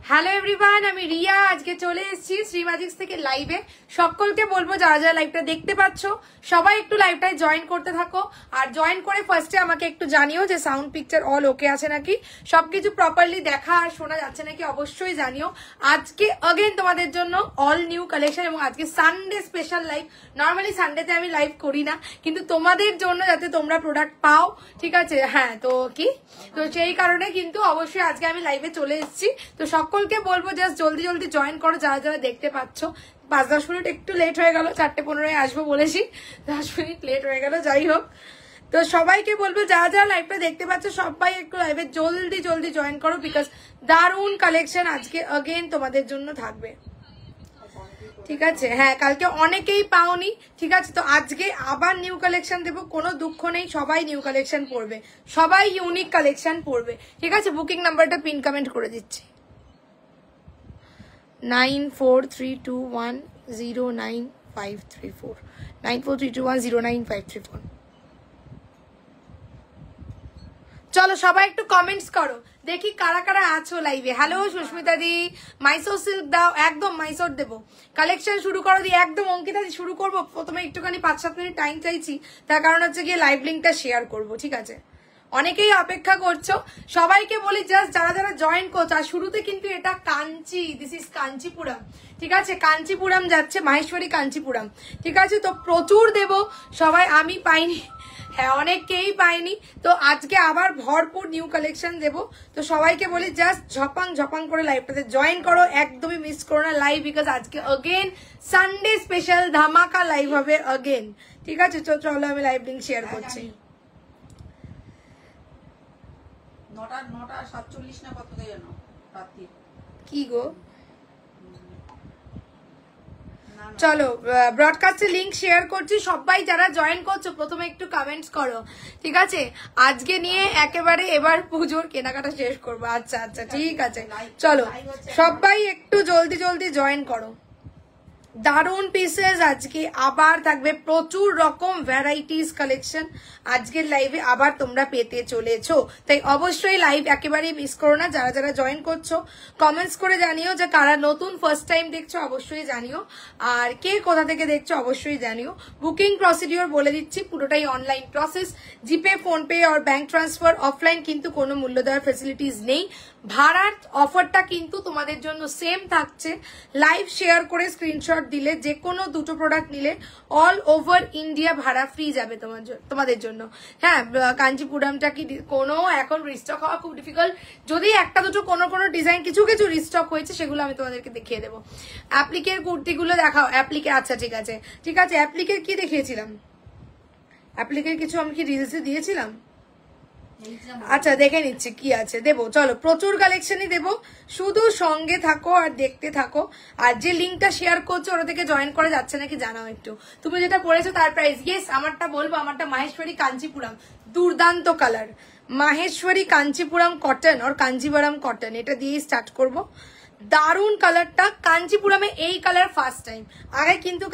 Hello everyone, আমি রিয়া। আজকে চলে এসেছি শ্রীমাজিক্স থেকে লাইভে। সকলকে বলবো যারা যারা লাইভটা দেখতে পাচ্ছ সবাই একটু লাইভটায় জয়েন করতে থাকো। আর জয়েন করে ফার্স্টে আমাকে একটু জানিও যে সাউন্ড পিকচার অল ওকে আছে নাকি, সবকিছু প্রপারলি দেখা আর শোনা যাচ্ছে নাকি, অবশ্যই জানিও। আজকে अगेन তোমাদের জন্য অল নিউ কালেকশন এবং আজকে সানডে স্পেশাল লাইভ। নর্মালি সানডেতে আমি লাইভ করি না, কিন্তু তোমাদের জন্য যাতে তোমরা প্রোডাক্ট পাও, ঠিক আছে? হ্যাঁ, তো কি তো সেই কারণে কিন্তু অবশ্যই আজকে আমি লাইভে চলে এসেছি। তো সকলকে বলবো জাস্ট জলদি জলদি জয়েন করো যারা যারা দেখতে পাচ্ছ। 5-10 মিনিট একটু লেট হয়ে গেল, 4:15 আসবো বলেছি, 10 মিনিট লেট হয়ে গেল। যাই হোক, তো সবাইকে বলবো যারা যারা লাইভটা দেখতে পাচ্ছ সবাই একটু লাইভে জলদি জলদি জয়েন করো, বিকজ দারুণ কালেকশন আজকে अगेन তোমাদের জন্য থাকবে, ঠিক আছে? হ্যাঁ, কালকে অনেকেই পাওনি, ঠিক আছে? তো আজকে আবার নিউ কালেকশন দেবো, কোনো দুঃখ নেই, সবাই নিউ কালেকশন পড়বে, সবাই ইউনিক কালেকশন পড়বে, ঠিক আছে? বুকিং নাম্বারটা পিন কমেন্ট করে দিচ্ছি, 9432109534, 9432109534। চলো সবাই একটু কমেন্টস করো, দেখি কারা কারা আছো লাইভে। হ্যালো সুস্মিতা দি, মাইসোর সিল্ক দাও, একদম মাইসোর দেবো। কালেকশন শুরু করো দি, একদম অঙ্কিতা দি শুরু করবো। প্রথমে একটুখানি 5-7 মিনিট টাইম চাইছি, তার কারণ হচ্ছে গিয়ে লাইভ লিঙ্কটা শেয়ার করবো, ঠিক আছে? অনেকেই অপেক্ষা করছো, সবাইকে বলি জাস্ট যারা যারা জয়েন করছো। আর শুরুতে কিন্তু এটা কাঞ্চি, দিস ইজ কাঞ্চিপুরম, ঠিক আছে? কাঞ্চিপুরম যাচ্ছে, মাহেশ্বরী কাঞ্চিপুরম, ঠিক আছে? তো প্রচুর দেবো সবাই, আমি পাইনি, হ্যাঁ অনেককেই পাইনি। তো আজকে আবার ভরপুর নিউ কালেকশন দেবো। তো সবাইকে বলি জাস্ট ঝপাং ঝপাং করে লাইভটাতে জয়েন করো, একদমই মিস করো না লাইভ, বিকজ আজকে अगेन সানডে স্পেশাল ধামাকা লাইভ হবে अगेन, ঠিক আছে? তো চলো আমি লাইভ লিঙ্ক শেয়ার করছি। 9:47 না কত যেন রাত্রি কি গো, চলো ব্রডকাস্টে লিংক শেয়ার করছি, সবাই যারা জয়েন করছো প্রথমে একটু কমেন্টস করো, ঠিক আছে? আজকে নিয়ে একেবারে এবার পুজোর কেনাকাটা শেষ করবো। আচ্ছা আচ্ছা, ঠিক আছে, চলো সবাই একটু জলদি জলদি জয়েন করো। দারুন পিসেস আজকে আবার থাকবে, প্রচুর রকম ভ্যারাইটিস কালেকশন আজকের লাইভে আবার তোমরা পেতে চলেছো। তাই অবশ্যই লাইভ একেবারেই মিস করো না। যারা যারা জয়েন করছো কমেন্টস করে জানিও যে কারা নতুন ফার্স্ট টাইম দেখছো, অবশ্যই জানিও। আর কে কোথা থেকে দেখছো অবশ্যই জানিও। বুকিং প্রসিডিওর বলে দিচ্ছি, পুরোটাই অনলাইন প্রসেস, জিপে, ফোনপে আর ব্যাংক ট্রান্সফার। অফলাইন কিন্তু কোনো মূল্য দেওয়ার ফেসিলিটিস নেই। ভাড়ার অফারটা কিন্তু তোমাদের জন্য সেম থাকছে। লাইভ শেয়ার করে স্ক্রিনশট দিলে যে কোনো দুটো প্রোডাক্ট নিলে অল ওভার ইন্ডিয়া ভাড়া ফ্রি যাবে তোমাদের জন্য। হ্যাঁ, কাঞ্চিপুরমটা কি কোনো এখন রিস্টক হওয়া খুব ডিফিকাল্ট, যদি একটা দুটো কোনো কোনো ডিজাইন কিছু কিছু রিস্টক হয়েছে সেগুলো আমি তোমাদেরকে দেখিয়ে দেবো। অ্যাপ্লিকের কুর্তিগুলো দেখাও, অ্যাপ্লিকে, আচ্ছা ঠিক আছে ঠিক আছে। অ্যাপ্লিকের কি দেখিয়েছিলাম? অ্যাপ্লিকের কিছু আমি কি রিলসে দিয়েছিলাম? আচ্ছা দেখে নিচ্ছি কি আছে, দেবো। চলো প্রচুর কালেকশনই দেবো, শুধু সঙ্গে থাকো আর দেখতে থাকো। আর যে লিঙ্কটা শেয়ার করছো ওটা থেকে জয়েন করা যাচ্ছে নাকি জানাও একটু। তুমি যেটা পড়েছো তার প্রাইস, ইয়েস আমারটা বলবো, আমারটা মাহেশ্বরী কাঞ্চিপুরম, দুর্দান্ত কালার, মাহেশ্বরী কাঞ্চিপুরম কটন আর কাঞ্জিভারাম কটন, এটা দিয়েই স্টার্ট করবো। দারুন কালারটা, কাঞ্চিপুরমে এই কালার ফার্স্ট টাইম, আগে কিন্তু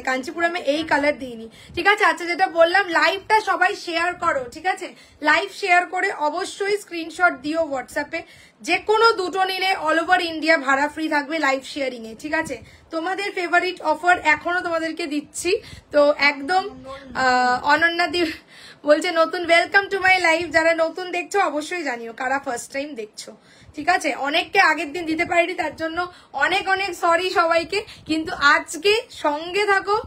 কাঞ্চিপুরমে এই কালার দিইনি, ঠিক আছে? আচ্ছা যেটা বললাম, লাইভটা সবাই শেয়ার করো, ঠিক আছে? লাইভ শেয়ার করে অবশ্যই স্ক্রিনশট দিও হোয়াটসঅ্যাপে। যে কোনো দুটো নিলে অল ওভার ইন্ডিয়া ভাড়া ফ্রি থাকবে লাইভ শেয়ারিং এ, ঠিক আছে? তোমাদের ফেভারিট অফার এখনো তোমাদেরকে দিচ্ছি, তো একদম অনন্যা দি বলছে নতুন, ওয়েলকাম টু মাই লাইভ। যারা নতুন দেখছো অবশ্যই জানিও কারা ফার্স্ট টাইম দেখছো, ঠিক আছে? অনেককে আগের দিন দিতে পারিনি, তার জন্য অনেক অনেক সরি সবাইকে। কিন্তু আজকে সঙ্গে থাকো,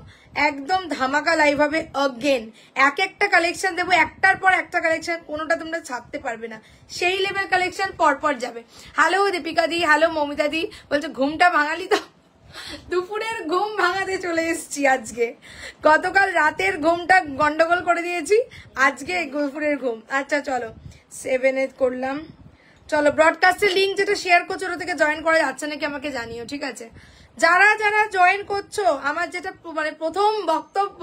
একদম ধামাকা লাইভ হবে अगेन। এক একটা কালেকশন দেবো, একটার পর একটা কালেকশন, কোনোটা তোমরা ছাড়তে পারবে না, সেই লেভেল কালেকশন পরপর যাবে। হ্যালো দীপিকা দি, হ্যালো মমিতা দি, বলছে ঘুমটা ভাঙালি তো? দুপুরের ঘুম ভাঙাতে চলে এসেছি আজকে। গতকাল রাতের ঘুমটা গন্ডগোল করে দিয়েছি, আজকে দুপুরের ঘুম। আচ্ছা চলো 7 করলাম। চলো ব্রডকাস্টের লিঙ্ক যেটা শেয়ার করছো ওটা থেকে জয়েন করা যাচ্ছে নাকি আমাকে জানিও, ঠিক আছে? যারা যারা জয়েন করছো, আমার যেটা মানে প্রথম বক্তব্য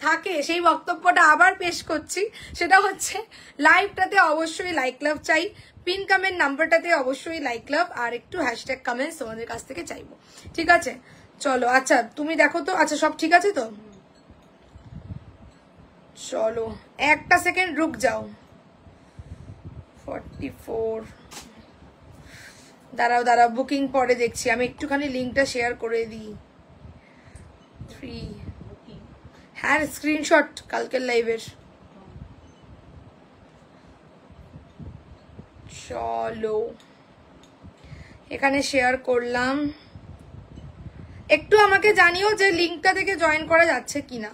থাকে সেই বক্তব্যটা আবার পেশ করছি, সেটা হচ্ছে লাইভটাতে অবশ্যই লাইক লাভ চাই, পিন কমেন্ট নাম্বারটাতে অবশ্যই লাইক লাভ আর একটু হ্যাশট্যাগ কমেন্টস তোমাদের কাছ থেকে চাইবো, ঠিক আছে? চলো আচ্ছা তুমি দেখো তো, আচ্ছা সব ঠিক আছে তো? চলো একটা সেকেন্ড রুক যাও। 44 দাঁড়াও দাঁড়াও, বুকিং পরে দেখছি, আমি একটুখানি লিঙ্কটা শেয়ার করে দিই। 3 হ্যাঁ, স্ক্রিনশট কালকের লাইভের। চলো এখানে শেয়ার করলাম, একটু আমাকে জানিও যে লিঙ্কটা থেকে জয়েন করা যাচ্ছে কিনা।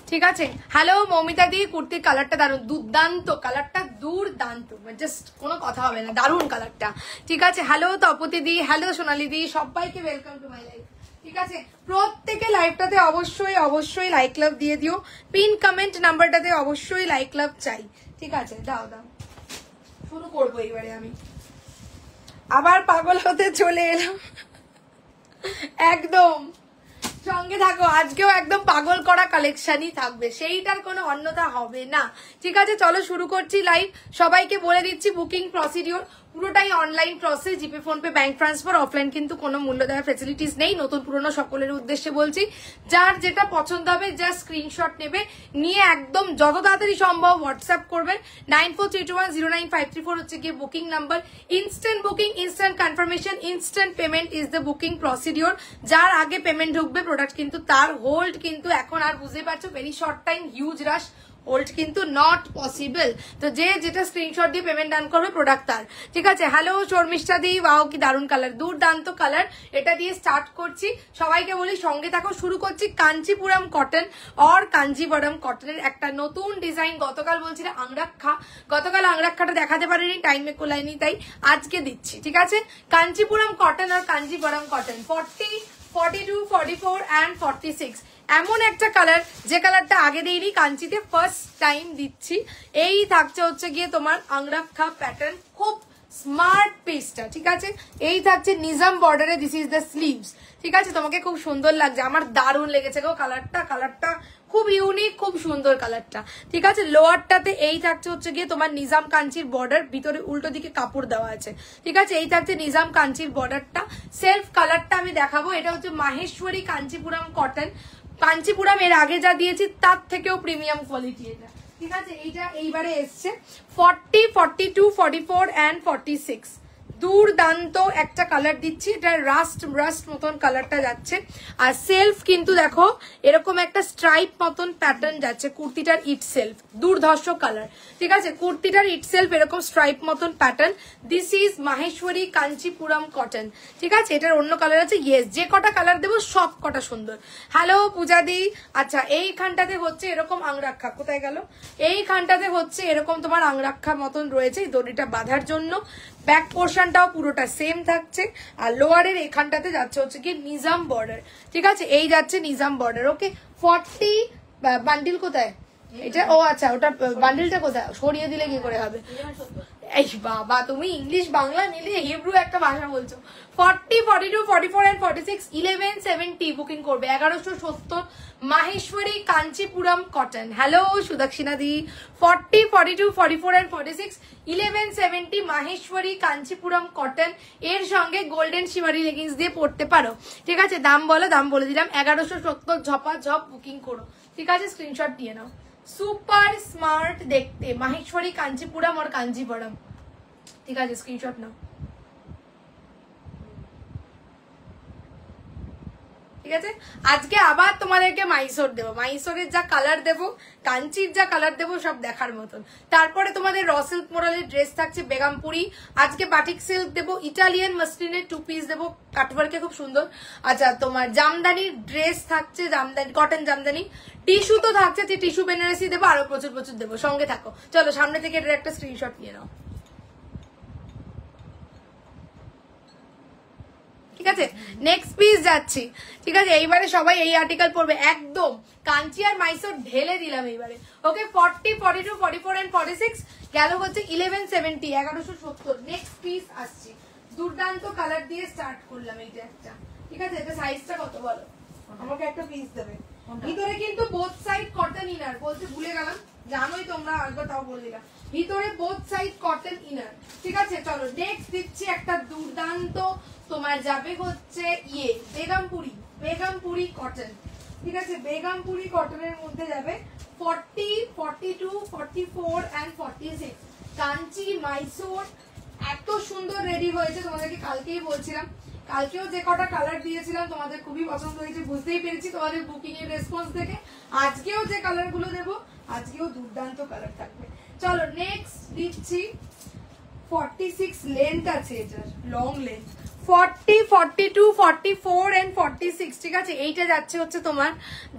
ঠিক আছে, হ্যালো মৌমিতা দি, কুর্তির কালারটা দারুণ, দুর্দান্ত কালারটা, দুর্দান্ত, জাস্ট কোনো কথা হবে না, দারুণ কালারটা। ঠিক আছে, হ্যালো তপতি দি, হ্যালো সোনালি দি, সবাইকে ওয়েলকাম টু মাই লাইফ। ঠিক আছে, প্রত্যেকে লাইভটাতে অবশ্যই অবশ্যই লাইক লাভ দিয়ে দিও, পিন কমেন্ট নাম্বারটাতে অবশ্যই লাইক লাভ চাই। ঠিক আছে, দাও দাও, শুরু করবো এবারে। আমি আবার পাগল হতে চলে এলাম, একদম সঙ্গে থাকো, আজকেও একদম পাগল করা কালেকশনই থাকবে, সেইটার কোনো অন্যথা হবে না। ঠিক আছে, চলো শুরু করছি লাইভ। সবাইকে বলে দিচ্ছি বুকিং প্রসিডিওর পুরোটাই অনলাইন প্রসেস, জিপে, ফোনপে, ব্যাংক ট্রান্সফার, অফলাইন কিন্তু কোনো মূল্য দেওয়ার ফেসিলিটিস নেই। নতুন পুরনো সকলের উদ্দেশ্যে বলছি, যার যেটা পছন্দ হবে জাস্ট স্ক্রিনশট নেবে, নিয়ে একদম যত তাড়াতাড়ি সম্ভব হোয়াটসঅ্যাপ করবেন। 9432109534 হচ্ছে গিয়ে booking number. Instant booking, instant confirmation, instant payment is the booking procedure. যার আগে পেমেন্ট ঢুকবে প্রোডাক্ট কিন্তু তার হোল্ড কিন্তু এখন আর বুঝতে পারছো, ভেরি শর্ট টাইম, হিউজ রাশ, হোল্ড কিন্তু নট পসিবল। তো যে যেটা স্ক্রিনশট দিয়ে পেমেন্ট ডান করবে প্রোডাক্ট তার। ঠিক আছে, হ্যালো শর্মিষ্ঠা দি, ওয়াও কি দারুণ কালার, দুর্দান্ত কালার, এটা দিয়ে স্টার্ট করছি। সবাইকে বলি সঙ্গে থাকো, শুরু করছি কাঞ্চিপুরম কটন অর কাঞ্জিবরম কটনের একটা নতুন ডিজাইন। গতকাল বলছিলাম আংরাক্ষা, গতকাল আংরাক্ষাটা দেখাতে পারিনি, টাইমে কোলাইনি, তাই আজকে দিচ্ছি। ঠিক আছে, কাঞ্চিপুরম কটন আর কাঞ্জিবরম কটন 40, 42, 44 and 46, এমন একটা কালার যে কালারটা আগে দিইনি, কাঞ্চিতে ফার্স্ট টাইম দিচ্ছি। এই থাকছে হচ্ছে গিয়ে তোমার আংরাক্ষা প্যাটার্ন, খুব স্মার্ট পিসটা। ঠিক আছে, এই থাকছে নিজাম বর্ডারে, দিস ইজ দ্য স্লিভস। ঠিক আছে, তোমাকে খুব সুন্দর লাগছে, আমার দারুণ লেগেছে গো কালারটা, কালারটা খুব ইউনিক, খুব সুন্দর কালারটা। ঠিক আছে, লোয়ারটাতে এই থাকছে হচ্ছে গিয়ে তোমার নিজাম কাঞ্চির বর্ডার, ভিতরে উল্টো দিকে কাপড় দেওয়া আছে। ঠিক আছে, এই থাকছে নিজাম কাঞ্চির বর্ডারটা। সেলফ কালারটা আমি দেখাবো, এটা হচ্ছে মাহেশ্বরী কাঞ্চিপুরম কটন। কাঞ্চিপুরম এর আগে যা দিয়েছি তার থেকেও প্রিমিয়াম কোয়ালিটি এটা। ঠিক আছে, এইটা এইবারে এসছে 40, 42, 44 and 46, দুর্দান্ত একটা কালার দিচ্ছি, এটা রাস্ট মতন কালারটা যাচ্ছে। আর সেলফ কিন্তু দেখো এরকম একটা স্ট্রাইপ মতন প্যাটার্ন যাচ্ছে, কুর্তিটার ইট সেলফ দুর্ধর্ষ কালার। ঠিক আছে, কুর্তিটার ইট সেলফ এরকম স্ট্রাইপ মতন pattern. This is Maheshwari Kanchipuram cotton. ঠিক আছে, এটার অন্য কালার আছে, ইয়েস, যে কটা কালার দেবো সব কটা সুন্দর। হ্যালো পূজাদি, আচ্ছা এইখানটাতে হচ্ছে এরকম আংরাক্ষা, কোথায় গেল, এইখানটাতে হচ্ছে এরকম তোমার আংরাক্ষা মতন রয়েছে দড়িটা বাঁধার জন্য। ব্যাক পোর্শনটাও পুরোটা সেম থাকছে, আর লোয়ারের এখানটাতে যাচ্ছে হচ্ছে কি নিজাম বর্ডার। ঠিক আছে, এই যাচ্ছে নিজাম বর্ডার। ওকে, 40 বান্ডিল কোথায় এটা, ও আচ্ছা ওটা বান্ডিলটা কোথায়, সরিয়ে দিলে কি করে হবে। এই বাবা, তুমি ইংলিশ বাংলা মিলে হিব্রু একটা ভাষা বলছো। 40, 42, 44 and 46, 1170 বুকিং করবে, 1170 Maheshwari Kanchipuram cotton. Hello Sudakshina the, 40, 42, 44 and 46, 1170 Maheshwari Kanchipuram cotton. এর সঙ্গে গোল্ডেন শিমারি লেগিংস দিয়ে পড়তে পারো। ঠিক আছে, দাম বলো, দাম বলে দিলাম 1170, ঝপা ঝপ বুকিং করো। ঠিক আছে, স্ক্রিনশট দিয়ে নাও। সুপার স্মার্ট দেখতে, মাহেশ্বরী কাঞ্চিপুরম আর কাঞ্জিবরম। ঠিক আছে, স্ক্রিনশট নাও। ঠিক আছে, আজকে আবার তোমাদেরকে মাইসোর দেবো, মাইসোরের যা কালার দেবো, কাঞ্চির যা কালার দেবো সব দেখার মতন। তারপরে তোমাদের র সিল্ক মডেলের ড্রেস থাকছে, বেগমপুরি, আজকে বাটিক সিল্ক দেবো, ইটালিয়ান মাসলিনের 2 পিস দেবো, কাটওয়ার্কে খুব সুন্দর। আচ্ছা, তোমার জামদানির ড্রেস থাকছে, জামদানি কটন জামদানি, টিস্যু তো থাকছে, টিস্যু বেনারসি দেবো, আরো প্রচুর প্রচুর দেবো, সঙ্গে থাকো। চলো সামনে থেকে এটার একটা স্ক্রিনশট নিয়ে নাও। ঠিক আছে, নেক্সট পিস যাচ্ছি। ঠিক আছে, এইবারে সবাই এই আর্টিকেল পড়বে, একদম কাঞ্চি আর মাইসোর ঢেলে দিলাম এইবারে। ওকে, 40, 42, 44 and 46 গেল হচ্ছে 1170, 1170। নেক্সট পিস আসছে, দুর্দান্ত কালার দিয়ে স্টার্ট করলাম, এইটা একটা। ঠিক আছে, এটা সাইজটা কত বলো, আমাকে একটা পিস দেবে। ভিতরে কিন্তু বোথ সাইড কটন ইনার, বলতে ভুলে গেলাম, জানোই তোমরা, একবার তাও বলে দিলাম, ভিতরে বোথ সাইড কটন ইনার। ঠিক আছে, চলো নেক্সট দিচ্ছি একটা দুর্দান্ত, তোমার যাবে হচ্ছে বেগমপুরি, বেগমপুরি কটন। ঠিক আছে, বেগমপুরি কটনের মধ্যে যাবে 40, 42, 44 and 46, কাঞ্চি মাইসোর এত সুন্দর রেডি হয়েছে, তোমাদেরকে কালকেই বলছিলাম, কালকেও যে কটা কালার দিয়েছিলাম তোমাদের খুবই পছন্দ হয়েছে, বুঝতেই পেরেছি তোমাদের বুকিং এর রেসপন্স দেখে। আজকেও যে কালার গুলো দেবো, আজকেও দুর্দান্ত কালার থাকবে। চলো নেক্সট দিচ্ছি 46 লেন্থ আছে, এটার লং লেন্থ 40, 42, 44 and 46, ঠিক আছে। এইটা যাচ্ছে হচ্ছে তোমার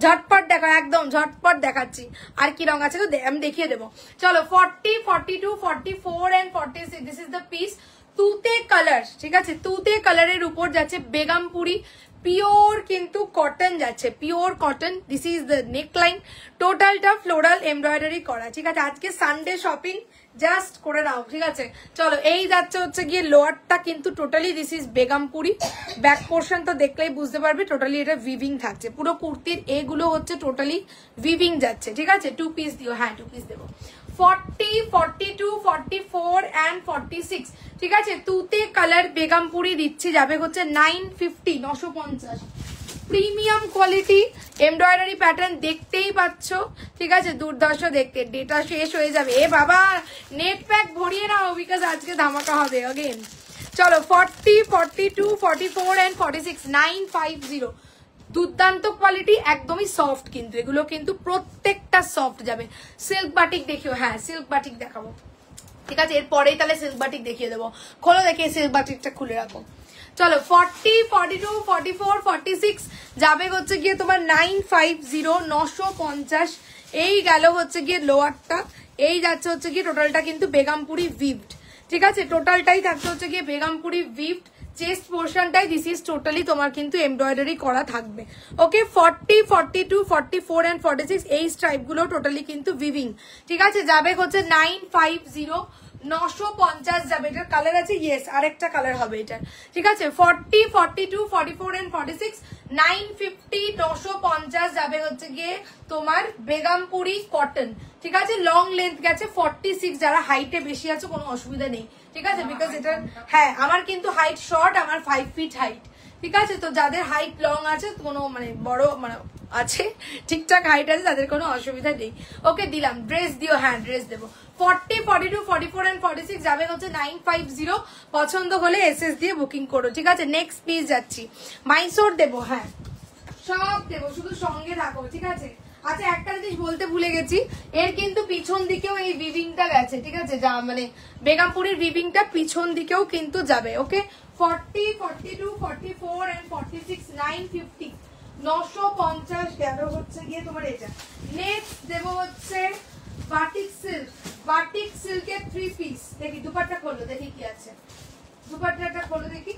ঝটপট দেখো, একদম ঝটপট দেখাচ্ছি। আর কি রং আছে তো আমি দেখিয়ে দেবো। চলো 40, 42, 44 and 46, this is the piece. তুতে কালার, ঠিক আছে, তুতে কালারের উপর যাচ্ছে বেগমপুরি, পিওর কিন্তু কটন যাচ্ছে, pure cotton. This is the neck line, টোটালটা ফ্লোরাল এমব্রয়ডারি করা, ঠিক আছে। আজকে সানডে শপিং জাস্ট করে নাও, ঠিক আছে। চলো এই যাচ্ছে হচ্ছে গিয়ে লোয়ারটা কিন্তু totally this is Begumpuri, back portion তো দেখলেই বুঝতে পারবে টোটালি এটা উইভিং থাকছে। পুরো কুর্তির এগুলো হচ্ছে টোটালি উইভিং যাচ্ছে, ঠিক আছে। 2 পিস দিও, হ্যাঁ 2 পিস দেবো। 40, 42, 44 and 46, ঠিক আছে। তুতে কালার বেগমপুরি দিচ্ছি, যাবে হচ্ছে 950, 950। প্রিমিয়াম কোয়ালিটি এমব্রয়ডারি প্যাটার্ন দেখতেই পাচ্ছ, ঠিক আছে। দুর্দর্শ দেখতে, ডেটা শেষ হয়ে যাবে। এ বাবা নেট প্যাক ভরিয়ে নাও, বিকজ আজকে ধামাকা হবে अगेन। চলো 40, 42, 44 and 46, 950। দুর্দান্ত কোয়ালিটি, একদমই সফট, কিন্তু এগুলো কিন্তু প্রত্যেকটা সফট যাবে। সিল্ক বাটিক দেখিও, হ্যাঁ সিল্ক বাটিক দেখাবো, ঠিক আছে। এরপরেই তাহলে সিল্ক বাটিক দেখিয়ে দেবো। খোলো দেখে সিল্ক বাটিকটা খুলে রাখো। চলো 40, 42, 44, 46 যাবে হচ্ছে গিয়ে তোমার 950, 950। এই গেল হচ্ছে গিয়ে লোয়ারটা, এই যাচ্ছে হচ্ছে গিয়ে টোটালটা কিন্তু বেগমপুরি উইভড, ঠিক আছে। টোটালটাই থাকছে হচ্ছে গিয়ে বেগমপুরি উইভড। চেস্ট পোর্শনটাই দিস ইজ টোটালি তোমার কিন্তু এমব্রয়ডারি করা থাকবে, ওকে। 40, 42, 44 and 46 এই স্ট্রাইপ গুলো টোটালি কিন্তু উইভিং, ঠিক আছে। যাবে হচ্ছে 950, 950 যাবে। এটার কালার আছে, ইয়েস আরেকটা কালার হবে এটার, ঠিক আছে। 40, 42, 44 and 46, 950, 950 যাবে হচ্ছে গিয়ে তোমার বেগমপুরি কটন, ঠিক আছে। লং লেন্থ গেছে 46, যারা হাইটে বেশি আছে কোনো অসুবিধা নেই, ঠিক আছে। বিকজ এটা হ্যাঁ আমার কিন্তু হাইট শর্ট, আমার 5 ফিট হাইট, ঠিক আছে। তো যাদের হাইট লং আছে, কোনো মানে বড় মানে আছে ঠিকঠাক হাইট আছে, তাদের কোনো অসুবিধা নেই, ওকে। দিলাম ড্রেস দিও, হ্যাঁ ড্রেস দেবো। 40, 42, 44 and 46 যাবে হচ্ছে 950। পছন্দ হলে এসএস দিয়ে বুকিং করো, ঠিক আছে। নেক্সট পিস যাচ্ছি, মাইসোর দেবো, হ্যাঁ সব দেবো, শুধু সঙ্গে থাকো, ঠিক আছে। আচ্ছা একটা জিনিস বলতে ভুলে গেছি, এর কিন্তু পিছন দিকেও এই উইভিংটা গেছে, ঠিক আছে। যা মানে বেগমপুরির উইভিংটা পিছন দিকেও কিন্তু যাবে, ওকে। 40, 42, 44 and 46, 950, 950 গেল হচ্ছে গিয়ে তোমার এটা। নেক্সট দেবো হচ্ছে বাটিক সিল্ক, বাটিক সিল্কের 3 পিস। দেখি দুপাট্টা খোলো, দেখি কি আছে, দুপাট্টাটা খোলো দেখি।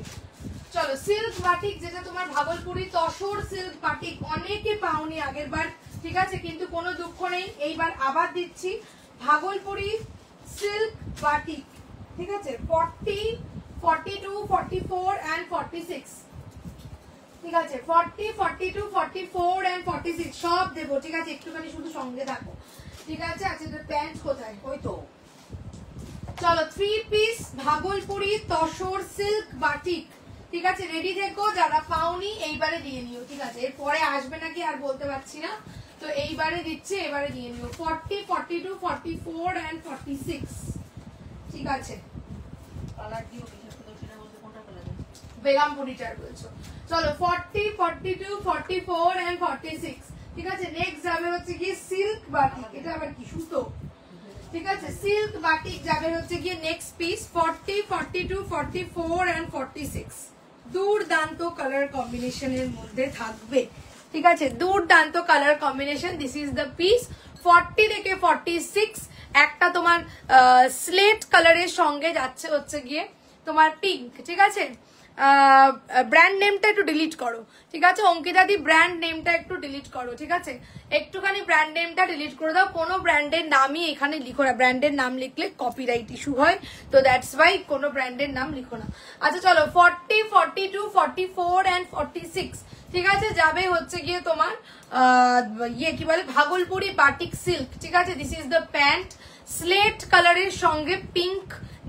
চলো সিল্ক বাটিক, যেটা তোমার ভাগলপুরি তসর সিল্ক বাটিক, অনেকে পাওনি আগের বার, ঠিক আছে। কিন্তু কোনো দুঃখ নেই, এইবার আবার দিচ্ছি ভাগলপুরি সিল্ক বাটিক, ঠিক আছে। 40, 42, 44 and 46, ঠিক আছে। 40, 42, 44 and 46 সব দেবো, ঠিক আছে। একটুখানি শুধু সঙ্গে থাকো, ঠিক আছে। আচ্ছা প্যান্ট কোথায়, ওই তো। চলো 3 piece Bhagalpuri tussar silk batik, ঠিক আছে। রেডি থেকো, যারা পাওনি এইবারে দিয়ে নিও, ঠিক আছে। এরপরে আসবে নাকি আর বলতে পারছি না, তো এইবারে দিচ্ছে, এবারে দিয়ে নিও। 40, 42, 44 and 46, ঠিক আছে। কালার দিও, বিশেষ করে সেটা বলতে কোনটা কালার বেগমপুরিটার বলছো। চলো 40, 42, 44 and 46, ঠিক আছে। নেক্সট যাবে হচ্ছে গিয়ে সিল্ক বাটিক, এটা আবার কি সুতো, ঠিক আছে। সিল্ক বাটিক যাবে হচ্ছে গিয়ে নেক্সট পিস। 40, 42, 44 and 46 দুর্দান্ত কালার কম্বিনেশনের মধ্যে থাকবে, ঠিক আছে। দুর্দান্ত colour combination, this is the piece. 40 থেকে 46 একটা তোমার স্লেট কালারের সঙ্গে যাচ্ছে হচ্ছে গিয়ে তোমার পিঙ্ক, ঠিক আছে। ব্র্যান্ড নেমটা একটু ডিলিট করো, ঠিক আছে। অঙ্কিতাদি ব্র্যান্ড নেমটা একটু ডিলিট করো, ঠিক আছে। একটুখানি ব্র্যান্ড নেমটা ডিলিট করে দাও, কোনো ব্র্যান্ডের নামই এখানে লিখো না, ব্র্যান্ডের নাম লিখলে কপিরাইট ইস্যু হয়, তো দ্যাটস ওয়াই কোনো ব্র্যান্ডের নাম লিখো না। আচ্ছা চলো 40, 42, 44 and 46, ঠিক আছে। যাবে হচ্ছে গিয়ে তোমার ইয়ে কি বলে ভাগলপুরি বাটিক সিল্ক, ঠিক আছে। This is the pant, slate কালারের সঙ্গে পিঙ্ক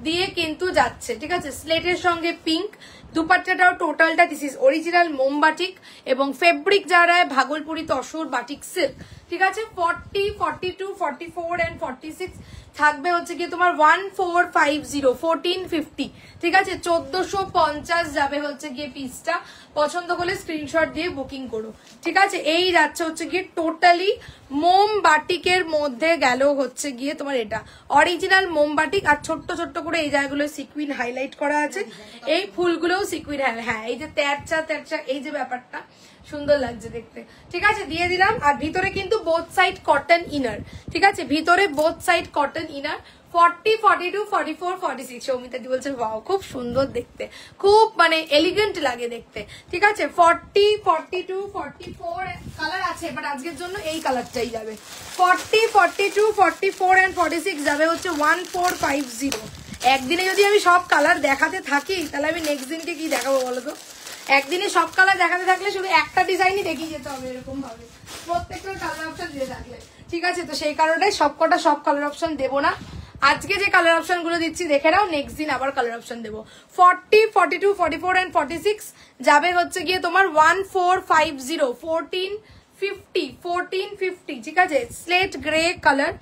দিয়ে কিন্তু যাচ্ছে, ঠিক আছে। স্লেটের সঙ্গে পিঙ্ক, দুপাট্টাটাও টোটালটা দিস ইজ অরিজিনাল মোম বাটিক এবং ফেব্রিক যারা ভাগলপুরি তসর বাটিক সিল্ক, ঠিক আছে। 40, 42, 44 এন্ড 46 থাকবে হচ্ছে গিয়ে তোমার 1450, 1450, ঠিক আছে। 1450 যাবে হচ্ছে গিয়ে পিসটা। পছন্দ করলে স্ক্রিনশট দিয়ে বুকিং করো, ঠিক আছে। এই যাচ্ছে হচ্ছে গিয়ে টোটালি মোম বাটিকের মধ্যে গেল হচ্ছে গিয়ে তোমার এটা অরিজিনাল মোম বাটিক, আর ছোট্ট ছোট্ট করে এই জায়গাগুলো সিকুইন হাইলাইট করা আছে। এই ফুলগুলোও সিকুইন, হ্যাঁ এই যে তেরচা তেরচা এই যে ব্যাপারটা সুন্দর লাগছে দেখতে, ঠিক আছে। দিয়ে দিলাম। আর ভিতরে কিন্তু বোথ সাইড কটন ইনার, ঠিক আছে। ভিতরে বোথ সাইড কটন ইনার। 40, 42, 44, 46 সৌমিতাদি বলছে ওয়াও খুব সুন্দর দেখতে, খুব মানে এলিগেন্ট লাগে দেখতে, ঠিক আছে। 40, 42, 44 কালার আছে, বাট আজকের জন্য এই কালারটাই যাবে। 40, 42, 44 এন্ড 46 যাবে হচ্ছে 1450। একদিনে যদি আমি সব কালার দেখাতে থাকি তাহলে আমি নেক্সট দিনকে কি দেখাবো বলো তো? একদিনে সব কালার দেখাতে থাকলে শুধু একটা ডিজাইনই দেখিয়ে যেতে হবে এরকম ভাবে, প্রত্যেকটা কালার অপশন দিয়ে থাকলে, ঠিক আছে। তো সেই কারণে সবকটা সব কালার অপশন দেবো না, আজকে যে কালার অপশন গুলো দিচ্ছি দেখে নাও, নেক্সট দিন আবার কালার অপশন দেবো। 40, 42, 44 এন্ড 46 যাবে হচ্ছে গিয়ে তোমার 1450, 1450, 1450, ঠিক আছে। স্লেট গ্রে কালার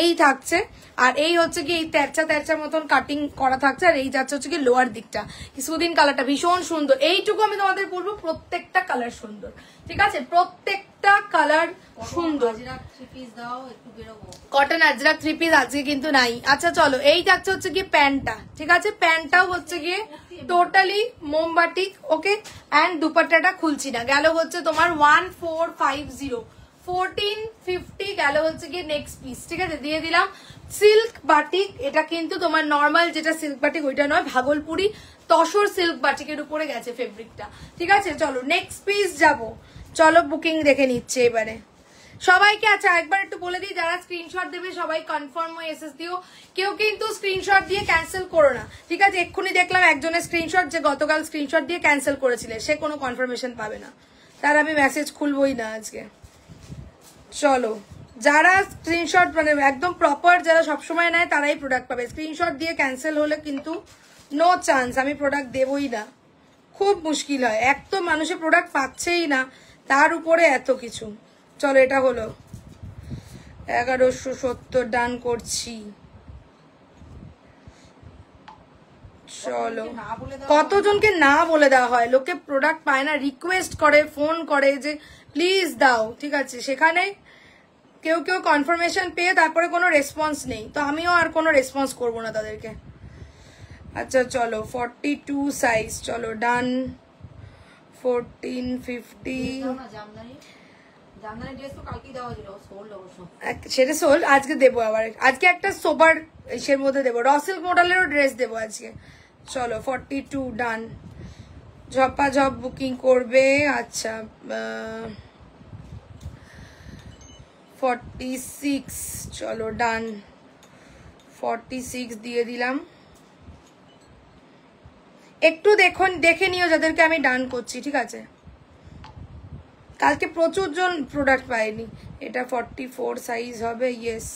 এই থাকছে, আর এই হচ্ছে কি এই তেরচা তেরচার মতন কাটিং করা থাকছে, আর এই যাচ্ছে হচ্ছে কি লোয়ার দিকটা সুদিন কালারটা ভীষণ সুন্দর। এইটুকু আমি তোমাদের বলবো প্রত্যেকটা কালার সুন্দর, ঠিক আছে। প্রত্যেকটা কালার সুন্দর। কটন আজরাক 3 পিস আজকে কিন্তু নাই। আচ্ছা চলো, এই থাকছে হচ্ছে গিয়ে প্যান্টটা, ঠিক আছে। প্যান্টটাও হচ্ছে গিয়ে টোটালি মোমবাটিক, ওকে। অ্যান্ড দুপাট্টাটা খুলছি না, গেল হচ্ছে তোমার 1450, 1450 গেল হচ্ছে গিয়ে নেক্সট পিস, ঠিক আছে। দিয়ে দিলাম সিল্ক বাটিক, এটা কিন্তু তোমার নর্মাল যেটা সিল্ক বাটিক ওইটা নয়, ভাগলপুরি তসর সিল্ক বাটিকের উপরে গেছে ফেব্রিকটা, ঠিক আছে। চলো নেক্সট পিস যাবো, চলো বুকিং দেখে নিচ্ছে এবারে সবাইকে। আচ্ছা একবার একটু বলে দিই, যারা স্ক্রিনশট দেবে সবাই কনফার্ম হয়ে এসএস দিও, কেউ কিন্তু স্ক্রিনশট দিয়ে ক্যান্সেল করো না, ঠিক আছে। এক্ষুনি দেখলাম একজনের স্ক্রিনশট যে গতকাল স্ক্রিনশট দিয়ে ক্যান্সেল করেছিলে, সে কোনো কনফার্মেশন পাবে না, তার আমি মেসেজ খুলবই না আজকে। চলো যারা স্ক্রিনশট মানে একদম প্রপার যারা সবসময় নেয় তারাই প্রোডাক্ট পাবে, স্ক্রিনশট দিয়ে ক্যান্সেল হলে কিন্তু নো চান্স, আমি প্রোডাক্ট দেবই না, খুব মুশকিল হয়। এক তো মানুষের প্রোডাক্ট পাচ্ছেই না, তার উপরে এত কিছু। চলো এটা হলো 1170 ডান করছি। চলো কতজনকে না বলে দেওয়া হয়, লোকে প্রোডাক্ট পায় না, রিকোয়েস্ট করে, ফোন করে যে প্লিজ দাও, ঠিক আছে। সেখানে কেউ কেউ কনফার্মেশন পেয়ে তারপরে কোনো রেসপন্স নেই, তো আমিও আর কোনো রেসপন্স করবো না তাদেরকে। আচ্ছা চলো 42 সাইজ, চলো ডান। 1450 সেটা সোল, আজকে দেবো আবার, আজকে একটা সোবার ইসের মধ্যে দেবো, রসিল্ক মডেলেরও ড্রেস দেবো আজকে। চলো 42 ডান। ঝপা ঝপ বুকিং করবে। আচ্ছা 46 চলো ডান। 46 দিয়ে দিলাম। একটু দেখে নিও যাদেরকে আমি ডান করছি, ঠিক আছে। কালকে প্রচুর জন প্রোডাক্ট পায়নি। এটা 44 সাইজ হবে, ইয়েস।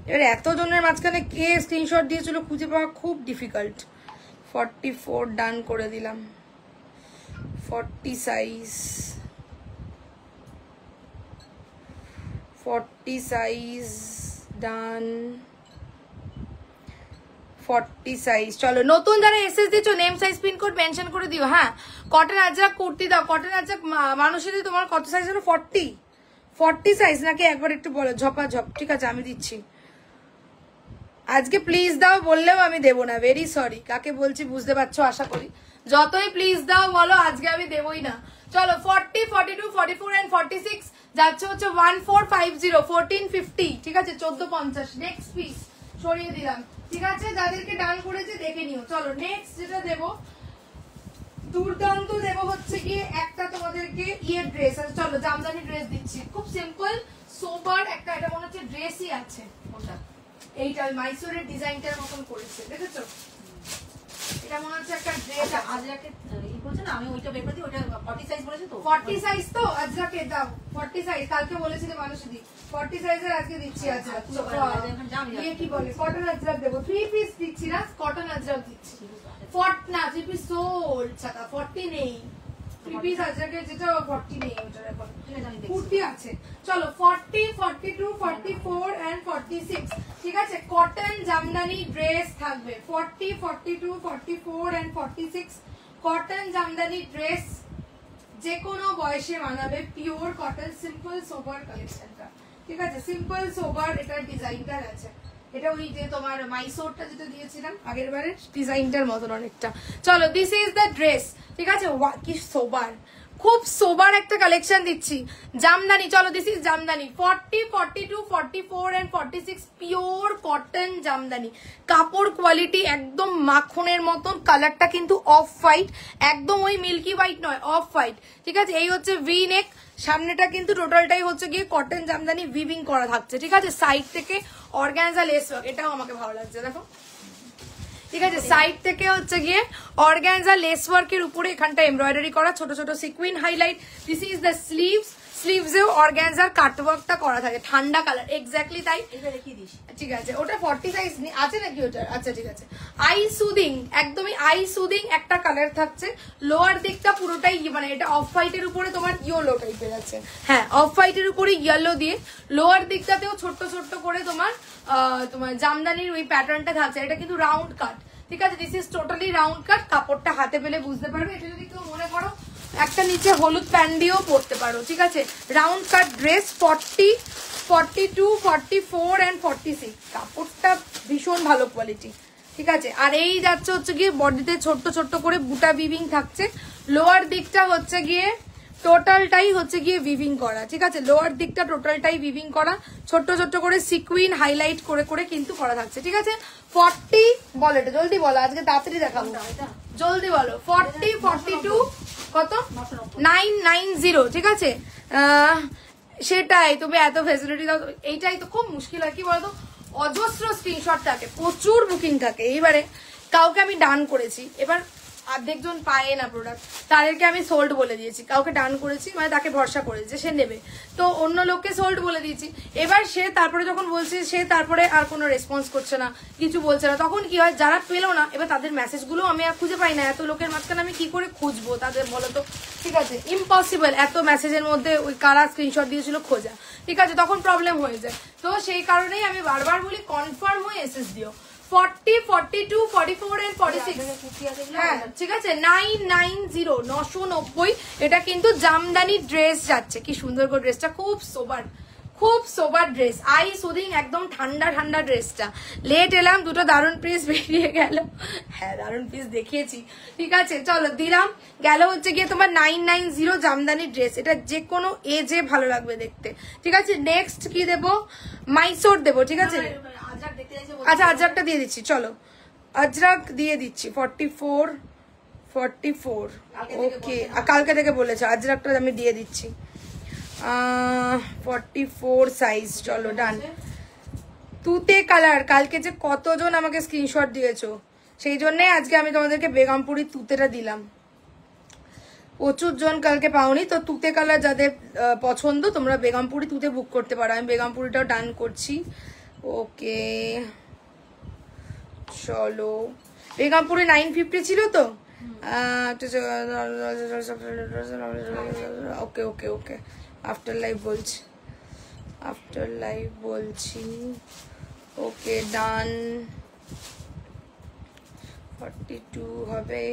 এবার এত জনের মাঝখানে কে স্ক্রিনশট দিয়েছিল খুঁজে পাওয়া খুব ডিফিকাল্ট। 44 ডান করে দিলাম। 40 সাইজ, 40 সাইজ ডান। 40 সাইজ। চলো নতুন যারা এসএস দিচ্ছ name size pin code mention করে দিও। হ্যাঁ কটন আজরাক কুর্তি দাও। কটন আজরাক মানুষেরই তোমার কত সাইজ হলো? 40 সাইজ নাকি একবার একটু বলো। ঝপা ঝপ, ঠিক আছে আমি দিচ্ছি। আজকে প্লিজ দাও বললেও আমি দেবো না, ভেরি সরি। কাকে বলছি বুঝতে পারছো আশা করি। যতই প্লিজ দাও বলো আজকে আমি দেবই না। চলো 40, 42, 44 এন্ড 46 যাচ্ছে হচ্ছে 1450, 1450, ঠিক আছে 1450। নেক্সট পিস সরিয়ে দিলাম, ঠিক আছে। যাদেরকে ডান করেছে দেখে নিও। চলো নেক্সট যেটা দেবো দুর্দান্ত দেবো হচ্ছে গিয়ে একটা তোমাদেরকে ইয়ের ড্রেস। আচ্ছা চলো জামদানি ড্রেস দিচ্ছি, খুব সিম্পল সোবার একটা। এটা মনে হচ্ছে ড্রেসই আছে ওটা, এইটা মাইসোরের ডিজাইনটার মতন করেছে, দেখেছো? এটা মনে হচ্ছে একটা ড্রেস। আজরাকে বলছে না আমি ওইটা বের করে দিই, ওইটা 40 সাইজ বলেছে তো 40 সাইজ তো আজকে দাও 40 সাইজ কালকে বলেছিলে মানুষ দি 40 সাইজের আজকে দিচ্ছি আজকে ये কি বলে কটন আজরাক দেবো 3 পিস দিচ্ছি না কটন আজরাক দিচ্ছি 40 না 3 পিস সোল্ড ছাতা 40 নেই 3 পিস আজরাকের যেটা 40 নেই ওটার এখন কুর্তি আছে চলো 40 42 44 এন্ড 46 ঠিক আছে কটন জামদানি ড্রেস থাকবে 40 42 44 এন্ড 46 কটন জামদানি ড্রেস যে কোনো বয়সে মানাবে পিওর কটন সিম্পল সোবার কালেকশনটা ঠিক আছে সিম্পল সোবার এটার ডিজাইনটা আছে এটা ওই যে তোমার মাইসোরটা যেটা দিয়েছিলাম আগের বারে ডিজাইনটার মতন অনেকটা চলো দিস ইজ দ্য ড্রেস ঠিক আছে কি সোবার খুব সোবার একটা কালেকশন দিচ্ছি জামদানি চলো this is Jamdani 40 42 44 and 46 pure cotton Jamdani কাপড় কোয়ালিটি একদম মাখনের মতন কালারটা কিন্তু অফ হোয়াইট একদম ওই মিল্কি হোয়াইট নয় অফ হোয়াইট ঠিক আছে এই হচ্ছে ভি নেক সামনেটা কিন্তু টোটালটাই হচ্ছে গিয়ে কটন জামদানি উইভিং করা থাকছে ঠিক আছে সাইড থেকে অর্গানজা লেস ওয়ার্ক এটাও আমাকে ভালো লাগছে দেখো ঠিক আছে সাইড থেকে হচ্ছে গিয়ে অর্গানজা লেস ওয়ার্কের উপরে এখানটা এমব্রয়ডারি করা ছোট ছোট sequin highlight this is the sleeves স্লিভসেও অর্গানজার কাটওয়ার্কটা করা থাকে ঠান্ডা কালার এক্স্যাক্টলি তাই এটা দেখিয়ে দিস ঠিক আছে ওটা 40 সাইজ আছে নাকি ওটার আচ্ছা ঠিক আছে আই সুদিং একদমই আই সুদিং একটা কালার থাকছে লোয়ার দিকটা পুরোটাই মানে এটা অফ হোয়াইটের উপরে তোমার ইয়েলো টাইপের আছে হ্যাঁ অফ হোয়াইটের উপরে ইয়েলো দিয়ে লোয়ার দিকটাতেও ছোট্ট ছোট্ট করে তোমার জামদানির ওই প্যাটার্নটা থাকছে এটা কিন্তু রাউন্ড কাট ঠিক আছে দিস ইজ টোটালি রাউন্ড কাট কাপড়টা হাতে পেলে বুঝতে পারবে এটা যদি কেউ মনে করো একটা নিচে হলুদ প্যান্ট দিয়েও পরতে পারো ঠিক আছে রাউন্ড কাট ড্রেস 40 42 44 এন্ড 46 কাপড়টা ভীষণ ভালো কোয়ালিটি ঠিক আছে আর এই যাচ্ছে হচ্ছে গিয়ে বডিতে ছোট্ট ছোট্ট করে বুটা উইভিং থাকছে লোয়ার দিকটা হচ্ছে গিয়ে টোটালটাই হচ্ছে গিয়ে উইভিং করা ঠিক আছে লোয়ার দিকটা টোটালটাই উইভিং করা ছোট্ট ছোট্ট করে সিকুইন হাইলাইট করে করে কিন্তু করা থাকছে ঠিক আছে 40 বলো এটা জলদি বলো আজকে তাড়াতাড়ি দেখাবো জলদি বলো 40 42 কত 990 ঠিক আছে সেটাই তুমি এত ফেসিলিটি দাও এইটাই তো খুব মুশকিল হয় কি বলতো অজস্র স্ক্রিনশট থাকে প্রচুর বুকিং থাকে এইবারে কাউকে আমি ডান করেছি এবার অর্ধেকজন পায় না প্রোডাক্ট তাদেরকে আমি সোল্ড বলে দিয়েছি কাউকে ডান করেছি মানে তাকে ভরসা করেছে সে নেবে তো অন্য লোককে সোল্ড বলে দিয়েছি এবার সে তারপরে যখন বলছে সে তারপরে আর কোনো রেসপন্স করছে না কিছু বলছে না তখন কি হয় যারা পেলো না এবার তাদের মেসেজগুলো আমি আর খুঁজে পাই না এত লোকের মাঝখানে আমি কি করে খুঁজবো তাদের বলো তো ঠিক আছে ইম্পসিবল এত মেসেজের মধ্যে ওই কারা স্ক্রিনশট দিয়েছিল খোঁজা ঠিক আছে তখন প্রবলেম হয়ে যায় তো সেই কারণেই আমি বারবার বলি কনফার্ম হয়ে এসএস দিও 40 42 44 এন্ড 46 হ্যাঁ ঠিক আছে 990 990 এটা কিন্তু জামদানি ড্রেস যাচ্ছে কি সুন্দর করে ড্রেসটা খুব সোবার ড্রেস আই সুদিং একদম ঠান্ডা ঠান্ডা ড্রেসটা লেট এলাম দুটো দারুণ পিস বেরিয়ে গেল হ্যাঁ দারুণ পিস দেখিয়েছি ঠিক আছে চলো দিলাম গেল হচ্ছে গিয়ে তোমার 990 জামদানি ড্রেস এটা যে কোনো এজে ভালো লাগবে দেখতে ঠিক আছে নেক্সট কি দেবো মাইসোর দেবো ঠিক আছে আচ্ছা আজরাকটা দিয়ে দিচ্ছি চলো আজরাক দিয়ে দিচ্ছি 44 ওকে কালকে থেকে বলেছে আজরাকটা আমি দিয়ে দিচ্ছি 44 সাইজ চলো ডান তুতে কালার কালকে যে কতজন আমাকে স্ক্রিনশট দিয়েছো সেই জন্যই আজকে আমি তোমাদেরকে বেগমপুরি তুতেটা দিলাম প্রচুর জন কালকে পাওনি তো তুতে কালার যাদের পছন্দ তোমরা বেগমপুরি তুতে বুক করতে পারো আমি বেগমপুরিটাও ডান করছি ওকে চলো বেগমপুরে 950 ছিল তো ওকে ওকে ওকে আফটার লাইভ বলছি ওকে ডান 42 হবে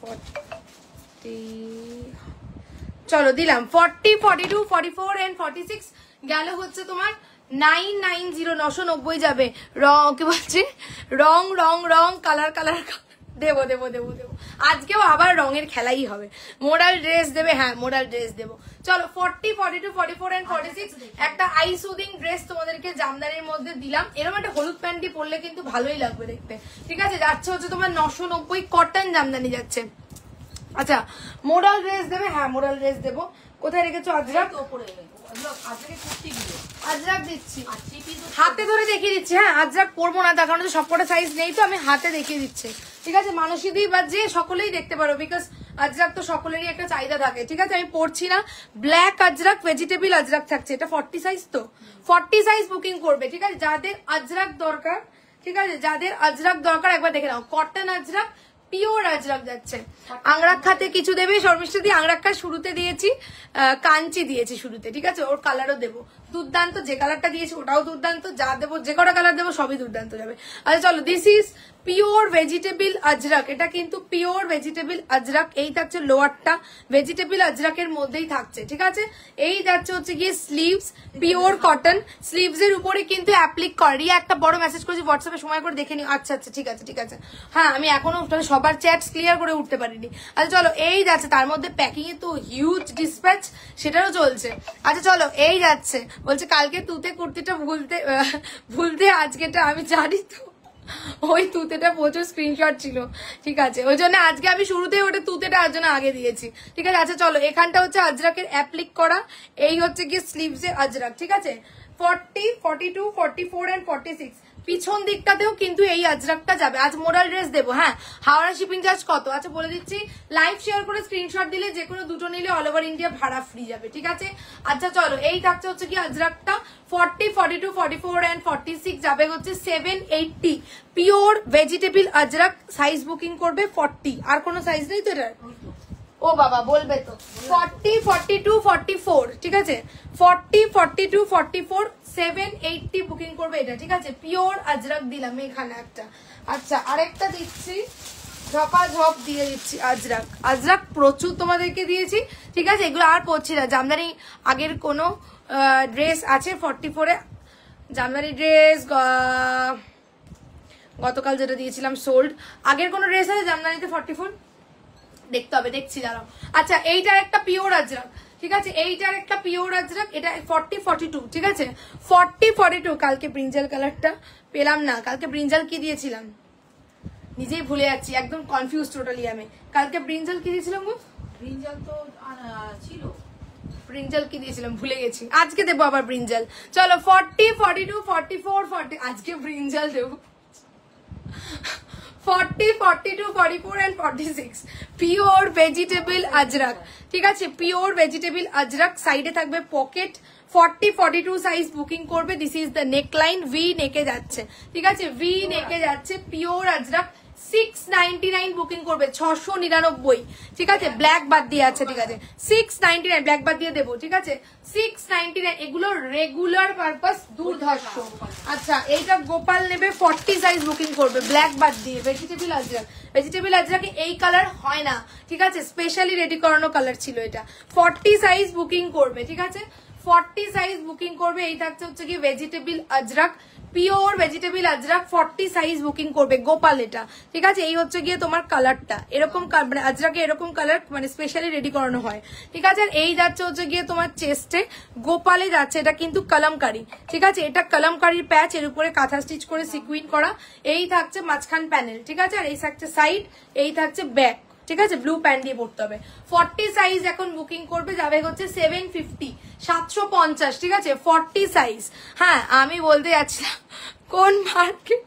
40 চলো দিলাম 40 42 44 এন্ড 46 গেল হচ্ছে তোমার 990 990 যাবে রং কি বলছে রং রং রং কালার কালার দেবো দেবো দেবো দেবো আজকেও আবার রঙের খেলাই হবে মোডাল ড্রেস দেবে হ্যাঁ মোডাল ড্রেস দেবো চলো 40 42 44 এন্ড 46 একটা আই সুদিং ড্রেস তোমাদেরকে জামদানির মধ্যে দিলাম এরকম একটা হলুদ প্যান্টি পরলে কিন্তু ভালোই লাগবে দেখতে ঠিক আছে যাচ্ছে হচ্ছে তোমার 990 কটন জামদানি যাচ্ছে আচ্ছা মোডাল ড্রেস দেবে হ্যাঁ মোডাল ড্রেস দেবো কোথায় রেখেছো আজরাক আজকে কুর্তিগুলো আজরাক দিচ্ছি, আর 3 পিস হাতে ধরে দেখিয়ে দিচ্ছি। হ্যাঁ, আজরাক পরবো না তার কারণে সবকটা সাইজ নেই, তো আমি হাতে দেখিয়ে দিচ্ছি। ঠিক আছে, মানসীদি বা যে সকলেই দেখতে পারো, বিকজ আজরাক তো সকলেরই একটা চাহিদা থাকে। ঠিক আছে, আমি পড়ছি না। ব্ল্যাক আজরাক, ভেজিটেবল আজরাক থাকছে। এটা 40 সাইজ, তো 40 সাইজ বুকিং করবে। ঠিক আছে, যাদের আজরাক দরকার, ঠিক আছে, যাদের আজরাক দরকার একবার দেখে নাও। কটন আজরাক, পিওর আজরাক যাচ্ছে। আংরাক খাতে কিছু দেবে শর্মিষ্ঠা দি, আংরাক খা শুরুতে দিয়েছি, কাঞ্চি দিয়েছি শুরুতে। ঠিক আছে, ওর কালারও দেবো দুর্দান্ত, যে কালারটা দিয়েছি ওটাও দুর্দান্ত, যা দেবো যে কটা কালার দেবো সবই দুর্দান্ত যাবে। আচ্ছা চলো, this is pure vegetable Ajrak. এটা কিন্তু পিওর ভেজিটেবল আজরাক। এই থাকছে লোয়ারটা, ভেজিটেবল আজরাকের মধ্যেই থাকছে। ঠিক আছে, এই যাচ্ছে হচ্ছে গিয়ে স্লিভস, পিওর কটন। স্লিভস এর উপরে কিন্তু অ্যাপ্লিক করে। রিয়া একটা বড় মেসেজ করেছি হোয়াটসঅ্যাপে, সময় করে দেখে নিও। আচ্ছা আচ্ছা, ঠিক আছে ঠিক আছে। হ্যাঁ, আমি এখনো সবার চ্যাটস ক্লিয়ার করে উঠতে পারিনি। আচ্ছা চলো, এই যাচ্ছে, তার মধ্যে প্যাকিং এ তো হিউজ ডিসপ্যাচ, সেটারও চলছে। আচ্ছা চলো, এই যাচ্ছে, বলছে কালকে তুতে কুর্তিটা ভুলতে আজকেটা আমি জানি তো, ওই তুতেটা প্রচুর স্ক্রিনশট ছিল। ঠিক আছে, ওই জন্য আজকে আমি শুরুতেই ওটা তুতেটা আর জন্য আগে দিয়েছি। ঠিক আছে, আচ্ছা চলো, এখানটা হচ্ছে আজরাকের অ্যাপ্লিক করা, এই হচ্ছে গিয়ে স্লিভস এ আজরাক। ঠিক আছে, 40, 42, 44 এন্ড 46 পিছন দিকটাতেও কিন্তু এই আজরাকটা যাবে। আজ মোরাল ড্রেস দেবো। হ্যাঁ, হাওড়া শিপিং চার্জ কত আচ্ছা বলে দিচ্ছি। লাইভ শেয়ার করে স্ক্রিনশট দিলে যে কোনো দুটো নিলে অল ওভার ইন্ডিয়া ভাড়া ফ্রি যাবে। ঠিক আছে, আচ্ছা চলো, এই থাকছে হচ্ছে কি আজরাকটা 40, 42, 44 এন্ড 46 যাবে হচ্ছে 780 pure vegetable Ajrak. Size booking করবে 40, আর কোনো সাইজ নেই তো এটার? ও বাবা বলবে তো। 40, 42, 44, ঠিক আছে, 40, 42, 44, 780 বুকিং করবে এটা। ঠিক আছে, পিওর আজরাক দিলাম এখানে একটা। আচ্ছা, আরেকটা দিচ্ছি, ঝপাঝপ দিয়ে দিচ্ছি আজরাক। আজরাক প্রচুর তোমাদেরকে দিয়েছি। ঠিক আছে, এগুলো আর পড়ছি না। জামদানি আগের কোনো ড্রেস আছে 44 এ, জামদানি ড্রেস গতকাল যেটা দিয়েছিলাম সোল্ড। আগের কোনো ড্রেস আছে জামদানিতে 44? দেখতে হবে, দেখছি দাঁড়াও। আচ্ছা, এইটার একটা পিওর আজরাক। ঠিক আছে, এইটার একটা পিওর আজরাক, এটা 40, 42। ঠিক আছে, 40, 42। কালকে ব্রিঞ্জাল কালারটা পেলাম না। কালকে ব্রিঞ্জাল কি দিয়েছিলাম নিজেই ভুলে যাচ্ছি, একদম কনফিউজ টোটালি আমি। কালকে ব্রিঞ্জাল কি দিয়েছিলাম গো? ব্রিঞ্জাল তো ছিল, ব্রিঞ্জাল কি দিয়েছিলাম ভুলে গেছি। আজকে দেবো আবার ব্রিঞ্জাল। চলো, 40, 42, 44, 40 আজকে ব্রিঞ্জাল দেবো। 40, 42, 44 and 46 পিওর ভেজিটেবল আজরাক। ঠিক আছে, পিওর ভেজিটেবল আজরাক। সাইডে থাকবে পকেট। 40, 42 সাইজ বুকিং করবে। This is the neck line, V নেকে যাচ্ছে। ঠিক আছে, ভি নেকে যাচ্ছে, পিওর আজরাক। 699 বুকিং করবে, 699। ঠিক আছে, ব্ল্যাক বাদ দিয়ে আছে। ঠিক আছে, 699 ব্ল্যাক বাদ দিয়ে দেবো। ঠিক আছে, 699। এগুলো রেগুলার পারপাস দুর্ধর্ষ। আচ্ছা, এইটা গোপাল নেবে, 40 সাইজ বুকিং করবে, ব্ল্যাক বাদ দিয়ে। ভেজিটেবল আজরাক, ভেজিটেবল আজরাকে এই কালার হয় না। ঠিক আছে, স্পেশালি রেডি করানো কালার ছিল এটা। 40 সাইজ বুকিং করবে। ঠিক আছে, 40 সাইজ বুকিং করবে। এই থাকছে হচ্ছে কি vegetable Ajrak, pure vegetable Ajrak. 40 size booking করবে, গোপাল এটা। ঠিক আছে, এই হচ্ছে গিয়ে তোমার কালারটা, এরকম মানে আজরাকে এরকম কালার মানে স্পেশালি রেডি করানো হয়। ঠিক আছে, আর এই যাচ্ছে হচ্ছে গিয়ে তোমার চেস্টে, গোপালে যাচ্ছে। এটা কিন্তু কলমকারি। ঠিক আছে, এটা কলমকারির প্যাচ, এর উপরে কাঁথা স্টিচ করে সিকুইন করা। এই থাকছে মাঝখান প্যানেল। ঠিক আছে, আর এই থাকছে সাইড, এই থাকছে ব্যাক। ঠিক আছে, ব্লু প্যান্ট দিয়ে পড়তে হবে। 40 সাইজ এখন বুকিং করবে, যাবে হচ্ছে 750, 750। ঠিক আছে, 40 সাইজ। হ্যাঁ, আমি বলতে যাচ্ছিলাম কোন মার্কেট,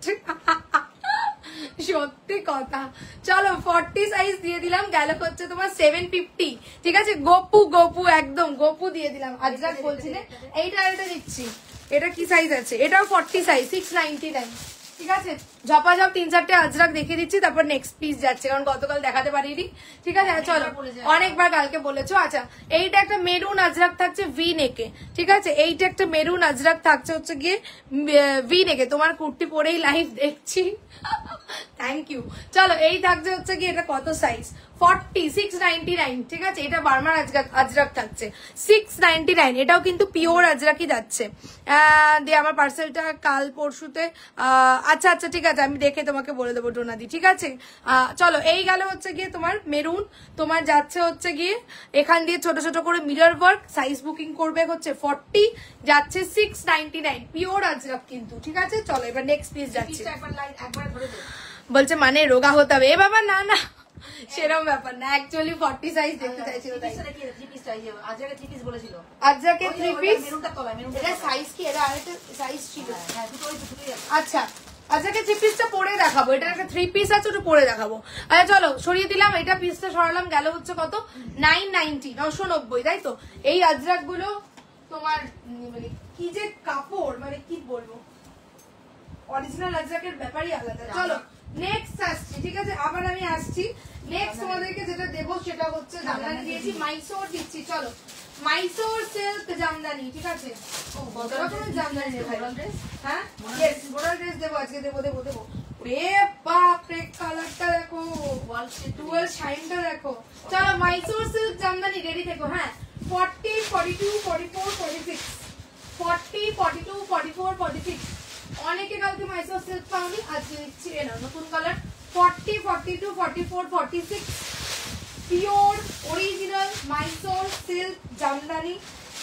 সত্যি কথা। চলো, 40 সাইজ দিয়ে দিলাম, গেল হচ্ছে তোমার 750। ঠিক আছে, গপু গপু, একদম গপু দিয়ে দিলাম। আজরাক বলছিলে, এইটা এটা দিচ্ছি। এটা কি সাইজ আছে? এটাও 40 সাইজ, 699। ঠিক আছে, ঝপাঝপ 3-4টে আজরাক দেখিয়ে দিচ্ছি, তারপর নেক্সট পিস যাচ্ছে, কারণ গতকাল দেখাতে পারিনি। ঠিক আছে, চলো, অনেকবার কালকে বলেছো। আচ্ছা, এইটা একটা মেরুন আজরাক থাকছে ভি নেকে। ঠিক আছে, এইটা একটা মেরুন আজরাক থাকছে হচ্ছে গিয়ে ভি নেকে। তোমার কুর্তি পরেই লাইভ দেখছি, থ্যাংক ইউ। চলো, এই থাকছে হচ্ছে গিয়ে, এটা কত সাইজ? 40, 699। ঠিক আছে, এটা বার্মার আজরাক থাকছে 699। এটাও কিন্তু পিওর আজরাকই যাচ্ছে। দিয়ে আমার পার্সেলটা কাল পরশুতে। আচ্ছা আচ্ছা, ঠিক আছে, আমি দেখে তোমাকে বলে দেবো ডোনাদি। ঠিক আছে, চলো, এই গেল হচ্ছে গিয়ে তোমার মেরুন। তোমার যাচ্ছে হচ্ছে গিয়ে এখান দিয়ে ছোট ছোট করে মিরর ওয়ার্ক। সাইজ বুকিং করবে হচ্ছে 40, যাচ্ছে 699 পিওর আজরাক কিন্তু। ঠিক আছে, চলো, এবার নেক্সট পিস যাচ্ছে। বলছে মানে রোগা হতে হবে। এ বাবা না না, সেরকম ব্যাপার না, অ্যাকচুয়ালি 40 সাইজ দেখতে চাইছিল তাই। পিসটা ইয়ে আজকে 3 পিস বলেছিল। আজকে 3 পিস মেরুনটা তলায়, মেরুনটা এটা সাইজ কি? এটা আরেকটা সাইজ ছিল। হ্যাঁ দুটোই দুটোই আছে। আচ্ছা আজকে 3 পিসটা পরে দেখাবো। এটা একটা 3 পিস আছে, ওটা পরে দেখাবো। আচ্ছা চলো সরিয়ে দিলাম, এটা পিসটা সরালাম, গেল হচ্ছে কত 990 990, তাই তো? এই আজরাক গুলো তোমার মানে কি যে কাপড়, মানে কি বলবো, অরিজিনাল আজরাকের ব্যাপারই আলাদা। চলো নেক্সট আসছি, ঠিক আছে? আবার আমি আসছি নেক্সট তোমাদেরকে যেটা দেবো সেটা হচ্ছে জামদানি দিয়েছি, মাইসোর দিচ্ছি। চলো মাইসোর সিল্ক জামদানি, ঠিক আছে? জামদানি দেবো, হ্যাঁ ইয়েস মোডাল ড্রেস দেবো আজকে, দেবো দেবো দেবো। রে বাপ রে, কালারটা দেখো, ডুয়াল শাইনটা দেখো। চলো মাইসোর সিল্ক জামদানি রেডি থেকো। হ্যাঁ 40 42 44 46 40 42 44 46। অনেকে কালকে মাইসোর সিল্ক পাওনি, আজকে দিচ্ছি এ নাও নতুন colour 40 42 44 46 pure original Mysore silk Jamdani.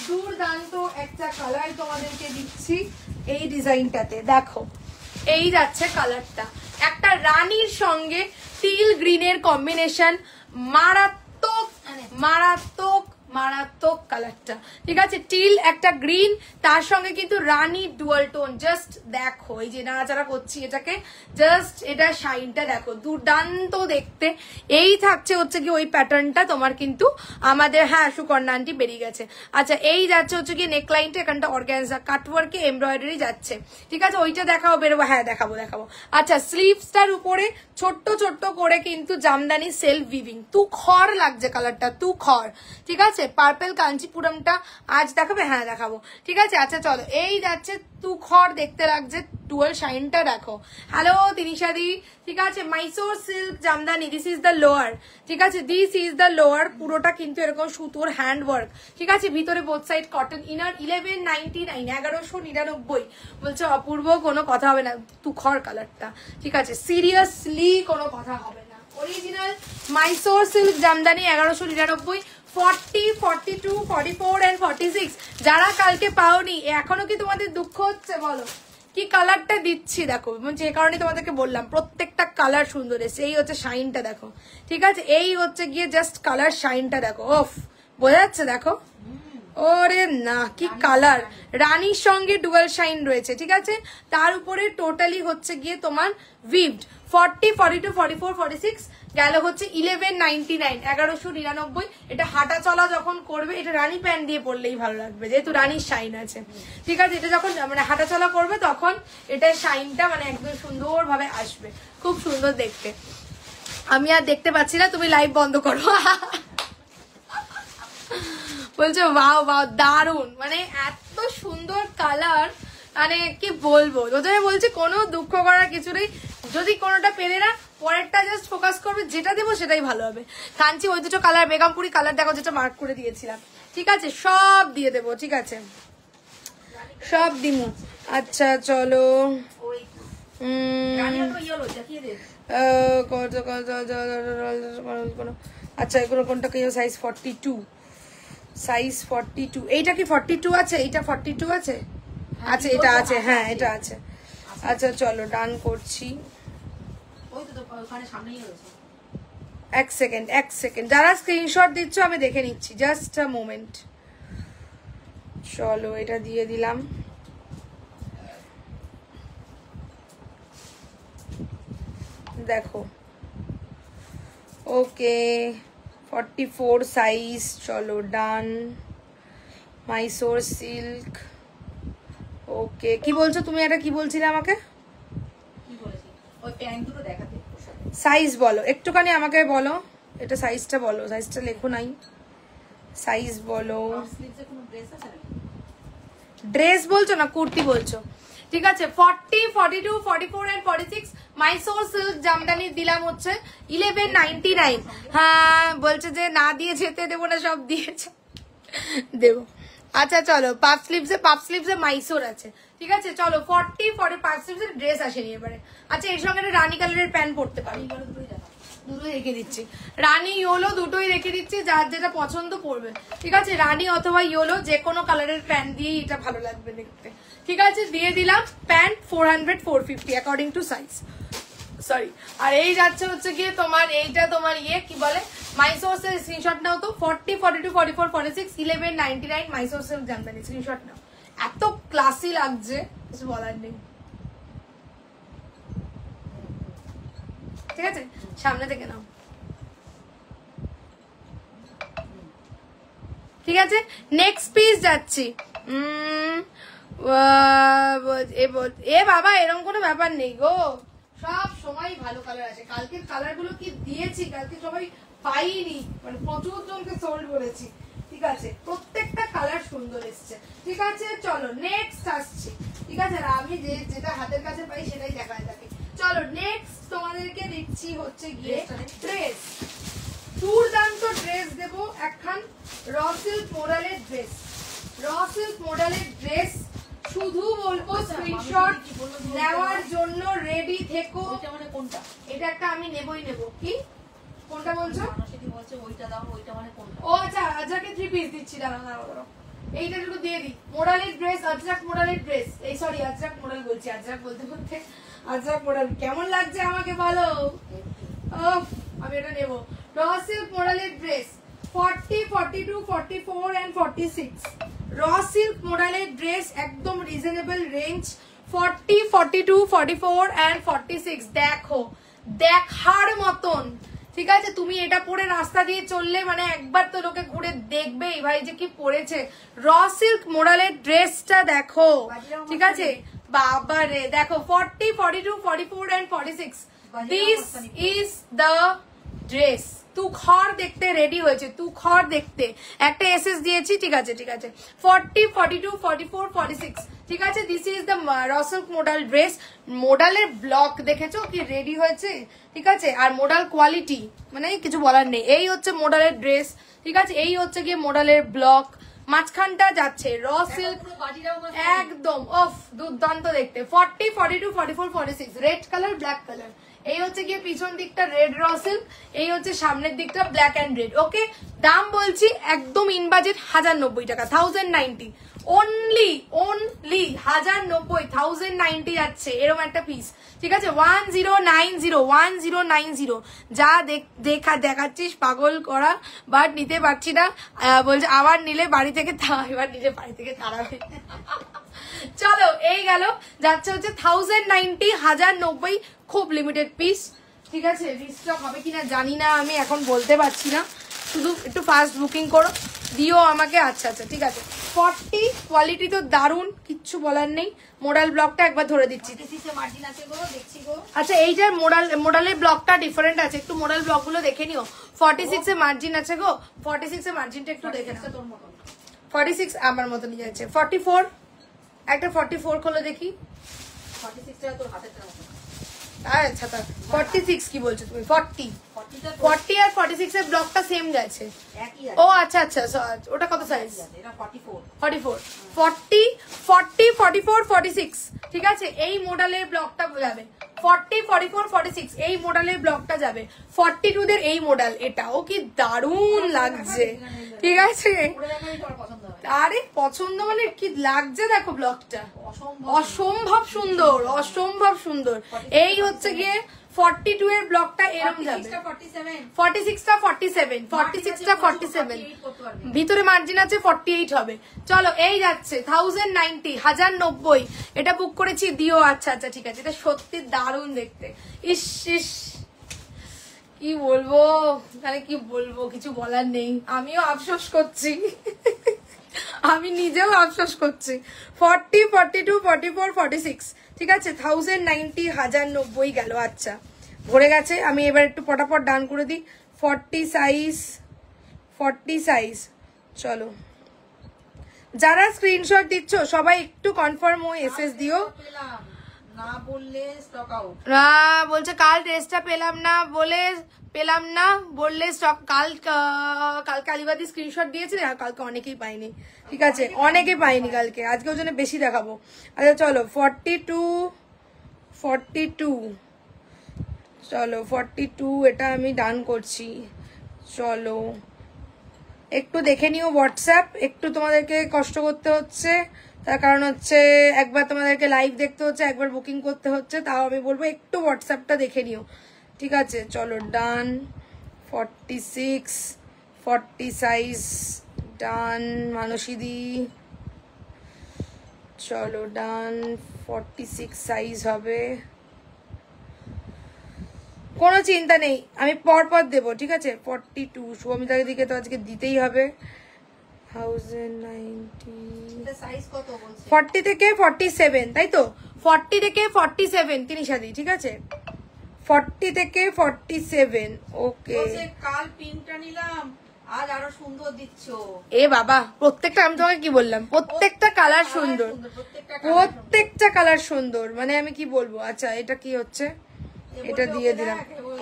দুর্দান্ত একটা কালার তোমাদেরকে দিচ্ছি এই ডিজাইনটাতে, দেখো এই যাচ্ছে কালারটা, একটা রানীর সঙ্গে টিল গ্রিনের কম্বিনেশন, মারাত্মক মারাত্মক মারাত্মক কালারটা, ঠিক আছে? টিল একটা গ্রিন, তার সঙ্গে কিন্তু রানী ডুয়াল টোন। জাস্ট দেখো এই যে নাড়াচাড়া করছি এটাকে, জাস্ট এটা শাইনটা দেখো, দুর্দান্ত দেখতে। এই থাকছে হচ্ছে কি ওই প্যাটার্নটা তোমার কিন্তু আমাদের, হ্যাঁ সুকন্যা আন্টি বেরিয়ে গেছে। আচ্ছা এই যাচ্ছে হচ্ছে কি নেকলাইনটা, এখানটা অর্গানজা কাটওয়ার্কে এমব্রয়ডারি যাচ্ছে, ঠিক আছে? ওইটা দেখাও, বেরোবো, হ্যাঁ দেখাবো দেখাবো। আচ্ছা স্লিভসটার উপরে ছোট্ট ছোট্ট করে কিন্তু জামদানি সেলফ উইভিং, তুখর লাগছে কালারটা, তুখর, ঠিক আছে? পার্পল কাঞ্চিপুরমটা আজ দেখাবে, হ্যাঁ দেখাবো, ঠিক আছে? আচ্ছা চলো এই যাচ্ছে তুখর দেখতে লাগছে, ডুয়াল শাইনটা দেখো। হ্যালো তিনিশাদি, ঠিক আছে? Mysore silk Jamdani, this is the lower, ঠিক আছে? দিস ইজ দ্য লোয়ার, পুরোটা কিন্তু এরকম সুতোর হ্যান্ড ওয়ার্ক, ঠিক আছে? ভিতরে বোথ সাইড কটন, ইনার 1199 1199। বলছে অপূর্ব, কোনো কথা হবে না, তুখর কালারটা, ঠিক আছে? সিরিয়াসলি কোনো কথা হবে না। Original Mysore silk Jamdani 1199, 40 42 44 and 46। যারা কালকে পাওনি এখনো কি তোমাদের দুঃখ হচ্ছে বলো? কি কালারটা দিচ্ছি দেখো, যে কারণে তোমাদেরকে বললাম প্রত্যেকটা কালার সুন্দর এসছে। এই হচ্ছে শাইনটা দেখো, ঠিক আছে? এই হচ্ছে গিয়ে জাস্ট কালার শাইনটা দেখো, অফ বোঝা যাচ্ছে দেখো। ওরে না কি কালার, রানীর সঙ্গে ডুয়াল শাইন রয়েছে, ঠিক আছে? তার উপরে টোটালি হচ্ছে গিয়ে তোমার উইভড 40 42 44 46, গেল হচ্ছে 1199 1199। এটা হাঁটা চলা যখন করবে, এটা রানী প্যান্ট দিয়ে পরলেই ভালো লাগবে, যেহেতু রানীর শাইন আছে, ঠিক আছে? এটা যখন মানে হাঁটা চলা করবে তখন এটার শাইনটা মানে একদম সুন্দর ভাবে আসবে, খুব সুন্দর দেখতে। আমি আর দেখতে পাচ্ছি না, তুমি লাইভ বন্ধ করো। বলছো বাও বাও, দারুন, মানে এত সুন্দর কালার, মানে কি বলবো। প্রথমে বলছি কোনো দুঃখ করার কিছু নেই, যদি কোনোটা পেলে না পরেরটা জাস্ট ফোকাস করবে, যেটা দেবো সেটাই ভালো হবে। কাঞ্চি ওই দুটো কালার, বেগমপুরি কালার দেখো যেটা মার্ক করে দিয়েছিলাম, ঠিক আছে? সব দিয়ে দেবো, ঠিক আছে? সব দিমু। আচ্ছা চলো আচ্ছা এগুলো কোনটা কি? Size 42, size 42। এইটা কি 42 আছে? এইটা 42 আছে? আচ্ছা এটা আছে, হ্যাঁ এটা আছে। আচ্ছা চলো ডান করছি। এক সেকেন্ড, যারা স্ক্রিনশট দিচ্ছ আমি দেখে নিচ্ছি, জাস্ট আ মোমেন্ট। চলো এটা দিয়ে দিলাম, দেখো ওকে 44 সাইজ। চলো ডান, মাইসোর সিল্ক। ওকে কি বলছো তুমি? এটা কি বলছিলে আমাকে? সাইজ বলো একটুখানি, আমাকে বলো, এটা সাইজটা বলো, সাইজটা লেখো নাই, সাইজ বলো। ড্রেস বলছো না কুর্তি বলছো? ঠিক আছে 40 42 44 and 46 মাইসোর সিল্ক জামদানি দিলাম হচ্ছে 1199। হ্যাঁ বলছে যে না দিয়ে যেতে দেবো না, সব দিয়েছে, দেবো। আচ্ছা চলো পাফ স্লিভসে মাইসোর আছে, ঠিক আছে? চলো 40 40 পাফ স্লিভসের ড্রেস আসেনি এবারে। আচ্ছা এর সঙ্গে রানী কালারের প্যান্ট পরতে পারি, দুটোই রেখে দিচ্ছি, রানী ইয়েলো দুটোই রেখে দিচ্ছি, যার যেটা পছন্দ পড়বে, ঠিক আছে? রানী অথবা ইয়েলো যে কোনো কালারের প্যান্ট দিয়েই এটা ভালো লাগবে দেখতে, ঠিক আছে? দিয়ে দিলাম pant 400 450 according to size. Sorry. আর এই যাচ্ছে হচ্ছে গিয়ে তোমার এইটা তোমার ইয়ে কি বলে মাইসোর্সের স্ক্রিনশট নাও তো 40 42 44 46 1199 মাইসোর্সের জামদানি স্ক্রিনশট নাও। এত ক্লাসি লাগছে কিছু বলার নেই। ঠিক আছে সামনে থেকে নাও। ঠিক আছে নেক্সট পিস যাচ্ছি। এ বাবা এরকম কোনো ব্যাপার নেই গো, সব সময় ভালো কালার আছে। কালকের কালার গুলো কি দিয়েছি, কালকে সবাই পাইনি, মানে প্রচুর জনকে সোল্ড করেছি। ঠিক আছে প্রত্যেকটা কালার সুন্দর এসছে। ঠিক আছে চলো নেক্সট আসছি। ঠিক আছে আর আমি যেটা হাতের কাছে পাই সেটাই দেখায় থাকে। চলো নেক্সট তোমাদেরকে দিচ্ছি হচ্ছে গিয়ে ড্রেস। দুর্দান্ত ড্রেস দেবো একখান র সিল্ক মডেলের ড্রেস। র সিল্ক মডেলের ড্রেস শুধু বলবো স্ক্রিনশট নেওয়ার জন্য রেডি থেকো। মানে কোনটা? এটা একটা আমি নেবই নেব। কি কোনটা বলছো? সেটি বলছে ওইটা দাও, ওইটা মানে কোনটা? ও আচ্ছা আজকে 3 পিস দিচ্ছি, দাঁড়াও এইটা একটু দিয়ে দিই। মডেলের ড্রেস, আজরাক মডেলের ড্রেস। এই সরি আজরাক মডেল বলছি, আজরাক বলতে বলতে আজরাক মডেল। কেমন লাগছে আমাকে বলো? আমি এটা নেব। র সিল্ক মডেলের ড্রেস 40 42 44 and 46। র সিল্ক মডেলের ড্রেস একদম রিজনেবল রেঞ্জ 40 42 44 and 46। দেখো দেখার মতন। ঠিক আছে তুমি এটা পরে রাস্তা দিয়ে চললে মানে একবার তো লোকে ঘুরে দেখবে এই ভাই যে কি পরেছে। র সিল্ক মডেলের ড্রেসটা দেখো। ঠিক আছে বাবা রে দেখো 40 42 44 and 46। This is the dress. তুখর দেখতে রেডি হয়েছে, তুখর দেখতে। একটা এসএস দিয়েছি। ঠিক আছে ঠিক আছে 40 42 44 46। ঠিক আছে this is the raw silk model dress. মডেলের ব্লক দেখেছো কি রেডি হয়েছে? ঠিক আছে আর মডেল কোয়ালিটি মানে কিছু বলার নেই। এই হচ্ছে মডেলের ড্রেস। ঠিক আছে এই হচ্ছে গিয়ে মডেলের ব্লক। মাঝখানটা যাচ্ছে র সিল্ক একদম অফ দুর্দান্ত দেখতে 40 42 44 46। Red colour black colour. এই হচ্ছে গিয়ে পিছন দিকটা রেড র সিল্ক, এই হচ্ছে সামনের দিকটা ব্ল্যাক এন্ড রেড। ওকে দাম বলছি একদম ইন বাজেট 1090 টাকা 1090 অনলি 1090 1090 যাচ্ছে এরকম একটা পিস। ঠিক আছে 1090 যা দেখাচ্ছিস পাগল করা, বাট নিতে পারছি না। বলছে আবার নিলে বাড়ি থেকে এবার নিলে বাড়ি থেকে তাড়াবে। চলো এই গেল যাচ্ছে হচ্ছে 1090 1090 খুব লিমিটেড পিস। ঠিক আছে রিস্টক হবে কিনা জানি না, আমি এখন বলতে পারছি না, শুধু একটু ফাস্ট বুকিং করো দিও আমাকে। আচ্ছা আচ্ছা ঠিক আছে 40 কোয়ালিটি তো দারুন, কিচ্ছু বলার নেই। মোডাল ব্লকটা একবার ধরে দিচ্ছি। মার্জিন আছে গো, দেখছি গো। আচ্ছা এই যে মোডালের ব্লকটা ডিফারেন্ট আছে, একটু মোডাল ব্লক গুলো দেখে নিও। 46 এ মার্জিন আছে গো, 46 এ মার্জিনটা একটু দেখে নাও। 46 আমার মতনই যাচ্ছে। 44 একটা 44 খোলো দেখি। 46 টা তোর হাতের মতো। আচ্ছা তা 46 কি বলছো তুমি? 40 আর 46 এর ব্লকটা সেম গেছে। একই ও আচ্ছা আচ্ছা ওটা কত সাইজ? এটা 44 44 40 40 44 46। ঠিক আছে এই মডেলের ব্লকটা যাবে 40 44 46। এই মডেলের ব্লকটা যাবে 42 দের এই মডেল। এটাও কি দারুণ লাগছে। ঠিক আছে আরে পছন্দ মানে কি লাগছে দেখো ব্লকটা অসম্ভব সুন্দর, অসম্ভব সুন্দর। এই হচ্ছে গিয়ে 42 এর ব্লকটা এরকম যাবে। 46টা 47 46টা 47 ভিতরে মার্জিন আছে 48 হবে। চলো এই যাচ্ছে 1090 1090 এটা বুক করেছি দিও। আচ্ছা আচ্ছা ঠিক আছে এটা সত্যি দারুণ দেখতে। ইস ইস কি বলবো মানে কি বলবো কিছু বলার নেই। আমিও আফসোস করছি আমি নিজেও আফসোস করছি। 40 42 44 46। ঠিক আছে 1090 1090 গেল। আচ্ছা ভরে গেছে। আমি এবার একটু পটাপট ডান করে দিই। 40 সাইজ। চলো যারা স্ক্রিনশট দিচ্ছ সবাই একটু কনফার্ম হয়ে এসএস দিও। না বললে স্টক আউট। না বলছে কাল ড্রেসটা পেলাম না বললে স্টক। কালকে আলিবাদি স্ক্রিনশট দিয়েছে আর কালকে অনেকেই পাইনি। ঠিক আছে অনেকে পাইনি কালকে, আজকে ওই জন্য বেশি দেখাবো। আচ্ছা চলো 42 চলো 42 এটা আমি ডান করছি। চলো একটু দেখে নিও হোয়াটসঅ্যাপ, একটু তোমাদেরকে কষ্ট করতে হচ্ছে। তার কারণ হচ্ছে একবার তোমাদেরকে লাইভ দেখতে হচ্ছে, একবার বুকিং করতে হচ্ছে, তাও আমি বলবো একটু হোয়াটসঅ্যাপটা দেখে নিও, ঠিক আছে? চলো ডান। 46 40 সাইজ ডান মানসীদি। চলো ডান 46 সাইজ হবে, কোনো চিন্তা নেই, আমি পরপর দেবো, ঠিক আছে? 42 শুভমিতার দিকে তো আজকে দিতেই হবে। 40 থেকে 47, তাই তো? 40 থেকে 47 তিনিশাদি, ঠিক আছে? 40 থেকে 47, ওকে। কাল পিঙ্কটা নিলাম, আজ আরো সুন্দর দিচ্ছ। এ বাবা, প্রত্যেকটা, আমি তোমাকে কি বললাম, প্রত্যেকটা কালার সুন্দর, প্রত্যেকটা কালার সুন্দর, মানে আমি কি বলবো। আচ্ছা এটা কি হচ্ছে, এটা দিয়ে দিলাম।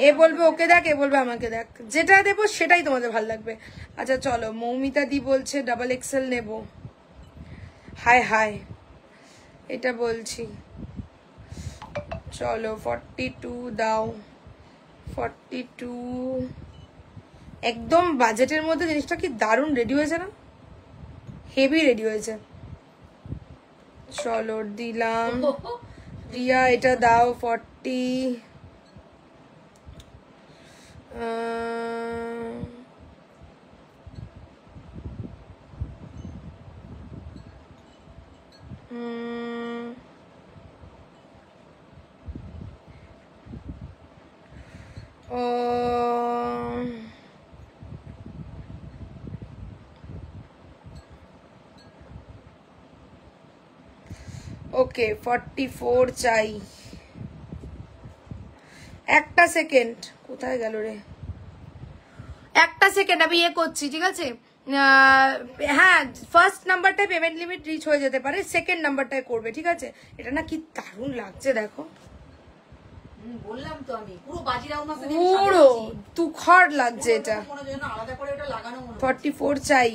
এ বলবে ওকে দেখ, এ বলবে আমাকে দেখ, যেটা দেবো সেটাই তোমাদের ভালো লাগবে। আচ্ছা চলো, মৌমিতা দি বলছে ডাবল এক্সেল নেব। হাই হাই, এটা বলছি। চলো 42 দাও, 42 একদম বাজেটের মধ্যে। জিনিসটা কি দারুণ রেডি হয়েছে না, হেভি রেডি হয়েছে। চলো দিলাম। রিয়া এটা দাও 40। ওকে 44 চাই। একটা সেকেন্ড, কোথায় গেল রে? একটা সেকেন্ড, আমি ইয়ে করছি, ঠিক আছে? হ্যাঁ, ফার্স্ট নাম্বারটায় পেমেন্ট লিমিট রিচ হয়ে যেতে পারে, সেকেন্ড নাম্বারটায় করবে, ঠিক আছে? এটা না কি দারুণ লাগছে দেখো, বললাম তো আমি, পুরো বাজিরাও মাসে পুরো তুখর লাগছে এটা। আলাদা করে ওটা লাগানো মনে 44 চাই।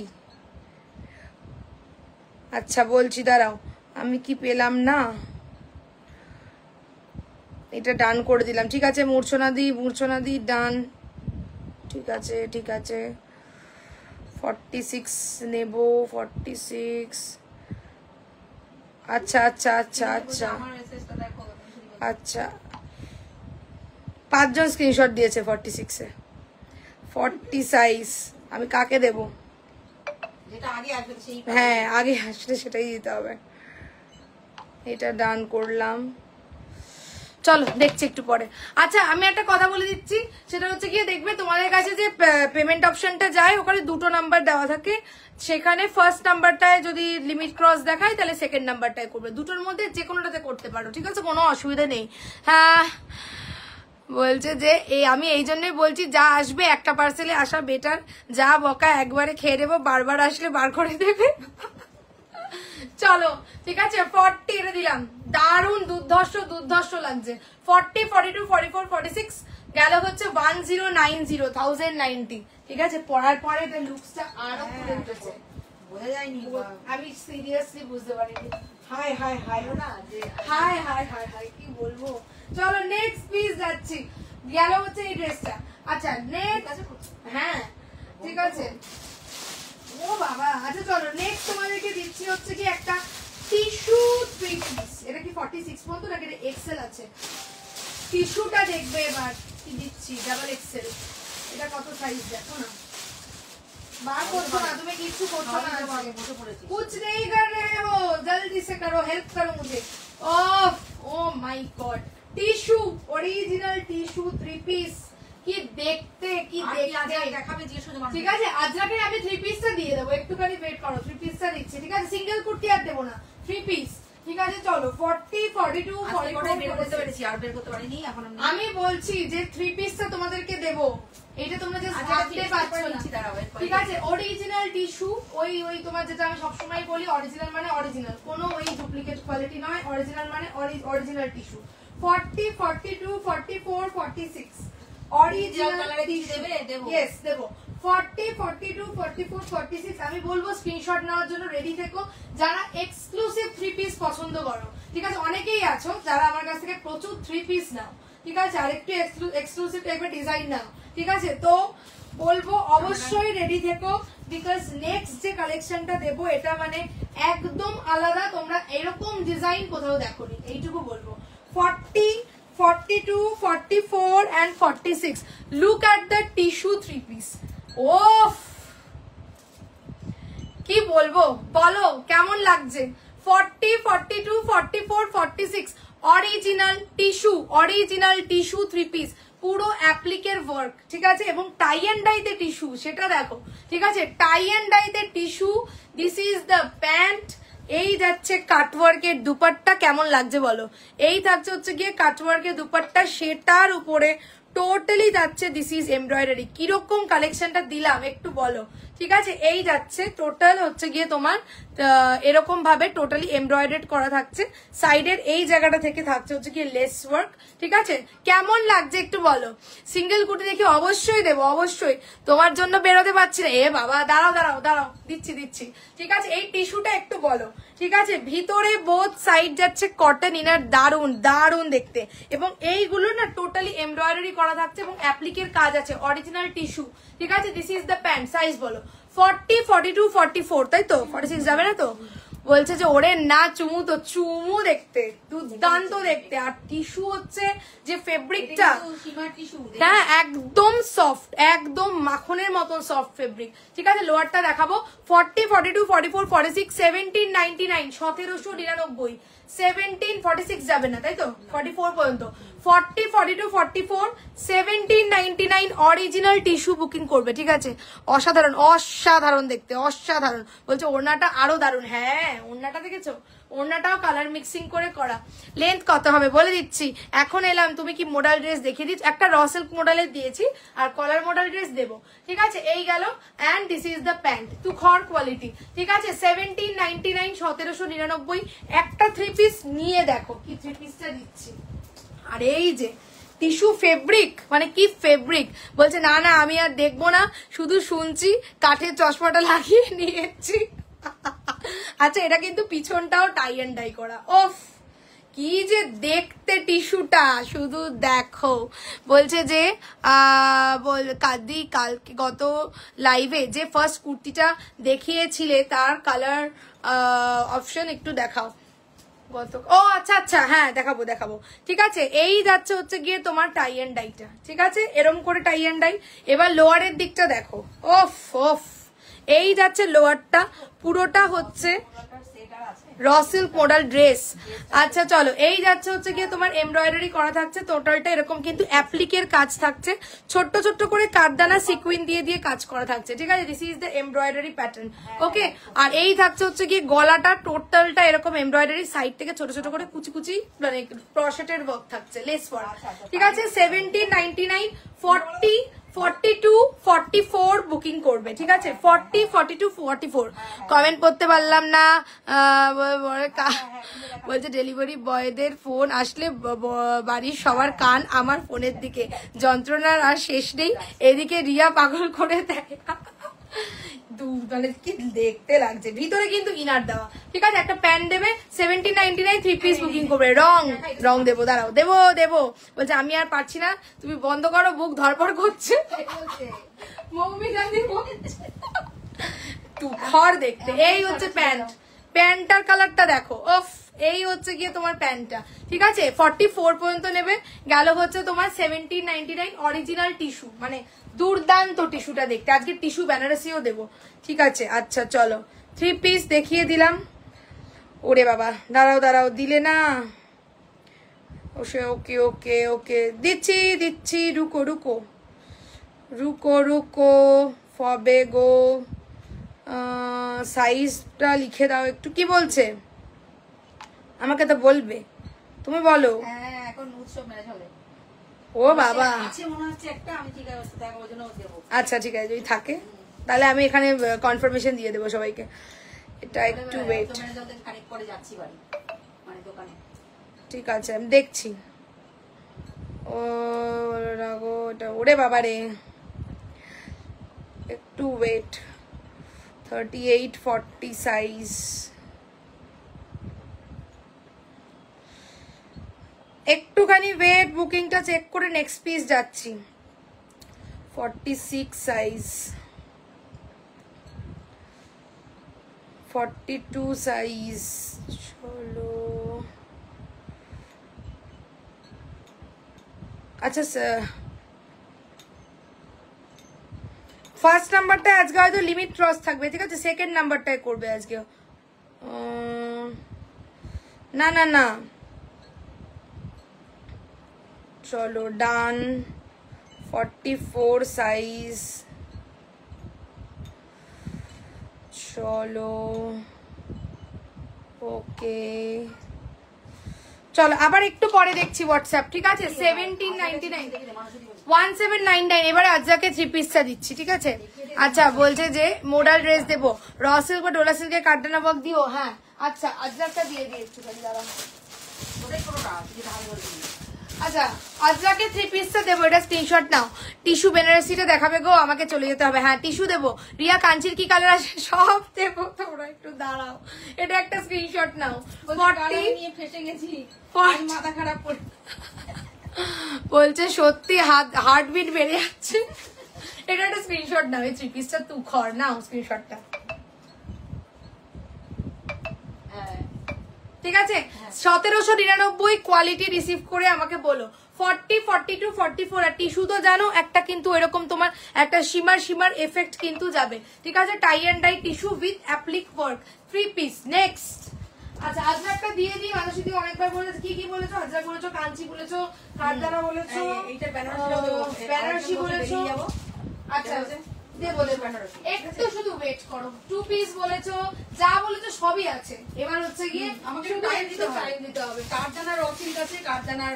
আচ্ছা বলছি, দাঁড়াও, আমি কি পেলাম না, এটা ডান করে দিলাম, ঠিক আছে? মূর্ছনা দি ডান, ঠিক আছে ঠিক আছে। 46 নেব, 46। আচ্ছা আচ্ছা আচ্ছা আচ্ছা আচ্ছা, 5 জন স্ক্রিনশট দিয়েছে 46 এ। 40 সাইজ আমি কাকে দেব? হ্যাঁ আগে আসলে সেটাই দিতে হবে। এটা ডান করলাম, চলো দেখছি একটু পরে। আচ্ছা আমি একটা কথা বলে দিচ্ছি, সেটা হচ্ছে গিয়ে দেখবে তোমাদের কাছে যে পেমেন্ট অপশনটা যায়, ওখানে দুটো নাম্বার দেওয়া থাকে, সেখানে ফার্স্ট নাম্বারটায় যদি লিমিট ক্রস দেখায় তাহলে সেকেন্ড নাম্বারটায় করবে, দুটোর মধ্যে যে কোনোটাতে করতে পারো, ঠিক আছে? কোনো অসুবিধা নেই। হ্যাঁ বলছে যে আমি এই জন্যই বলছি, যা আসবে একটা পার্সেলে আসা বেটার, যা বকা একবারে খেয়ে দেবো, বারবার আসলে বার করে দেবে। চলো ঠিক আছে, 40 এটা দিলাম, দারুণ দুর্ধর্ষ লাগছে। 40 42 44 46 গেল হচ্ছে 1090 ঠিক আছে? পড়ার পরে এটা লুকসটা আরো ফুলে উঠেছে, বোঝা যায়নি, আমি সিরিয়াসলি বুঝতে পারিনি। হাই হাই হাই না, হাই হাই হাই হাই কি বলবো। চলো নেক্সট পিস যাচ্ছি, গেল হচ্ছে এই ড্রেসটা। আচ্ছা নেক্সট, হ্যাঁ ঠিক আছে। ও বাবা, আচ্ছা চলো নেক্সট তোমাদেরকে দিচ্ছি হচ্ছে কি একটা টিস্যু 3 পিস। এটা কি 46 পর্যন্ত নাকি এটা এক্সেল আছে? টিস্যুটা দেখবে এবার কি দিচ্ছি, ডাবল এক্সেল। এটা কত সাইজ দেখো না, বার করছো না তুমি, কিচ্ছু করছো না, कुछ नहीं कर रहे हो, जल्दी से करो, हेल्प करो मुझे। Oh my God, tissue original tissue 3 piece, কি দেখতে কি দেখতে দেখাবে, জিজ্ঞেস করতে। ঠিক আছে আজরাকে আমি 3 পিসটা দিয়ে দেবো, একটুখানি ওয়েট করো, 3 পিসটা দিচ্ছি, ঠিক আছে? সিঙ্গেল কুর্তি আর দেবো না, 3 পিস, ঠিক আছে? চলো 40 42 44 বের করতে পেরেছি, আর বের করতে পারিনি এখন। আমি বলছি যে 3 পিসটা তোমাদেরকে দেবো, এটা তোমরা জাস্ট ভাবতে পারছো না, ঠিক আছে? অরিজিনাল টিস্যু, ওই তোমার যেটা আমি সবসময় বলি, অরিজিনাল মানে অরিজিনাল, কোনো ওই ডুপ্লিকেট কোয়ালিটি নয়, অরিজিনাল মানে original tissue. 40 42 44 46 original tissue, yes দেবো। 40 42 44 46 আমি বলবো স্ক্রিনশট নেওয়ার জন্য রেডি থেকো, যারা এক্সক্লুসিভ 3 পিস পছন্দ করো, ঠিক আছে? অনেকেই আছো যারা আমার কাছ থেকে প্রচুর 3 পিস নাও, ঠিক আছে? আর একটু এক্সক্লুসিভ টাইপের ডিজাইন নাও, ঠিক আছে? তো বলবো অবশ্যই রেডি থেকো, বিকজ নেক্সট যে কালেকশনটা দেবো এটা মানে একদম আলাদা, তোমরা এরকম ডিজাইন কোথাও দেখোনি, এইটুকু বলবো। 40, 42, 44 and 46. Look at the tissue 3-piece. ওফ কি বলবো, বলো কেমন লাগছে? 40, 42, 44, 46 অরিজিনাল টিস্যু 3-piece, পুরো অ্যাপ্লিকের ওয়ার্ক, ঠিক আছে, এবং টাই এন্ড ডাইতে টিস্যু, সেটা দেখো, ঠিক আছে, টাই এন্ড ডাইতে tissue. This is the pant. এই যাচ্ছে কাটওয়ার্কের দুপাট্টা, কেমন লাগছে বলো? এই থাকছে হচ্ছে গিয়ে কাটওয়ার্কের দুপাট্টা, সেটার উপরে টোটালি যাচ্ছে দিস ইজ এমব্রয়ডারি। কিরকম কালেকশনটা দিলাম একটু বলো, ঠিক আছে। এই যাচ্ছে টোটাল হচ্ছে গিয়ে তোমার এরকম ভাবে টোটালি এমব্রয়ডারেড করা থাকছে, সাইডের এই জায়গাটা থেকে থাকছে হচ্ছে গিয়ে লেস ওয়ার্ক, ঠিক আছে। কেমন লাগছে একটু বলো। সিঙ্গেল কুর্তি দেখি অবশ্যই দেবো, অবশ্যই। তোমার জন্য বেরোতে পারছি না, এ বাবা দাঁড়াও দাঁড়াও দাঁড়াও, দিচ্ছি, ঠিক আছে। এই টিস্যুটা একটু বলো, ঠিক আছে। ভিতরে বোথ সাইড যাচ্ছে কটন ইনার, দারুন দেখতে, এবং এইগুলো না টোটালি এমব্রয়ডারি করা থাকছে এবং অ্যাপ্লিকের কাজ আছে, অরিজিনাল টিস্যু, ঠিক আছে। This is the pant. Size বলো 40, 42, 44, তাই তো? 46 যাবে না তো? বলছে যে ওরে না চুমু, তো চুমু দেখতে দুর্দান্ত দেখতে। আর টিস্যু হচ্ছে যে ফেব্রিকটা, হ্যাঁ একদম সফট, একদম মাখনের মতন সফট ফেব্রিক, ঠিক আছে। লোয়ারটা দেখাবো 40, 42, 44, 46, 1799, 1799, 17, 46 যাবে না তাই তো? 44 পর্যন্ত, 40, 42, 44, 1799 অরিজিনাল টিস্যু বুকিং করবে, ঠিক আছে। অসাধারণ দেখতে, অসাধারণ। বলছে ওড়নাটা আরো দারুণ, হ্যাঁ ওড়নাটা দেখেছো? ওড়নাটাও কালার মিক্সিং করে করা। লেন্থ কত হবে বলে দিচ্ছি। এখন এলাম, তুমি কি মডেল ড্রেস দেখিয়ে দিচ্ছ, একটা র সিল্ক মডেলের দিয়েছি আর কলার মডেল ড্রেস দেবো, ঠিক আছে। এই গেল, and this is the pant, তুখর কোয়ালিটি, ঠিক আছে। 1799, 1799, একটা 3-piece নিয়ে দেখো কি 3-pieceটা দিচ্ছি। আর এই যে টিস্যু ফেব্রিক, মানে কি ফেব্রিক। বলছে না আমি আর দেখবো না, শুধু শুনছি, কাঠের চশমাটা লাগিয়ে নিয়েছি। আচ্ছা এটা কিন্তু পিছনটাও টাই এন্ড ডাই করা, ওফ কি যে দেখতে টিস্যুটা, শুধু দেখো। বলছে যে কালকে গত লাইভে যে ফার্স্ট কুর্তিটা দেখিয়েছিলে তার কালার অপশন একটু দেখাও। ও আচ্ছা হ্যাঁ দেখাবো, ঠিক আছে। এই যাচ্ছে হচ্ছে গিয়ে তোমার টাই এন্ড ডাইটা, ঠিক আছে, এরম করে টাই এন্ড ডাই। এবার লোয়ারের দিকটা দেখো, ওফ এই যাচ্ছে লোয়ারটা, পুরোটা হচ্ছে র সিল্ক মডেল ড্রেস। আচ্ছা চলো, এই যাচ্ছে হচ্ছে গিয়ে তোমার এমব্রয়ডারি করা থাকছে টোটালটা এরকম, কিন্তু অ্যাপ্লিকের কাজ থাকছে, ছোট্ট করে কাঠদানা সিকুইন দিয়ে কাজ করা থাকছে, ঠিক আছে। This is the embroidery pattern, okay. আর এই থাকছে হচ্ছে গিয়ে গলাটা টোটালটা এরকম এমব্রয়ডারি, সাইড থেকে ছোট করে কুচি মানে ক্রশেটের ওয়ার্ক থাকছে, লেস ওয়ার্ক, ঠিক আছে। 1799, 40, 42, 44 বুকিং করবে, ঠিক আছে। 40, 42, 44 কমেন্ট করতে পারলাম না, বলছে ডেলিভারি বয়দের ফোন আসলে বাড়ির সবার কান আমার ফোনের দিকে, যন্ত্রণার আর শেষ নেই, এদিকে রিয়া পাগল করে দেয়। মানে কি দেখতে লাগছে, ভিতরে কিন্তু ইনার দেওয়া, ঠিক আছে। একটা প্যান্ট দেবে, 1799, 3-piece বুকিং করবে। রং দেবো, দাঁড়াও দেবো। বলছে আমি আর পারছি না, তুমি বন্ধ করো, বুক ধরপড় করছে। তুখর দেখতে। এই হচ্ছে প্যান্টটার কালারটা দেখো, ওফ এই হচ্ছে গিয়ে তোমার প্যান্টটা, ঠিক আছে। 44 পর্যন্ত নেবে, গেল হচ্ছে তোমার 1799 অরিজিনাল টিস্যু, মানে দুর্দান্ত টিস্যুটা দেখতে। আজকে টিস্যু বেনারসিও দেবো, ঠিক আছে। আচ্ছা চলো 3-piece দেখিয়ে দিলাম। ওরে বাবা দাঁড়াও দিলে না, ওকে দিচ্ছি, রুকো ফবে গো, সাইজটা লিখে দাও একটু। কি বলছে আমাকে তো বলবে, তুমি বলো। এখন উৎসব ম্যারেজ হবে। ও বাবা মনে হচ্ছে একটা, আমি ঠিক আছে ওর জন্য দেবো। আচ্ছা ঠিক আছে, যদি থাকে তাহলে আমি এখানে কনফার্মেশন দিয়ে দেবো সবাইকে। এটা একটু ওয়েট, ঠিক আছে আমি দেখছি। ওরে বাবা রে, একটু ওয়েট। 38, 40 সাইজ, একটুখানি ওয়েট, বুকিংটা চেক করে নেক্সট পিস যাচ্ছি। 46 সাইজ, 42 সাইজ। চলো আচ্ছা স্যার, ফার্স্ট নাম্বারটা আজকে হয়তো লিমিট ক্রস থাকবে, ঠিক আছে? সেকেন্ড নাম্বারটাই করবে আজকে। না না না, চলো ডান। 44 সাইজ, চলো ওকে। চলো আবার একটু পরে দেখছি হোয়াটসঅ্যাপ, ঠিক আছে? 1799 1799। এবারে আজকে 3 পিসটা দিচ্ছি, ঠিক আছে? আচ্ছা বলছে যে মোডাল ড্রেস দেবো, র সিল্ক বা ডোলা সিল্কের কাটনা বক দিও। হ্যাঁ আচ্ছা, আজরাকটা দিয়ে একটু খালি দাঁড়াও। আচ্ছা আজরাকে 3 পিসটা দেবো, এটা স্ক্রিনশট নাও। টিস্যু বেনারসিটা দেখাবে গো, আমাকে চলে যেতে হবে। হ্যাঁ টিস্যু দেবো। রিয়া কাঞ্চির কি কালার আছে? সব দেবো, তোমরা একটু দাঁড়াও। এটা একটা স্ক্রিনশট নাও। 40 নিয়ে ফেসে গেছি, 40 মাথা খারাপ করে। বলছে সত্যি হার্টবিট বেড়ে যাচ্ছে। এটা একটা স্ক্রিনশট নাও, এই 3 পিসটা তুই খর নাও স্ক্রিনশটটা, ঠিক আছে? 1799 কোয়ালিটি রিসিভ করে আমাকে বলো। 40, 42, 44 আর টিস্যু তো জানো একটা, কিন্তু এরকম তোমার একটা শিমার এফেক্ট কিন্তু যাবে, ঠিক আছে? Tie and dye tissue with applique work, 3 পিস। নেক্সট আচ্ছা আজরাকটা দিয়ে দিই। মানুষ যদি অনেকবার বলেছে, কি কি বলেছো? আজরাক বলেছো, কাঞ্চি বলেছো, কারদানা বলেছো, এইটা বেনারসি বলেছো। আচ্ছা দেবো একটু শুধু ওয়েট করো। 2 পিস বলেছো, যা বলেছো সবই আছে। এবার হচ্ছে গিয়ে আমাকে শুধু টাইম টাইম দিতে হবে। কারদানার অসিল্ক আছে, কারদানার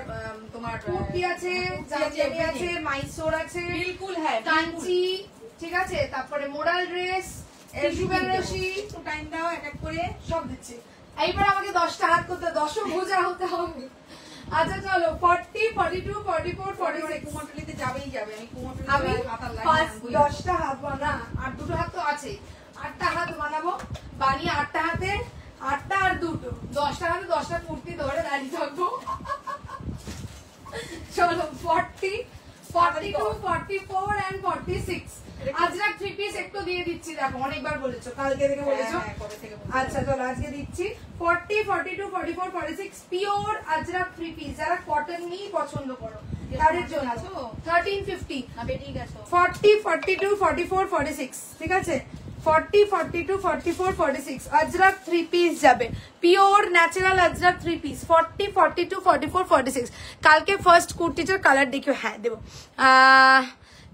তোমার কুর্তি আছে, জামদানি আছে, মাইসোর আছে, বিলকুল হ্যাঁ কাঞ্চি, ঠিক আছে? তারপরে মোডাল ড্রেস, টিস্যু বেনারসি, একটু টাইম দাও, এক এক করে সব দিচ্ছি। এইবার আমাকে 10টা হাত করতে, 10 ভুজা হতে হবে। আচ্ছা চলো 40, 42, 44, 46 কুমোরটুলিতে যাবেই যাবে। আমি আমি কুমোরটুলিতে হাতার ফার্স্ট লাইন 10টা হাত বানা, আর 2টো হাত তো আছে, 8টা হাত বানাবো। বানিয়ে 8টা হাতে 8টা আর 2টো 10টা হাতে 10টা কুর্তি ধরে দাঁড়িয়ে থাকবো। চলো 40, 42, 44 and 46 আজরাক 3 পিস একটু দিয়ে দিচ্ছি। দেখো অনেকবার বলেছো, কালকে থেকে বলেছো। আচ্ছা চলো আজকে দিচ্ছি 40, 42, 44, 46 পিওর আজরাক 3 পিস। যারা কটন নিয়ে পছন্দ করো তাদের জন্য 1350 না বেরিয়ে গেছো। 40, 42, 44, 46, ঠিক আছে? 40, 42, 44, 46 আজরাক 3 পিস যাবে, পিওর ন্যাচারাল আজরাক 3 পিস। 40, 42, 44, 46 কালকে ফার্স্ট কুর্তিটার কালার দেখিও। হ্যাঁ দেবো,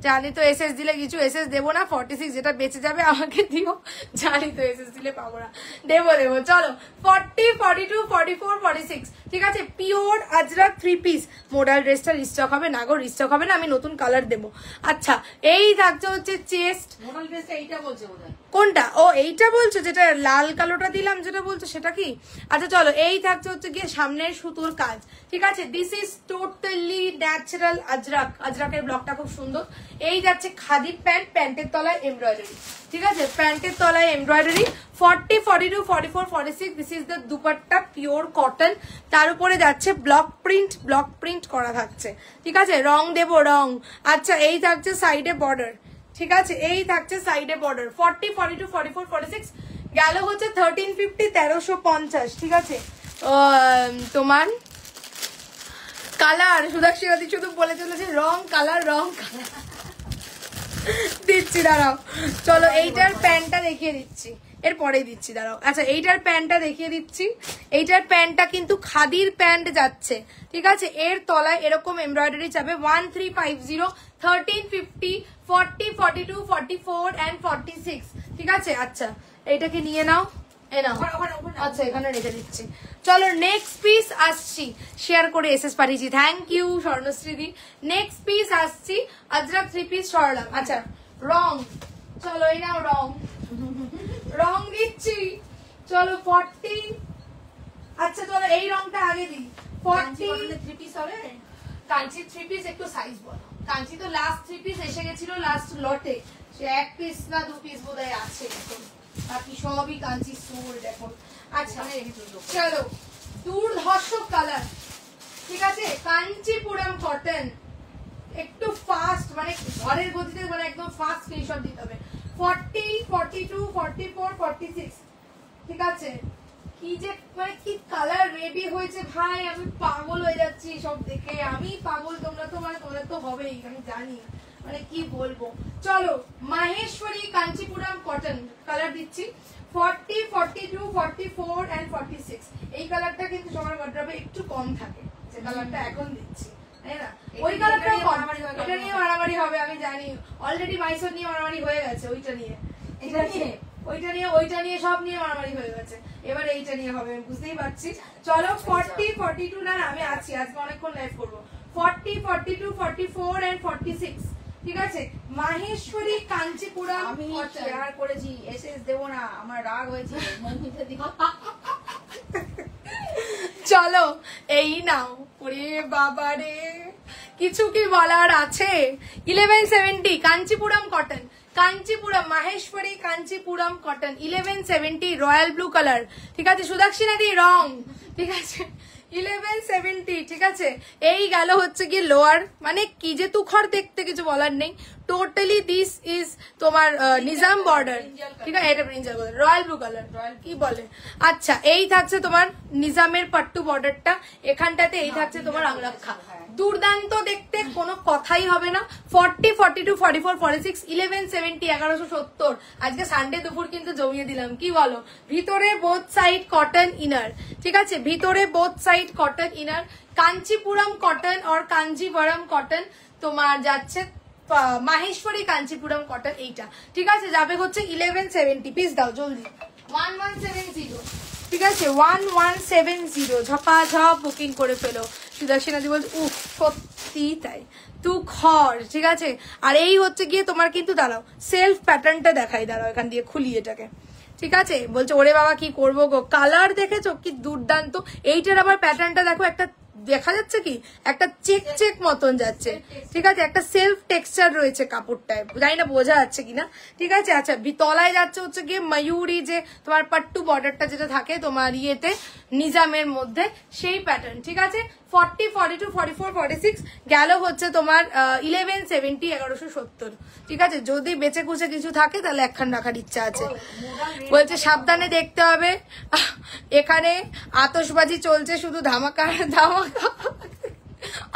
জানি তো এসএস দিলে কিছু, এসএস দেবো না। 46 যেটা বেঁচে যাবে আমাকে দিও, জানি তো এসএস দিলে পাবো না। দেবো চলো 40, 42, 44, 46, ঠিক আছে? Pure Ajrak 3 piece. মোডাল ড্রেসটা রিস্টক হবে না গো, রিস্টক হবে না, আমি নতুন কালার দেবো। আচ্ছা এই থাকছে হচ্ছে চেস্ট। মোডাল ড্রেসটা এইটা বলছে বোধহয়। কোনটা? ও এইটা বলছো, যেটা লাল কালোটা দিলাম যেটা বলছো সেটা কি? আচ্ছা চলো এই থাকছে হচ্ছে গিয়ে সামনের সুতোর কাজ, ঠিক আছে? This is totally natural Ajrakh. আজরাকের ব্লকটা খুব সুন্দর। এই যাচ্ছে খাদি প্যান্ট, প্যান্টের তলায় এমব্রয়ডারি, ঠিক আছে? প্যান্টের তলায় embroidery. 40, 42, 44, 46 this is the dupatta, pure cotton. তার উপরে যাচ্ছে ব্লক প্রিন্ট করা থাকছে, ঠিক আছে? রং দেবো রং। আচ্ছা এই থাকছে সাইডে বর্ডার, ঠিক আছে? এই থাকছে সাইডে বর্ডার। 40, 42, 44, 46 গেল হচ্ছে 1350, 1350, ঠিক আছে? তোমার কালার সুদাক্ষী শুধু বলে চলেছে রং কালার দিচ্ছি, দাঁড়াও। চলো এইটার প্যান্টটা দেখিয়ে দিচ্ছি, এরপরে দিচ্ছি, দাঁড়াও। আচ্ছা এইটার প্যান্টটা দেখিয়ে দিচ্ছি। এইটার প্যান্টটা কিন্তু খাদির প্যান্ট যাচ্ছে, ঠিক আছে? এর তলায় এরকম এমব্রয়ডারি যাবে। 1350, 1350, 40, 42, 44 and 46, ঠিক আছে? আচ্ছা এইটাকে নিয়ে নাও, এ নাও। আচ্ছা এখানে রেখে দিচ্ছি। চলো নেক্সট পিস আসছি, শেয়ার করে এসএস পাঠিয়েছি, থ্যাংক ইউ স্বর্ণশ্রীদি। নেক্সট পিস আসছি আজরাক 3 পিস সরলাম। আচ্ছা রং, চলো এই নাও রং দিচ্ছি। চলো 40, আচ্ছা চলো এই রংটা আগে দিই। 40 3 পিস হবে। কাঞ্চি 3 পিস একটু সাইজ বলো। কাঞ্চি তো লাস্ট 3 পিস এসে গেছিল লাস্ট লটে, সে 1 পিস না 2 পিস বোধহয় আছে এখন, বাকি সবই কাঞ্চি সোল্ড এখন। আচ্ছা চলো দুর্ধর্ষ কালার, ঠিক আছে? কাঞ্চিপুরম কটন, একটু ফাস্ট, মানে ঘরের গতিতে, মানে একদম ফাস্ট স্ক্রিনশট দিতে হবে। 40, 42, 44, 46, ঠিক আছে? কি যে মানে কি কালার রেডি হয়েছে ভাই, আমি পাগল হয়ে যাচ্ছি সব দেখে, আমি পাগল, তোমরা তো মানে তোমরা তো হবেই, আমি জানি, মানে কি বলবো। চলো মাহেশ্বরী কাঞ্চিপুরম কটন কালার দিচ্ছি 40, 42, 44 and 46। এই কালারটা কিন্তু সবার ওয়ার্ড্রবে একটু কম থাকে, যে কালারটা এখন দিচ্ছি, তাই না? ওই কালারটা এটা নিয়ে মারামারি হবে আমি জানি, অলরেডি মাইসোর নিয়ে মারামারি হয়ে গেছে, ওইটা নিয়ে ওইটা নিয়ে সব নিয়ে মারামারি হয়ে গেছে, এবার এইটা নিয়ে হবে, আমি বুঝতেই পারছি। চলো 40, 42, না আমি আছি, আজকে অনেকক্ষণ লাইভ করবো। 40, 42, 44 and 46, ঠিক আছে? মাহেশ্বরী কাঞ্চিপুরম আমি শেয়ার করেছি, এসএস দেবো না, আমার রাগ হয়েছে। চলো এই নাও, ওরে বাবা রে, কিছু কি বলার আছে? 1170 Kanchipuram cotton, Kanchipuram Maheshwari Kanchipuram cotton 1170 royal blue colour, ঠিক আছে? সুদাক্ষিণাদি রং, ঠিক আছে? 1170, ঠিক আছে? এই গেল হচ্ছে কি লোয়ার, মানে কি যে তুখর দেখতে কিছু বলার নেই। টোটালি দিস ইজ তোমার নিজাম বর্ডার, ঠিক আছে? এটা brinjal border, royal blue colour, কি বলে? আচ্ছা, এই থাকছে তোমার নিজামের পাট্টু বর্ডারটা, এখানটাতে এই থাকছে তোমার আমলাক্ষা, দুর্দান্ত দেখতে, কোনো কথাই হবে না। 40, 42, 44, 46, 1170, 1170। আজকে সানডে দুপুর কিন্তু জমিয়ে দিলাম, কি বলো? ভিতরে বোথ সাইড কটন ইনার, ঠিক আছে? ভিতরে both side cotton inner, Kanchipuram cotton আর কাঞ্জিবরম কটন তোমার যাচ্ছে মাহেশ্বরী কাঞ্চিপুরম কটন, এইটা, ঠিক আছে? যাবে হচ্ছে 1170। পিস দাও জলদি, 1170, ঠিক আছে? 1170 ঝপাঝপ বুকিং করে ফেলো। সুদর্শনাদি বলছে উফ সত্যি তাই, তুখর, ঠিক আছে? আর এই হচ্ছে গিয়ে তোমার কিন্তু দাঁড়াও সেলফ প্যাটার্নটা দেখাই, দাঁড়াও এখান দিয়ে খুলি এটাকে, ঠিক আছে? বলছে ওরে বাবা কি করবো গো, কালার দেখেছো কি দুর্দান্ত। এইটার আবার প্যাটার্নটা দেখো, একটা দেখা যাচ্ছে কি একটা চেক চেক মতন যাচ্ছে, ঠিক আছে? একটা সেলফ টেক্সচার রয়েছে কাপড়টায়, জানি না বোঝা যাচ্ছে কিনা, ঠিক আছে? আচ্ছা, তলায় যাচ্ছে হচ্ছে গিয়ে ময়ূরী, যে তোমার পাট্টু বর্ডারটা যেটা থাকে তোমার ইয়েতে নিজামের মধ্যে, সেই প্যাটার্ন, ঠিক আছে? 40, 42, 44, 46 গেল হচ্ছে তোমার 1170, 1170, ঠিক আছে? যদি বেঁচে কুচে কিছু থাকে তাহলে একখান রাখার ইচ্ছা আছে। বলছে সাবধানে দেখতে হবে, এখানে আতশবাজি চলছে, শুধু ধামাকা ধামাকা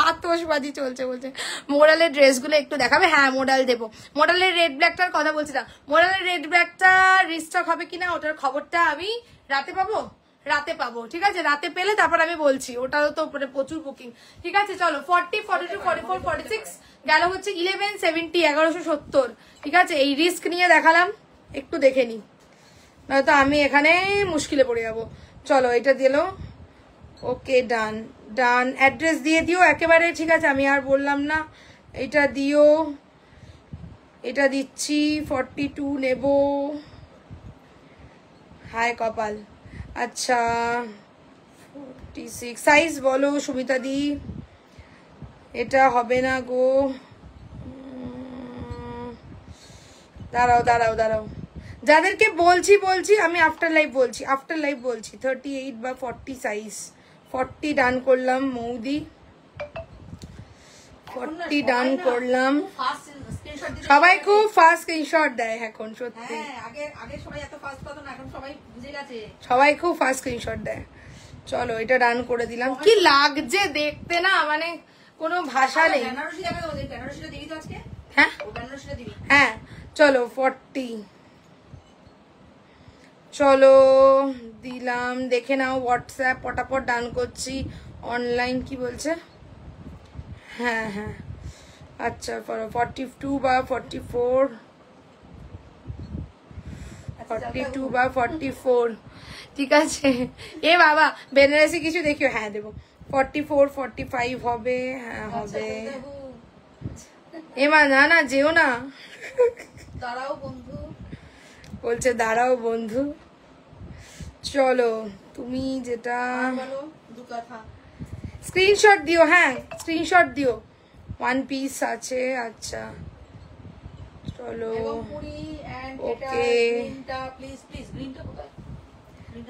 আতশবাজি চলছে। বলছে মোরালের ড্রেসগুলো একটু দেখাবে, হ্যাঁ মোরাল দেবো। মোরালের রেড ব্ল্যাকটার কথা বলছি না, মোরালের রেড ব্ল্যাকটা রিস্টক হবে কিনা ওটার খবরটা আমি রাতে পাবো, ঠিক আছে? রাতে পেলে তারপর আমি বলছি, ওটারও তো প্রচুর বুকিং, ঠিক আছে? চলো 40, 42, 44, 46 গেল হচ্ছে 1170, 1170, ঠিক আছে? এই রিস্ক নিয়ে দেখালাম, একটু দেখে নি, নয়তো আমি এখানে মুশকিলে পড়ে যাবো। চলো এটা দিল, ওকে ডান ডান, অ্যাড্রেস দিয়ে দিও একেবারে, ঠিক আছে? আমি আর বললাম না, এটা দিও, এটা দিচ্ছি 42 নেব, হায় কপাল। আচ্ছা 46 সাইজ বলো সুমিতা দি, এটা হবে না গো, দাঁড়াও, যাদেরকে বলছি আমি আফটার লাইভ বলছি 38 বা 40 সাইজ, 40 ডান করলাম মৌদি, 40 ডান করলাম। সবাই খুব ফাস্ট স্ক্রিনশট দেয় এখন, সত্যি সবাই খুব ফাস্ট স্ক্রিনশট দেয়। চলো এটা ডান করে দিলাম, কি লাগছে দেখতে না, মানে কোনো ভাষা নেই। হ্যাঁ চলো 40, চলো দিলাম, দেখে নাও হোয়াটসঅ্যাপ, পটাপট ডান করছি। অনলাইন কি বলছে? হ্যাঁ আচ্ছা 42 বা 44, 42 বা 44, ঠিক আছে? এ বাবা বেনারসি কিছু দেখিও, হ্যাঁ দেবো। 44, 45 হবে, হ্যাঁ হবে। এমা না যেও না, দাঁড়াও বন্ধু, বলছে দাঁড়াও বন্ধু। চলো তুমি যেটা স্ক্রিনশট দিও, হ্যাঁ স্ক্রিনশট দিও, 1 পিস আছে। আচ্ছা চলো ওকে,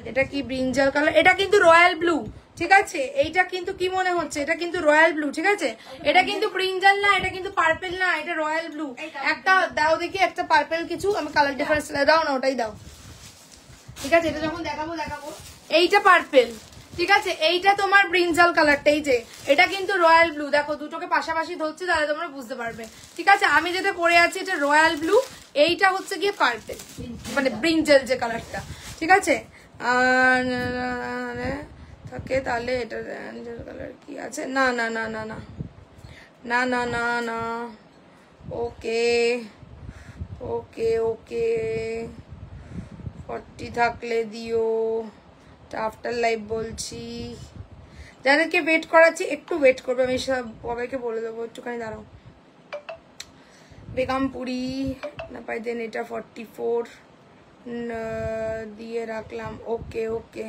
এটা কি ব্রিঞ্জাল কালার, এটা কিন্তু রয়্যাল ব্লু, ঠিক আছে? এইটা কিন্তু কি মনে হচ্ছে, এটা কিন্তু রয়্যাল ব্লু, ঠিক আছে? এটা কিন্তু ব্রিঞ্জাল না, এটা কিন্তু পার্পেল না, এটা রয়্যাল ব্লু। একটা দাও দেখি, একটা পার্পেল কিছু, আমি কালার ডিফারেন্স দাও না, ওটাই দাও, ঠিক আছে? এটা যখন দেখাবো এইটা পার্পেল, ঠিক আছে? এইটা তোমার ব্রিঞ্জাল কালারটা, এই যে এটা কিন্তু রয়্যাল ব্লু। দেখো দুটোকে পাশাপাশি ধরছে, তাহলে তোমরা বুঝতে পারবে, ঠিক আছে? আমি যেটা পরে আছি এটা রয়্যাল ব্লু, এইটা হচ্ছে গিয়ে পার্পেল, মানে ব্রিঞ্জাল যে কালারটা, ঠিক আছে? থাকে তাহলে এটা কালার কি আছে? না না না না না না না না না, ওকে ওকে ওকে, 40 থাকলে দিও, আফটার লাইভ বলছি। যাদেরকে ওয়েট করাচ্ছি একটু ওয়েট করবে, আমি সব সবাইকে বলে দেবো, একটুখানি দাঁড়াও। বেগমপুরি না পাই দেন, এটা 44 দিয়ে রাখলাম। ওকে ওকে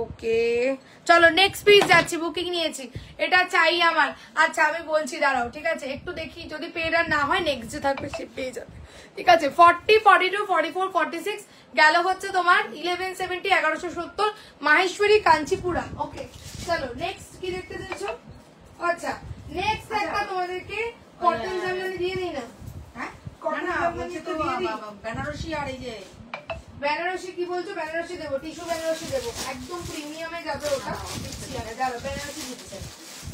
ওকে, চলো নেক্সট পিস যাচ্ছি, বুকিং নিয়েছি, এটা চাই আমার। আচ্ছা আমি বলছি দাঁড়াও, ঠিক আছে? একটু দেখি, যদি পেড আর না হয় নেক্সট যে থাকবে সে পেয়ে যাবে, ঠিক আছে? 40, 42, 44, 46 গেল হচ্ছে তোমার 1170, 1170 মাহেশ্বরী কাঞ্চিপুরা। ওকে চলো নেক্সট কি দেখতে চাইছো? আচ্ছা নেক্সট একটা তোমাদেরকে কটন জামদানি দিয়ে দিই না? হ্যাঁ কটন না জামদানি বলছে তো তো দিয়ে দিই। বেনারসি আর এই যে বেনারসি কি বলছো? বেনারসি দেবো, টিস্যু বেনারসি দেবো, একদম প্রিমিয়ামে যাবে ওটা। যাবে বেনারসি দিচ্ছে,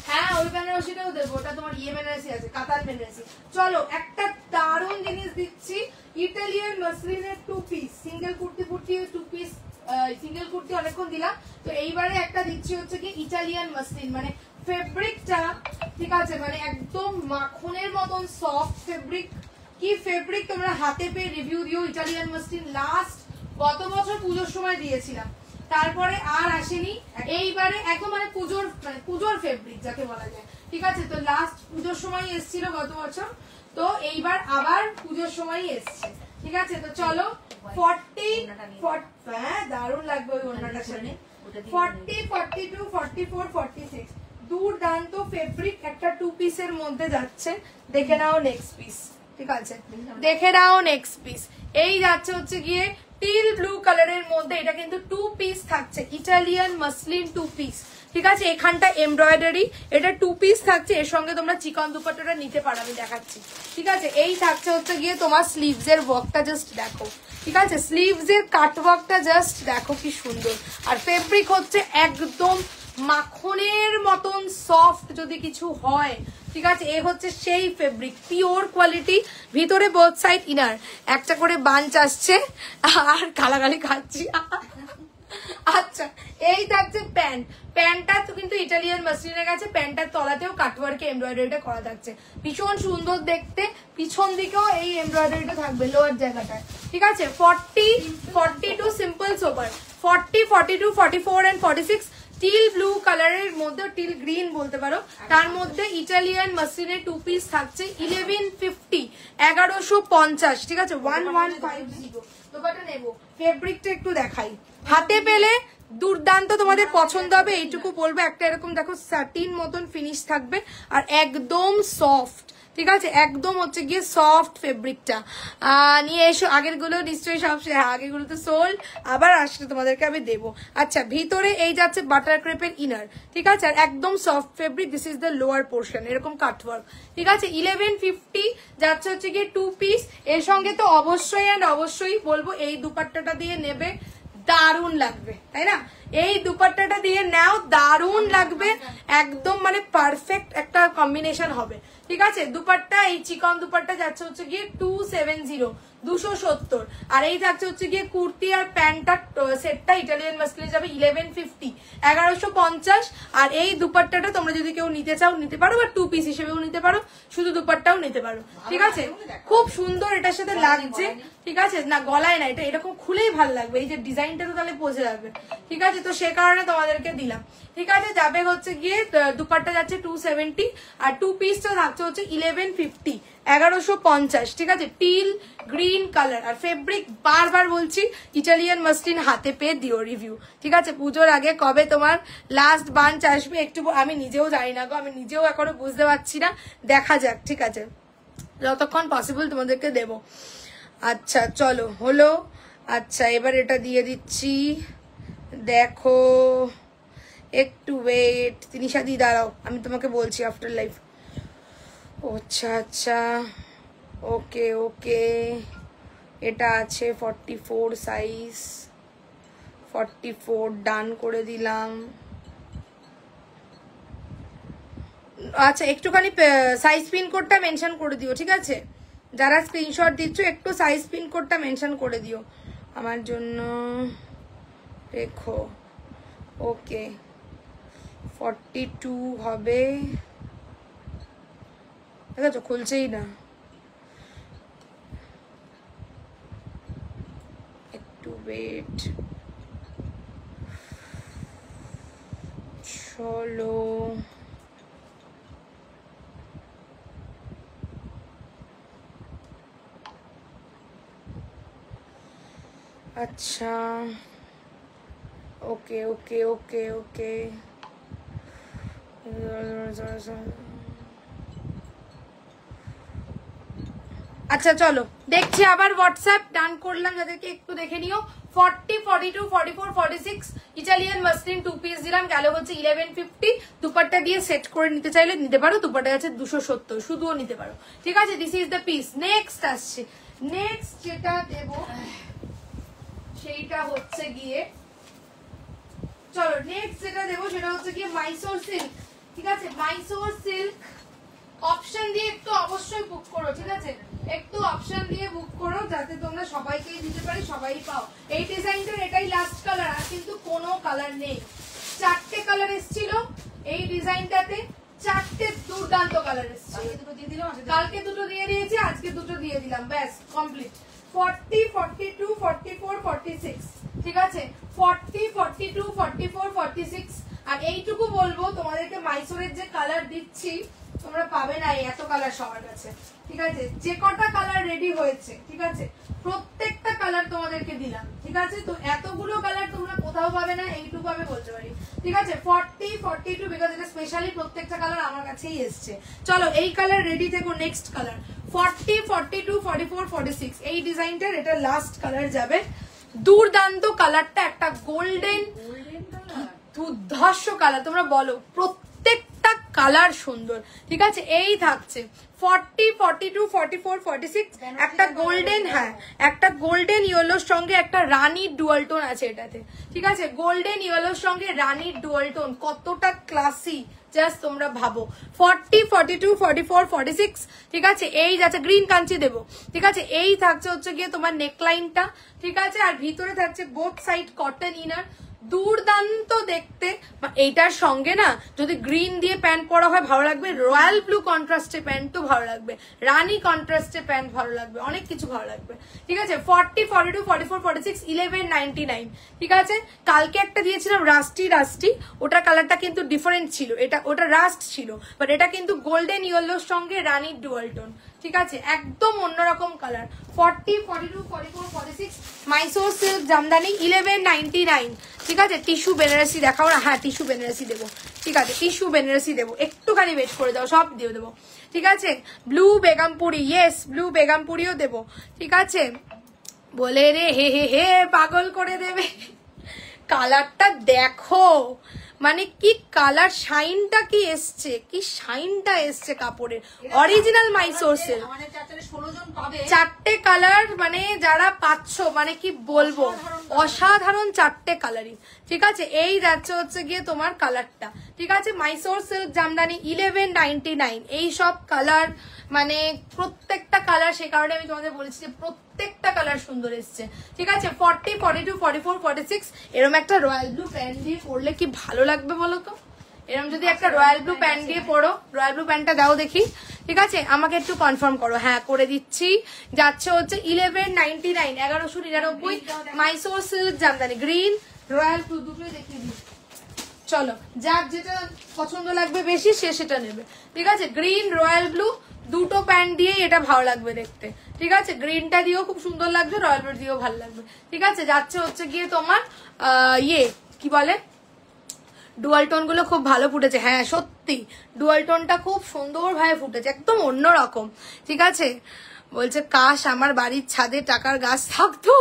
হ্যাঁ ওই বেনারসিটাও দেবো, ওটা তোমার ইয়ে বেনারসি আছে, কাতার বেনারসি। চলো একটা দারুণ জিনিস দিচ্ছি, ইটালিয়ান মাসলিনের 2 পিস, সিঙ্গেল কুর্তি 2 পিস, সিঙ্গেল কুর্তি অনেকক্ষণ দিলাম, তো এইবারে একটা দিচ্ছি হচ্ছে কি ইটালিয়ান মাসলিন, মানে ফেব্রিকটা, ঠিক আছে? মানে একদম মাখনের মতন সফট ফেব্রিক। কি ফেব্রিক, তোমরা হাতে পেয়ে রিভিউ দিও। ইটালিয়ান মাসলিন লাস্ট গত বছর পুজোর সময় দিয়েছিলাম, তারপরে আর আসেনি। এইবারে একদম মানে পুজোর ফেব্রিক যাকে বলা যায়, ঠিক আছে? তো লাস্ট পুজোর সময় এসেছিল গত বছর, তো এইবার আবার পুজোর সময় এসছে, ঠিক আছে? তো চলো 40, হ্যাঁ দারুণ লাগবে ওই ওড়নাটার সাথে। 40, 42, 44, 46 দুর্দান্ত ফেব্রিক, একটা 2 পিসের মধ্যে যাচ্ছে। দেখে নাও নেক্সট পিস, ঠিক আছে? দেখে নাও নেক্সট পিস। এই যাচ্ছে হচ্ছে গিয়ে টিল ব্লু কালারের মধ্যে, এটা কিন্তু 2 পিস থাকছে, ইটালিয়ান মাসলিন 2 পিস, ঠিক আছে? এখানটা এমব্রয়ডারি, এটা 2 পিস থাকছে, এর সঙ্গে তোমরা চিকন দুপাট্টাটা নিতে পারো, আমি দেখাচ্ছি, ঠিক আছে? এই থাকছে হচ্ছে গিয়ে তোমার স্লিভস এর ওয়ার্কটা, জাস্ট দেখো, ঠিক আছে? স্লিভস এর কাট ওয়ার্কটা জাস্ট দেখো কি সুন্দর, আর ফেব্রিক হচ্ছে একদম মাখনের মতন সফট যদি কিছু হয়, ঠিক আছে? এ হচ্ছে সেই ফেব্রিক, পিওর কোয়ালিটি, ভিতরে বোথ সাইড ইনার, একটা করে বাঞ্চ আসছে, আর গালাগালি খাচ্ছি। আচ্ছা এই থাকছে প্যান্ট, প্যান্টটা তো কিন্তু ইটালিয়ান মাসলিনের কাছে, প্যান্টটার তলাতেও কাটওয়ার্কে এমব্রয়ডারিটা করা থাকছে, ভীষণ সুন্দর দেখতে। পিছন দিকেও এই এমব্রয়ডারিটা থাকবে লোয়ার জায়গাটায়, ঠিক আছে? 40, 42 simple sober, 40, 42, 44 and 46 teal blue কালারের মধ্যে, টিল গ্রিন বলতে পারো, তার মধ্যে ইটালিয়ান মাসলিনের 2 পিস থাকছে 1150, 1150, ঠিক আছে? 1150 দোকানটা নেবো। ফেব্রিকটা একটু দেখাই, হাতে পেলে দুর্দান্ত তোমাদের পছন্দ হবে, এইটুকু বলবো। একটা এরকম দেখো স্যাটিন মতন ফিনিশ থাকবে, আর একদম সফট, ঠিক আছে? একদম হচ্ছে গিয়ে সফট ফেব্রিকটা নিয়ে এসো। আগের গুলো নিশ্চয়ই সব, আগের গুলো তো সোল্ড, আবার আসলে তোমাদেরকে আমি দেবো। আচ্ছা ভিতরে এই যাচ্ছে বাটার ক্রেপের ইনার, ঠিক আছে? আর একদম soft fabric, this is the lower portion, এরকম কাটওয়ার্ক, ঠিক আছে? 1150 যাচ্ছে হচ্ছে গিয়ে 2 পিস। এর সঙ্গে তো অবশ্যই অ্যান্ড অবশ্যই বলবো এই দুপাট্টাটা দিয়ে নেবে, দারুণ লাগবে, তাই না? এই দুপাট্টাটা দিয়ে নাও, দারুণ লাগবে, একদম মানে পারফেক্ট একটা কম্বিনেশন হবে, ঠিক আছে? দুপাট্টা, এই চিকন দুপাট্টা যাচ্ছে হচ্ছে গিয়ে 270, 270, আর এই থাকছে হচ্ছে গিয়ে কুর্তি আর প্যান্টটা সেটটা ইটালিয়ান মাসলিনে যাবে 1150, 1150। আর এই দুপাট্টাটা তোমরা যদি কেউ নিতে চাও নিতে পারো, বা 2 পিস হিসেবেও নিতে পারো, শুধু দুপাট্টাও নিতে পারো, ঠিক আছে? খুব সুন্দর এটার সাথে লাগছে, ঠিক আছে? না গলায় না, এটা এরকম খুলেই ভালো লাগবে, এই যে ডিজাইনটা তো তাহলে বোঝা যাবে, ঠিক আছে? তো সে কারণে তোমাদেরকে দিলাম, ঠিক আছে? যাবে হচ্ছে গিয়ে দুপাট্টা যাচ্ছে 270, আর 2 পিসটা থাকছে হচ্ছে 1150, 1150, ঠিক আছে? টিল গ্রিন কালার, আর ফেব্রিক বারবার বলছি ইটালিয়ান মাসলিন, হাতে পেয়ে দিও রিভিউ, ঠিক আছে? পুজোর আগে কবে তোমার লাস্ট বাঞ্চ আসবে একটু আমি নিজেও জানি না গো, আমি নিজেও এখনো বুঝতে পারছি না, দেখা যাক, ঠিক আছে? যতক্ষণ পসিবল তোমাদেরকে দেবো। আচ্ছা চলো হলো, আচ্ছা এবার এটা দিয়ে দিচ্ছি, দেখো একটু ওয়েট, তিনিশাদি দাঁড়াও আমি তোমাকে বলছি আফটার লাইফ। আচ্ছা আচ্ছা ওকে ওকে, এটা আছে 44 সাইজ, 44 ডান করে দিলাম। আচ্ছা একটুখানি সাইজ পিন কোডটা মেনশন করে দিও, ঠিক আছে? যারা স্ক্রিনশট দিচ্ছ একটু সাইজ পিন কোডটা মেনশন করে দিও আমার জন্য, রেখো। ওকে 42 হবে, ঠিক আছে? খুলছেই না, একটু ওয়েট। চলো আচ্ছা ওকে ওকে ওকে ওকে, আচ্ছা চলো দেখছি আবার হোয়াটসঅ্যাপ ডান করলাম, যাদেরকে একটু দেখে নিও। 40, 42, 44, 46 ইটালিয়ান মাসলিন 2 পিস দিলাম, গেল হচ্ছে 1150। দুপাট্টা দিয়ে সেট করে নিতে চাইলে নিতে পারো, দুপাট্টা আছে 270, শুধুও নিতে পারো, ঠিক আছে? This is the piece. Next আসছে, নেক্সট যেটা দেব সেইটা হচ্ছে গিয়ে, চলো নেক্সট যেটা দেবো সেটা হচ্ছে গিয়ে মাইসোর সিল্ক, ঠিক আছে? মাইসোর সিল্ক অপশন দিয়ে একটু অবশ্যই বুক করো, ঠিক আছে? একটু অপশন দিয়ে বুক করো যাতে তোমরা সবাইকেই দিতে পারি, সবাই পাও। এই ডিজাইনটার এটাই লাস্ট কালার, আর কিন্তু কোনো কালার নেই। 4টে কালার এসেছিল এই ডিজাইনটাতে, 4টে দুর্দান্ত কালার এসেছিল। কালকে দুটো দিয়ে দিয়েছি, আজকে দুটো দিয়ে দিলাম, ব্যাস কমপ্লিট। 40, 42, 44, 46, ঠিক আছে? 40, 42, 44, 46। আর এইটুকু বলবো তোমাদেরকে, মাইসোরের যে কালার দিচ্ছি তোমরা পাবে না এত কালার সবার কাছে, ঠিক আছে? যে কটা কালার রেডি হয়েছে, ঠিক আছে, প্রত্যেকটা কালার তোমাদেরকে দিলাম, ঠিক আছে? তো এতগুলো কালার তোমরা কোথাও পাবে না, এইটুকু আমি বলতে পারি, ঠিক আছে? 40, 42, বিকজ এটা স্পেশালি প্রত্যেকটা কালার আমার কাছেই এসছে। চলো এই কালার রেডি থেকো। নেক্সট কালার 40, 42, 44, 46, এই ডিজাইনটার এটা লাস্ট কালার যাবে। দুর্দান্ত কালারটা, একটা গোল্ডেন দুর্ধর্ষ কালার, তোমরা বলো প্রত্যেকটা কালার সুন্দর, ঠিক আছে? এই থাকছে 40, 42, 44, 46, একটা গোল্ডেন, হ্যাঁ একটা গোল্ডেন ইয়েলোর সঙ্গে একটা রানীর ডুয়াল টোন আছে এটাতে, ঠিক আছে? গোল্ডেন ইয়েলোর সঙ্গে রানীর ডুয়াল টোন, কতটা ক্লাসি জাস্ট তোমরা ভাবো। 40, 42, 44, 46, ঠিক আছে? এই যাচ্ছে গ্রিন কাঞ্চি দেবো, ঠিক আছে? এই থাকছে হচ্ছে গিয়ে তোমার নেকলাইনটা, ঠিক আছে? আর ভিতরে থাকছে বোথ সাইড কটন ইনার, দুর্দান্ত দেখতে। এইটার সঙ্গে না যদি গ্রিন দিয়ে প্যান্ট পরা হয় ভালো লাগবে, রয়্যাল ব্লু কন্ট্রাস্টে প্যান্টও ভালো লাগবে, রানী কন্ট্রাস্টে প্যান্ট ভালো লাগবে, অনেক কিছু ভালো লাগবে, ঠিক আছে? 40, 42, 44, 46, 1199, ঠিক আছে? কালকে একটা দিয়েছিলাম রাস্টি রাস্টি, ওটার কালারটা কিন্তু ডিফারেন্ট ছিল, এটা ওটা রাস্ট ছিল, বাট এটা কিন্তু গোল্ডেন ইয়েলোর সঙ্গে রানীর ডুয়াল টোন, ঠিক আছে? একদম অন্যরকম কালার। 40, 42, 44, 46 মাইসোর সিল্ক জামদানি 1199, ঠিক আছে? টিস্যু বেনারসি দেখাও না, হ্যাঁ টিস্যু বেনারসি দেবো, ঠিক আছে? টিস্যু বেনারসি দেবো, একটুখানি ওয়েট করে দাও, সব দিয়ে দেবো, ঠিক আছে? ব্লু বেগমপুরি, ইয়েস ব্লু বেগমপুরিও দেবো, ঠিক আছে? বলে রে হে হে হে পাগল করে দেবে। কালারটা দেখো, মানে কি কালার, শাইনটা কি এসছে, কি শাইনটা এসছে কাপড়ের, অরিজিনাল মাইসোর সিল্ক। 4টে কালার, মানে যারা পাচ্ছ মানে কি বলবো, অসাধারণ 4টে কালারই, ঠিক আছে? এই যাচ্ছে হচ্ছে গিয়ে তোমার কালারটা, ঠিক আছে? মাইসোর সিল্ক জামদানি 1199, এই সব কালার মানে প্রত্যেকটা কালার, সেই কারণে আমি তোমাদের বলেছি যে প্রত্যেকটা কালার সুন্দর এসছে, ঠিক আছে? 40, 42, 44, 46 এরকম একটা রয়্যাল ব্লু প্যান্ট দিয়ে পরলে কি ভালো লাগবে বলো তো? এরকম যদি একটা রয়্যাল ব্লু প্যান্ট দিয়ে পরো, রয়্যাল ব্লু প্যান্টটা দাও দেখি, ঠিক আছে? আমাকে একটু কনফার্ম করো, হ্যাঁ করে দিচ্ছি। যাচ্ছে হচ্ছে 1199, 1199 Mysore silk Jamdani, green royal blue দুটোই দেখিয়ে দিই। চলো যার যেটা পছন্দ লাগবে বেশি সে সেটা নেবে, ঠিক আছে? গ্রিন রয়্যাল ব্লু দুটো প্যান্ট দিয়ে এটা ভালো লাগবে দেখতে, ঠিক আছে? গ্রিনটা দিয়েও খুব সুন্দর লাগবে, রয়্যাল ব্লু দিয়েও ভালো লাগবে, ঠিক আছে? যাচ্ছে হচ্ছে গিয়ে তোমার ইয়ে কি বলে, ডুয়াল টোন গুলো খুব ভালো ফুটেছে, হ্যাঁ সত্যি ডুয়াল টোনটা খুব সুন্দর ভাবে ফুটেছে, একদম অন্যরকম, ঠিক আছে? বলছে কাশ আমার বাড়ির ছাদে টাকার গাছ থাকতো।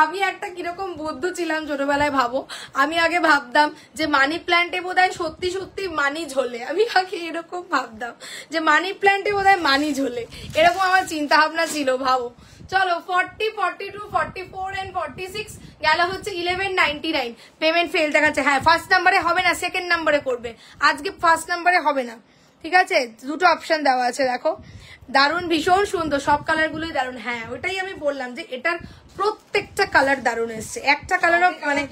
আমি একটা কিরকম বুদ্ধ ছিলাম ছোটবেলায়, ভাবো। আমি আগে ভাবতাম যে মানি প্ল্যান্টে বোধহয় সত্যি সত্যি মানি ঝোলে। আমি আগে এরকম ভাবতাম যে মানি প্ল্যান্টে বোধহয় মানি ঝোলে, এরকম আমার চিন্তা ভাবনা ছিল, ভাবো। চলো 40, 42, 44 and 46 গেল হচ্ছে 1199। পেমেন্ট ফেল দেখাচ্ছে। হ্যাঁ, ফার্স্ট নাম্বারে হবে না, সেকেন্ড নাম্বারে করবে। আজকে ফার্স্ট নাম্বারে হবে না, ঠিক আছে? দুটো অপশন দেওয়া আছে, দেখো। দারুণ, ভীষণ সুন্দর, সব কালার গুলোই দারুণ। হ্যাঁ, ওটাই আমি বললাম যে এটার প্রত্যেকটা কালার দারুণ এসছে। একটা কালারও মানে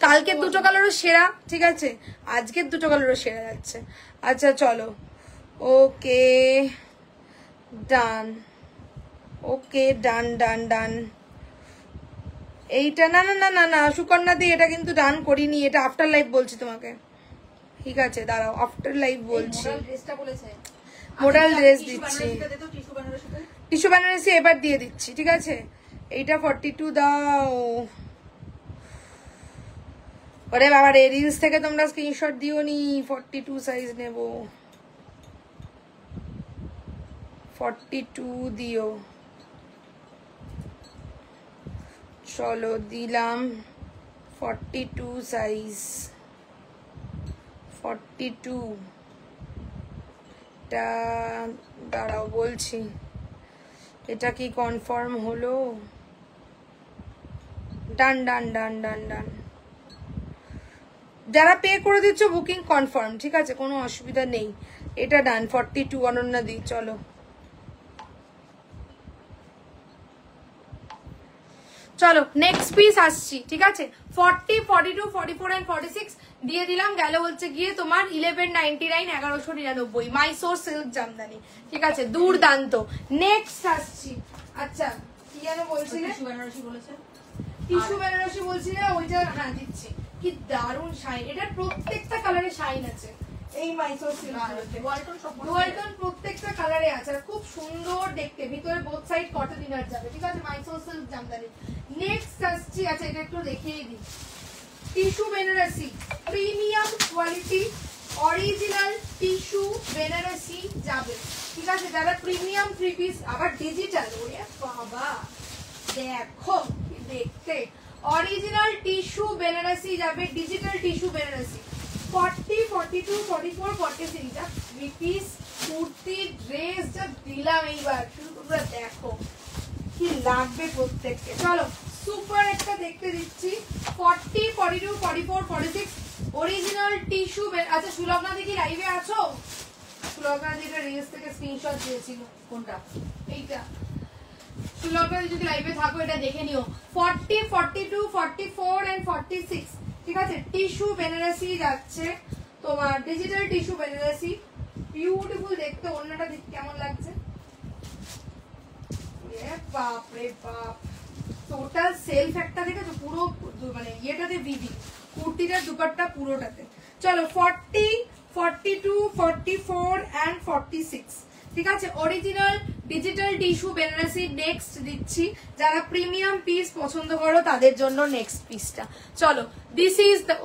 কালকে দুটো কালারও সেরা, ঠিক আছে? আজকের দুটো কালারও সেরা যাচ্ছে। আচ্ছা চলো, ওকে ডান, ওকে ডান ডান ডান। এইটা না না না না না সুকন্যা দি, এটা কিন্তু ডান করিনি, এটা আফটার লাইফ বলছি তোমাকে, ঠিক আছে? দাঁড়াও, আফটার লাইফ বলছি। মোডাল ড্রেস দিচ্ছি, টিস্যু বেনারসি এবার দিয়ে দিচ্ছি, ঠিক আছে? এইটা 42 দাও। ওরে বাবা রে, রিলস থেকে তোমরা স্ক্রিনশট দিও নি। 42 সাইজ নেব, 42 দিও। চলো দিলাম 42 সাইজ, 42 টা। দাঁড়াও বলছি, এটা কি কনফার্ম হলো? ডান ডান ডান ডান ডান। যারা পে করে দিচ্ছ বুকিং কনফার্ম, ঠিক আছে? কোনো অসুবিধা নেই। এটা ডান, 42 অনন্যা দি। চলো চলো নেক্সট পিস আসছি, ঠিক আছে? 40, 42, 44 and 46 দিয়ে দিলাম। গেল হচ্ছে গিয়ে তোমার 1199, 1199 মাইসোর সিল্ক জামদানি, ঠিক আছে? দুর্দান্ত। নেক্সট আসছি। আচ্ছা কি যেন বলছিলে? টিস্যু বেনারসি বলছিলে, ওইটা হ্যাঁ দিচ্ছি। কি দারুণ শাইন, এটার প্রত্যেকটা কালারে শাইন আছে। এই মাইসোর সিল্ক ওয়ালটন প্রত্যেকটা কালারে আছে, আর খুব সুন্দর দেখতে। ভিতরে বোথ সাইড কটন ইনার যাবে, ঠিক আছে? মাইসোর সিল্ক জামদানি। নেক্সট আসছি, আচ্ছা এটা একটু দেখিয়ে দিই। Tissue Banarasi, premium quality, original tissue Banarasi যাবে, ঠিক আছে? যারা প্রিমিয়াম 3 পিস, আবার ডিজিটাল, ওরে বাবা দেখো কি দেখতে। অরিজিনাল টিস্যু বেনারসি যাবে, ডিজিটাল টিস্যু বেনারসি। 40, 42, 44, 46 যা 3 পিস কুর্তি ড্রেস যা দিলাম এইবার, শুধু তোমরা দেখো কি লাগবে প্রত্যেককে। চলো সুপার একটা দেখতে দিচ্ছি। 40, 42, 44, 46 অরিজিনাল টিস্যু। আচ্ছা সুলগ্না দি কি লাইভে আছো? সুলগ্না দি এটা রিলস থেকে স্ক্রিনশট দিয়েছিল। কোনটা? এইটা। সুলগ্না দি যদি লাইভে থাকো এটা দেখে নিও। 40, 42, 44 and 46, ঠিক আছে? টিস্যু বেনারসি যাচ্ছে তোমার, ডিজিটাল টিস্যু বেনারসি। বিউটিফুল দেখতে। অন্যটা দেখতে কেমন লাগছে? বাপ রে বাপ, টোটাল সেলফ একটা দেখেছো? পুরো মানে ইয়েটাতে বিবি, কুর্তিটার দুপাট্টা পুরোটাতে। চলো 40, 42, 44 and 46, ঠিক আছে? Original digital tissue Banarasi next দিচ্ছি। যারা প্রিমিয়াম পিস পছন্দ করো তাদের জন্য নেক্সট পিসটা। চলো দিস ইজ দ্য,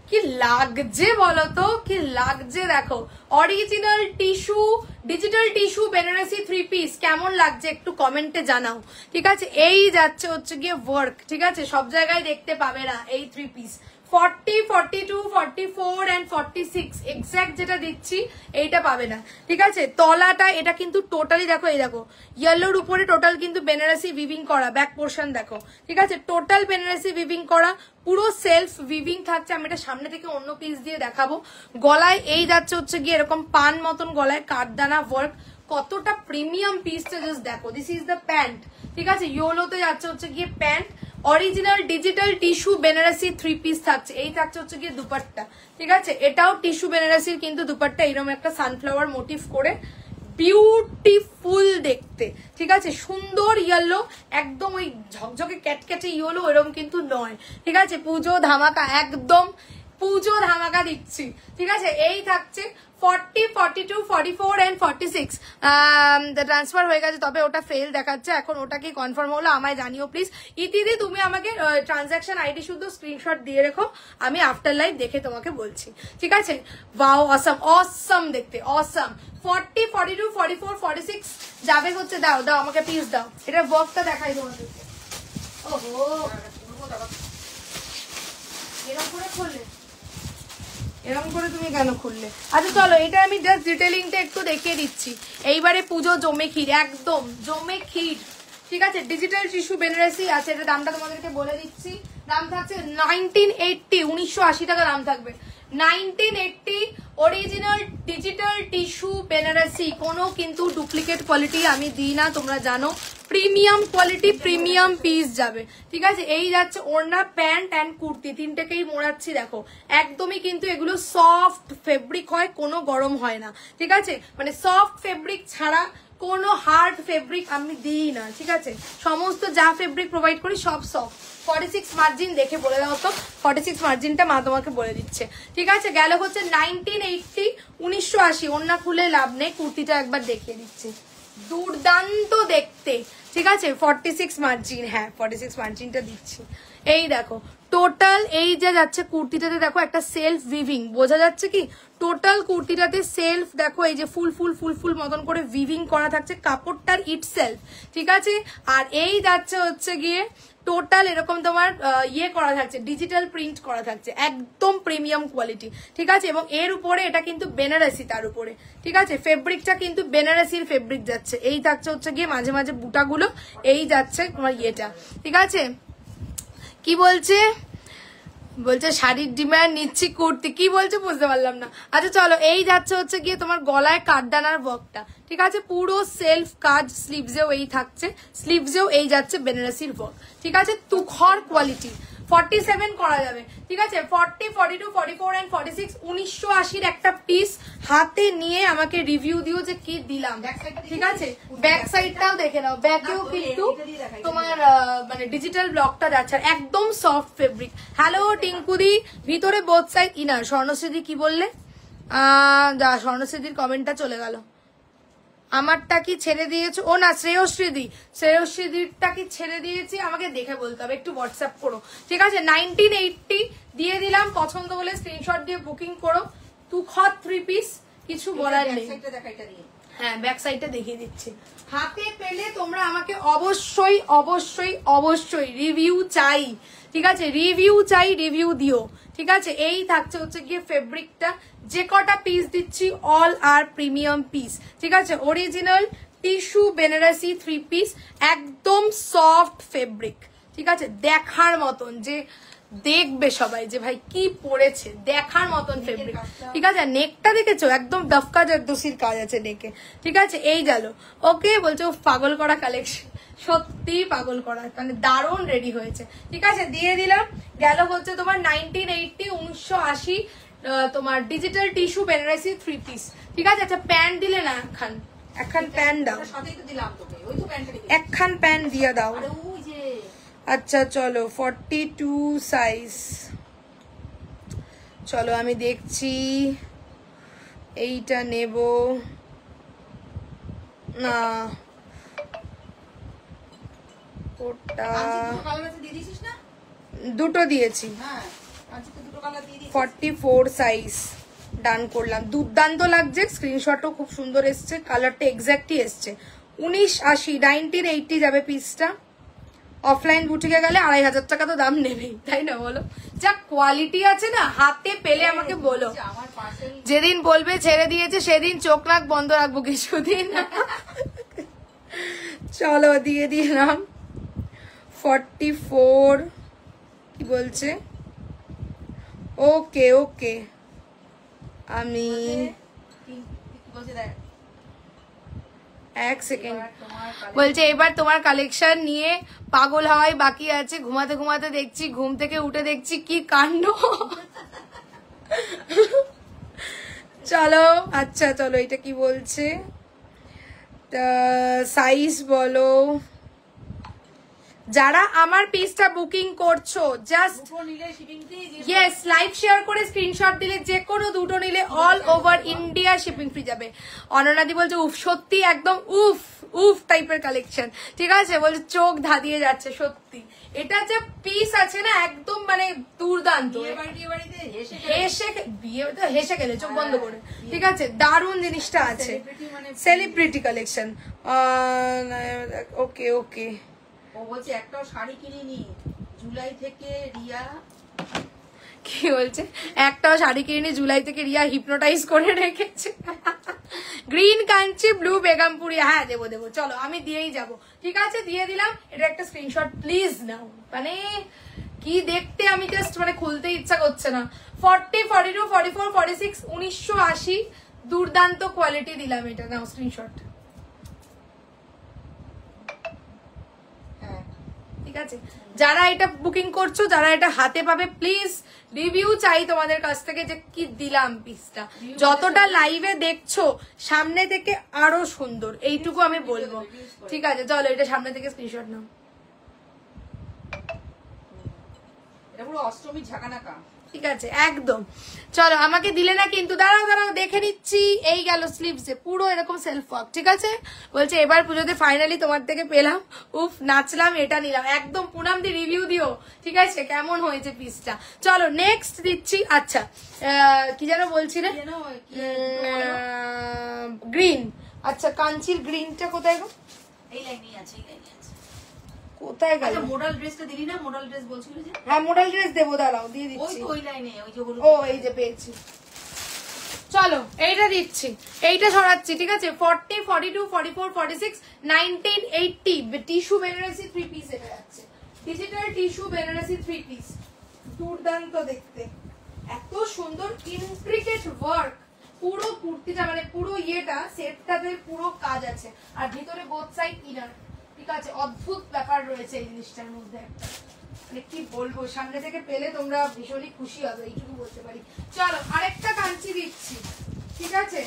কি লাগছে বলতো, কি লাগছে দেখো। Original tissue digital tissue Banarasi 3 piece কেমন লাগছে একটু কমেন্টে জানাও, ঠিক আছে? এই যাচ্ছে হচ্ছে গিয়ে ওয়ার্ক, ঠিক আছে? সব জায়গায় দেখতে পাবে না এই 3 পিস। 40, 42, 44 and 46 এক্স্যাক্ট যেটা দিচ্ছি এইটা পাবে না, ঠিক আছে? তলাটা এটা কিন্তু টোটালি দেখো, এই দেখো ইয়েলোর উপরে টোটাল কিন্তু বেনারসি উইভিং করা। ব্যাক পোর্শন দেখো, ঠিক আছে? টোটাল বেনারসি উইভিং করা, পুরো সেলফ উইভিং থাকছে। আমি এটা সামনে থেকে অন্য পিস দিয়ে দেখাবো। গলায় এই যাচ্ছে হচ্ছে গিয়ে এরকম পান মতন গলায় কাঠদানা ওয়ার্ক। কতটা প্রিমিয়াম পিসটা জাস্ট দেখো। দিস ইজ দ্য প্যান্ট, ঠিক আছে? ইয়োলোতে যাচ্ছে হচ্ছে গিয়ে pant. Original digital tissue Banarasi 3 piece থাকছে। এই থাকছে হচ্ছে গিয়ে দুপাট্টা, ঠিক আছে? এটাও টিস্যু বেনারসির কিন্তু দুপাট্টা এরকম একটা সানফ্লাওয়ার মোটিভ করে, বিউটিফুল দেখতে, ঠিক আছে? সুন্দর ইয়েলো, একদম ওই ঝকঝকে ক্যাটক্যাটে ইয়েলো এরকম কিন্তু নয়, ঠিক আছে? পুজো ধামাকা একদম পুজো ধামাকা দিচ্ছি, ঠিক আছে। এই থাকছে 40, 42, 44 and 46 ট্রান্সফার হয়ে গেছে, তবে ওটা ফেল দেখাচ্ছে এখন। ওটা কি কনফার্ম হলো আমায় জানিও প্লিজ। ইতিদি তুমি আমাকে ট্রানজাকশন আইডি শুধু স্ক্রিনশট দিয়ে রেখো, আমি আফটার লাইভ দেখে তোমাকে বলছি, ঠিক আছে। ওয়াও অসম, অসম দেখতে, অসম। 40, 42, 44, 46 যাবে হচ্ছে। দাও দাও আমাকে পিস দাও, এটা ওয়ার্কটা দেখাই তোমাদেরকে। ওহো এরকম করে খুললে, এরকম করে তুমি কেন খুললে? আচ্ছা চলো, এটা আমি জাস্ট ডিটেলিংটা একটু দেখিয়ে দিচ্ছি। এইবারে পুজো জমে ক্ষীর, একদম জমে ক্ষীর, ঠিক আছে। ডিজিটাল টিস্যু বেনারসি আছে, এটা দামটা তোমাদেরকে বলে দিচ্ছি। দাম থাকছে 1980, 1980 টাকা দাম থাকবে। 1980 অরিজিনাল ডিজিটাল টিস্যু বেনারসি, কোনো কিন্তু ডুপ্লিকেট কোয়ালিটি আমি দিই না, তোমরা জানো। প্রিমিয়াম কোয়ালিটি, প্রিমিয়াম পিস যাবে, ঠিক আছে। এই যাচ্ছে ওড়না, প্যান্ট অ্যান্ড কুর্তি, তিনটেকেই মোড়াচ্ছি দেখো। একদমই কিন্তু এগুলো সফট ফেব্রিক হয়, কোনো গরম হয় না, ঠিক আছে। মানে সফট ফেব্রিক ছাড়া কোনো হার্ড ফেব্রিক আমি দিই না, ঠিক আছে। সমস্ত যা ফেব্রিক প্রোভাইড করি সব সফট। 46 মার্জিন দেখে বলে দাও তো, 46 মার্জিনটা মা তোমাকে বলে দিচ্ছে, ঠিক আছে। গেল হচ্ছে 1980, 1980। ওড়না খুলে লাভ নেই, কুর্তিটা একবার দেখিয়ে দিচ্ছি, দুর্দান্ত দেখতে, ঠিক আছে। 46 মার্জিন, হ্যাঁ 46 মার্জিনটা দিচ্ছি। এই দেখো টোটাল, এই যে যাচ্ছে কুর্তিটাতে দেখো একটা সেলফ উইভিং, বোঝা যাচ্ছে কি? টোটাল কুর্তিটাতে সেলফ দেখো, এই যে ফুল ফুল ফুল ফুল মতন করে উইভিং করা থাকছে, কাপড়টার ইট সেলফ, ঠিক আছে। আর এই যাচ্ছে হচ্ছে গিয়ে টোটাল এরকম তোমার ইয়ে করা থাকছে, ডিজিটাল প্রিন্ট করা থাকছে, একদম প্রিমিয়াম কোয়ালিটি, ঠিক আছে। এবং এর উপরে এটা কিন্তু বেনারসি, তার উপরে, ঠিক আছে। ফেব্রিকটা কিন্তু বেনারসির ফেব্রিক যাচ্ছে। এই থাকছে হচ্ছে গিয়ে মাঝে মাঝে বুটাগুলো, এই যাচ্ছে তোমার ইয়েটা, ঠিক আছে। কি বলছে? বলছে শাড়ির ডিমান্ড নিচ্ছি, কুর্তি কি বলছে বুঝতে পারলাম না। আচ্ছা চলো, এই যাচ্ছে হচ্ছে গিয়ে তোমার গলায় কাঠদানার ওয়ার্কটা, ঠিক আছে। পুরো সেলফ কাজ, স্লিভসেও এই থাকছে, স্লিভসেও এই যাচ্ছে বেনারসির ওয়ার্ক, ঠিক আছে। তুখর কোয়ালিটি, 47 করা যাবে, ঠিক আছে। 40, 42, 44 and 46 1980 একটা পিস হাতে নিয়ে আমাকে রিভিউ দিও যে কি দিলাম, ঠিক আছে। ব্যাক সাইডটাও দেখে নাও, ব্যাকেও কিন্তু তোমার মানে ডিজিটাল ব্লকটা যাচ্ছে, একদম সফট ফেব্রিক। হ্যালো টিঙ্কুদি, ভিতরে বোথ সাইড ইনার। স্বর্ণশ্রীদি কি বললে? স্বর্ণশ্রীদির কমেন্টটা চলে গেল। আমারটা কি ছেড়ে দিয়েছো? ও না, শ্রেয়শ্রীদি, শ্রেয়শ্রীদিরটা কি ছেড়ে দিয়েছি, আমাকে দেখে বলতে হবে, একটু হোয়াটসঅ্যাপ করো, ঠিক আছে। 1980 দিয়ে দিলাম, পছন্দ হলে স্ক্রিনশট দিয়ে বুকিং করো। তুখর 3 পিস, কিছু বলার নেই। হ্যাঁ ব্যাক সাইডটা দেখিয়ে দিচ্ছি। হাতে পেলে তোমরা আমাকে অবশ্যই অবশ্যই অবশ্যই রিভিউ চাই, ঠিক আছে। রিভিউ চাই, রিভিউ দিও, ঠিক আছে। এই থাকছে হচ্ছে গিয়ে ফেব্রিকটা, যে কটা পিস দিচ্ছি অল আর প্রিমিয়াম পিস, ঠিক আছে। অরিজিনাল টিস্যু বেনারসি 3 পিস, একদম সফট ফেব্রিক, ঠিক আছে। দেখার মতন, যে দেখবে সবাই যে ভাই কি পড়েছে, দেখার মতন ফেব্রিক, ঠিক আছে। নেকটা দেখেছো, একদম দফকা জারদোসির কাজ আছে নেকে, ঠিক আছে। এই গেল, ওকে। বলছে ও পাগল করা কালেকশন, সত্যি পাগল করা, মানে দারুণ রেডি হয়েছে, ঠিক আছে। দিয়ে দিলাম। গেল হচ্ছে তোমার 1980, 1980 তোমার ডিজিটাল টিস্যু বেনারসি 3 পিস, ঠিক আছে। আচ্ছা প্যান্ট দিলে না, একখান প্যান্ট দাও, একখান প্যান্ট দিয়ে দাও। আচ্ছা চলো, 42 সাইজ, চলো আমি দেখছি। এইটা নেব না, ওটা দুটো দিয়েছি, 44 সাইজ ডান করলাম। দুর্দান্ত লাগছে, স্ক্রিনশটও খুব সুন্দর এসছে, কালারটা এক্স্যাক্টই এসছে। 1980, 1980 যাবে পিসটা। অফলাইন বুটিকে গেলে 2500 টাকা তো দাম নেবেই, তাই না বলো? যা কোয়ালিটি আছে না, হাতে পেলে আমাকে বলো। যেদিন বলবে ছেড়ে দিয়েছে সেদিন চোখ নাক বন্ধ রাখবো কিছুদিন। চলো দিয়ে দিলাম। 44 কি বলছে? ওকে ওকে, আমি এক সেকেন্ড। বলছে এবার তোমার কালেকশন নিয়ে পাগল হওয়াই বাকি আছে, ঘুমাতে ঘুমাতে দেখছি, ঘুম থেকে উঠে দেখছি কি কাণ্ড। চলো আচ্ছা চলো, এটা কি বলছে, সাইজ বলো। যারা আমার পিসটা বুকিং করছো জাস্ট দুটো নিলে shipping free. Yes, live share করে স্ক্রিনশট দিলে যে কোনো দুটো নিলে all over India shipping free যাবে। অননাদি বলছে উফ, সত্যি একদম উফ উফ টাইপের কালেকশন, ঠিক আছে, বলছে চোখ ধাঁধিয়ে যাচ্ছে সত্যি। এটা যে পিস আছে না একদম মানে দুর্দান্ত, হেসে গেলে চোখ বন্ধ করে, ঠিক আছে, দারুণ জিনিসটা আছে, সেলিব্রিটি কালেকশন। ওকে ওকে, ও বলছে একটাও শাড়ি কিনিনি জুলাই থেকে রিয়া। কি বলছে? একটাও শাড়ি কিনে জুলাই থেকে রিয়া হিপনোটাইজ করে রেখেছে। গ্রিন কাঞ্চি, ব্লু বেগমপুরি, হ্যাঁ দেবো দেবো, চলো আমি দিয়েই যাব, ঠিক আছে, দিয়ে দিলাম। এটা একটা স্ক্রিনশট প্লিজ নাও, মানে কি দেখতে আমি জাস্ট মানে খুলতে ইচ্ছা করছে না। 40, 42, 44, 46, 1980, দুর্দান্ত কোয়ালিটি দিলাম, এটা নাও স্ক্রিনশট, ঠিক আছে। যারা এটা বুকিং করছো, যারা এটা হাতে পাবে, প্লিজ রিভিউ চাই তোমাদের কাছ থেকে যে কি দিলাম পিসটা। যতটা লাইভে দেখছো সামনে থেকে আরো সুন্দর, এইটুকু আমি বলবো, ঠিক আছে। চলো এটা সামনে থেকে স্ক্রিনশট নাও, এটা পুরো অষ্টমীর ঝাঁকানাকা, ঠিক আছে একদম। চলো আমাকে দিলে না কিন্তু, দাঁড়াও দাঁড়াও দেখে নিচ্ছি। এই গেল স্লিভসে পুরো এরকম সেলফ ওয়ার্ক, ঠিক আছে। বলছে এবার পুজোতে ফাইনালি তোমার থেকে পেলাম, উফ নাচলাম, এটা নিলাম একদম। পুনাম দি রিভিউ দিও, ঠিক আছে, কেমন হয়েছে পিসটা। চলো নেক্সট দিচ্ছি। আচ্ছা কি যেন বলছিলে, গ্রিন, আচ্ছা কাঞ্চির গ্রিনটা কোথায় গো? এই লাইনেই আছে, এই লাইনে আছে। কোথায় গেল? আচ্ছা মডেল ড্রেসটা দিলি না? মডেল ড্রেস বলছিল যে, হ্যাঁ মডেল ড্রেস দেবো, দাঁড়াও দিয়ে ওই দিচ্ছি। তো ওই লাইনে, ওই যে হলুদ। ও এই যে পেয়েছি, চলো এইটা দিচ্ছি, এইটা সরাচ্ছি, ঠিক আছে। 40, 42, 44, 46, 1980 টিস্যু বেনারসি 3 পিস এটা যাচ্ছে, ডিজিটাল টিস্যু বেনারসি 3 পিস, দুর্দান্ত দেখতে, এত সুন্দর ইন্ট্রিকেট ওয়ার্ক, পুরো কুর্তিটা মানে পুরো ইয়েটা সেটটাতে পুরো কাজ আছে, আর ভিতরে বোথ সাইড ইনার, ঠিক আছে। অদ্ভুত ব্যাপার রয়েছে এই জিনিসটার মধ্যে একটা, মানে কি বলবো, সামনে থেকে পেলে তোমরা ভীষণই খুশি হবে, এইটুকু বলতে পারি। চলো আরেকটা কাঞ্চি দিচ্ছি, ঠিক আছে।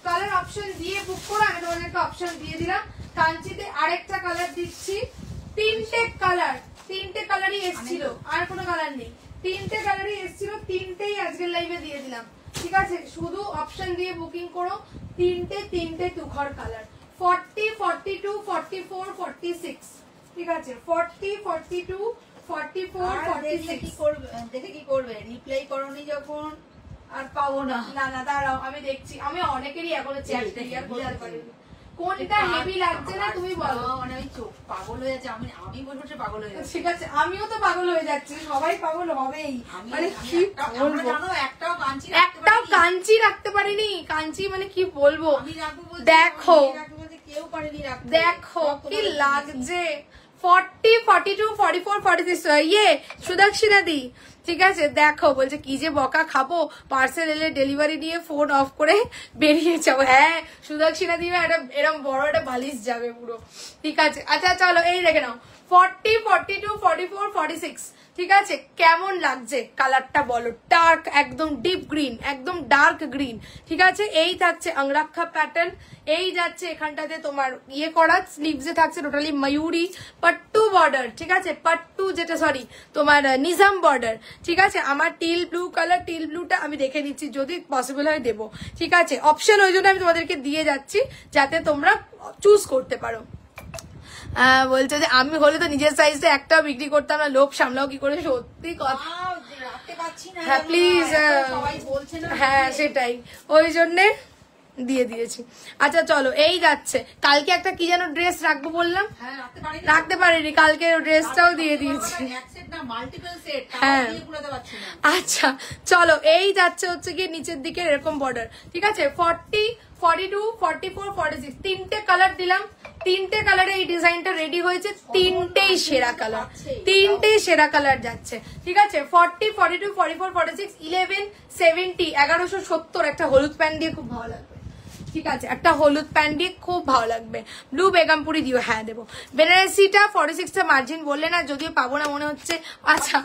কালার অপশন দিয়ে বুক করো, আমি তোমাদেরকে অপশন দিয়ে দিলাম। কাঞ্চিতে আরেকটা কালার দিচ্ছি, তিনটে কালারই এসেছিল, আর কোনো কালার নেই, তিনটে কালারই এসেছিল, তিনটেই আজকের লাইভে দিয়ে দিলাম, ঠিক আছে। শুধু অপশন দিয়ে বুকিং করো, তিনটে তুখর কালার, 40, 42, 44, 46, ঠিক আছে। 40, 42, 44, 46 দেখে কি করবে? রিপ্লাই করনি যখন আর পাবো না। না না দাঁড়াও আমি দেখছি, আমি অনেকেরই এখনো চ্যাট ক্লিয়ার করতে পারিনি। কোনটা হেভি লাগছে না তুমি বলো। মানে আমি চোখ পাগল হয়ে যাচ্ছে, আমি বলবো সে পাগল হয়ে যাচ্ছে। ঠিক আছে আমিও তো পাগল হয়ে যাচ্ছি, সবাই পাগল হবেই, মানে কি বলবো, জানো একটাও কাঞ্চি রাখতে পারিনি, কাঞ্চি মানে কি বলবো। আমি রাখবো বলছি, দেখো কেউ পারেনি রাখতে, দেখো কি লাগছে। 40, 42, 44, 46 ইয়ে সুদাক্ষিণা দি, ঠিক আছে। দেখো বলছে কি যে বকা খাবো, পার্সেল এলে ডেলিভারি নিয়ে ফোন অফ করে বেরিয়ে যাবো। হ্যাঁ সুদাক্ষিণা দিবে, একটা এরকম বড় একটা বালিশ যাবে পুরো, ঠিক আছে। আচ্ছা চলো এই দেখে নাও, 40, 42, 44, 46, ঠিক আছে। কেমন লাগছে কালারটা বলো, ডার্ক একদম ডিপ গ্রিন, একদম ডার্ক গ্রিন, ঠিক আছে। এই থাকছে অংরাক্ষা প্যাটার্ন, এই যাচ্ছে এখানটাতে তোমার ইয়ে করা, স্লিভসে থাকছে টোটালি ময়ূরী পাট্টু বর্ডার, ঠিক আছে। পাট্টু যেটা সরি তোমার নিজাম বর্ডার, ঠিক আছে। আমার টিল ব্লু কালার, টিল ব্লুটা আমি দেখে নিচ্ছি, যদি পসিবল হয় দেবো, ঠিক আছে। অপশন ওই জন্য আমি তোমাদেরকে দিয়ে যাচ্ছি যাতে তোমরা চুজ করতে পারো। বলছে যে আমি হলে তো নিজের সাইজটা একটাও বিক্রি করতাম না, লোভ সামলাও কি করে, সত্যি কথা। হ্যাঁ প্লিজ, হ্যাঁ সেটাই, ওই জন্যে দিয়ে দিয়েছি। আচ্ছা চলো এই যাচ্ছে, কালকে একটা কি যেন ড্রেস রাখবো বললাম, রাখতে পারিনি, কালকে ড্রেসটাও দিয়ে দিয়েছি। হ্যাঁ আচ্ছা চলো এই যাচ্ছে হচ্ছে গিয়ে নিচের দিকে এরকম বর্ডার, ঠিক আছে। 40, 42, 44, 46 তিনটে কালার দিলাম, তিনটে কালারে এই ডিজাইনটা রেডি হয়েছে, তিনটেই সেরা কালার, তিনটেই সেরা কালার যাচ্ছে, ঠিক আছে। 40, 42, 44, 46, 1170, 1170 একটা হলুদ প্যান্ট দিয়ে খুব ভালো লাগবে, ঠিক আছে, একটা হলুদ প্যান্ট দিয়ে খুব ভালো লাগবে। ব্লু বেগমপুরি দিও, হ্যাঁ দেবো। বেনারসিটা 46টা মার্জিন বললে না, যদিও পাবো না মনে হচ্ছে। আচ্ছা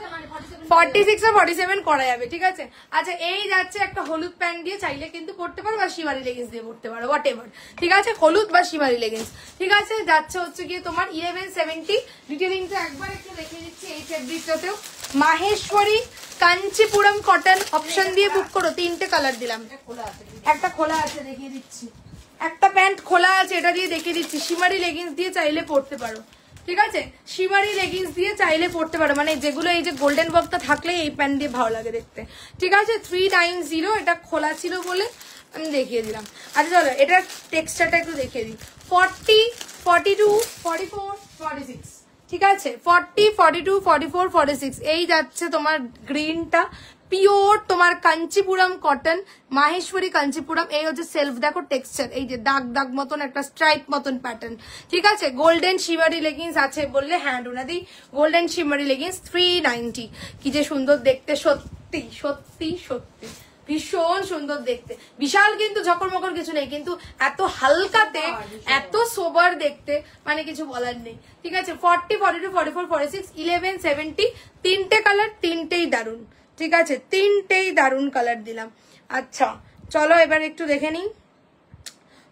46 আর 47 করা যাবে, ঠিক আছে। আচ্ছা এই যাচ্ছে একটা হলুদ প্যান্ট দিয়ে, চাইলে কিন্তু পড়তে পারো বা শিমারি লেগিংস দিয়ে পড়তে পারো, হোয়াট এভার, ঠিক আছে, হলুদ বা শিমারি লেগিংস, ঠিক আছে। যাচ্ছে হচ্ছে গিয়ে তোমার 1170। ডিটেলিংটা একবার একটু দেখে দিচ্ছি এই ফেব্রিকটাতেও। মাহেশ্বরী কাঞ্চিপুরম কটন অপশন দিয়ে বুক করো, 3টে কালার দিলাম। একটা খোলা আছে দেখিয়ে দিচ্ছি, একটা প্যান্ট খোলা আছে, এটা দিয়ে দেখিয়ে দিচ্ছি। শিমারি লেগিংস দিয়ে চাইলে পড়তে পারো, ঠিক আছে, শিমারি লেগিংস দিয়ে চাইলে পড়তে পারো, মানে যেগুলো এই যে গোল্ডেন ওয়ার্কটা থাকলে এই প্যান্ট দিয়ে ভালো লাগে দেখতে, ঠিক আছে। 390, এটা খোলা ছিল বলে আমি দেখিয়ে দিলাম। আচ্ছা চলো এটার টেক্সচারটা একটু দেখিয়ে দিই। 40, 42, 44, 46, ঠিক আছে। 40, 42, 44, 46 এই যাচ্ছে তোমার গ্রিনটা, পিওর তোমার কাঞ্চিপুরম কটন, মাহেশ্বরী কাঞ্চিপুরম। এই হচ্ছে সেলফ, দেখো টেক্সচার, এই যে দাগ দাগ মতন একটা স্ট্রাইপ মতন প্যাটার্ন, ঠিক আছে। গোল্ডেন শিমারি লেগিংস আছে বললে হ্যাঁ ডোনাদি, গোল্ডেন শিমারি লেগিংস 390। কি যে সুন্দর দেখতে, সত্যি সত্যি সত্যি ভীষণ সুন্দর দেখতে। বিশাল কিন্তু ঝকর মকর কিছু নেই, কিন্তু এত হালকাতে এত সোবার দেখতে, মানে কিছু বলার নেই, ঠিক আছে। 40, 42, 44, 46, 1170, 3টে কালার, 3টেই দারুন, ঠিক আছে, 3টেই দারুন কালার দিলাম। আচ্ছা চলো এবার একটু দেখে নিই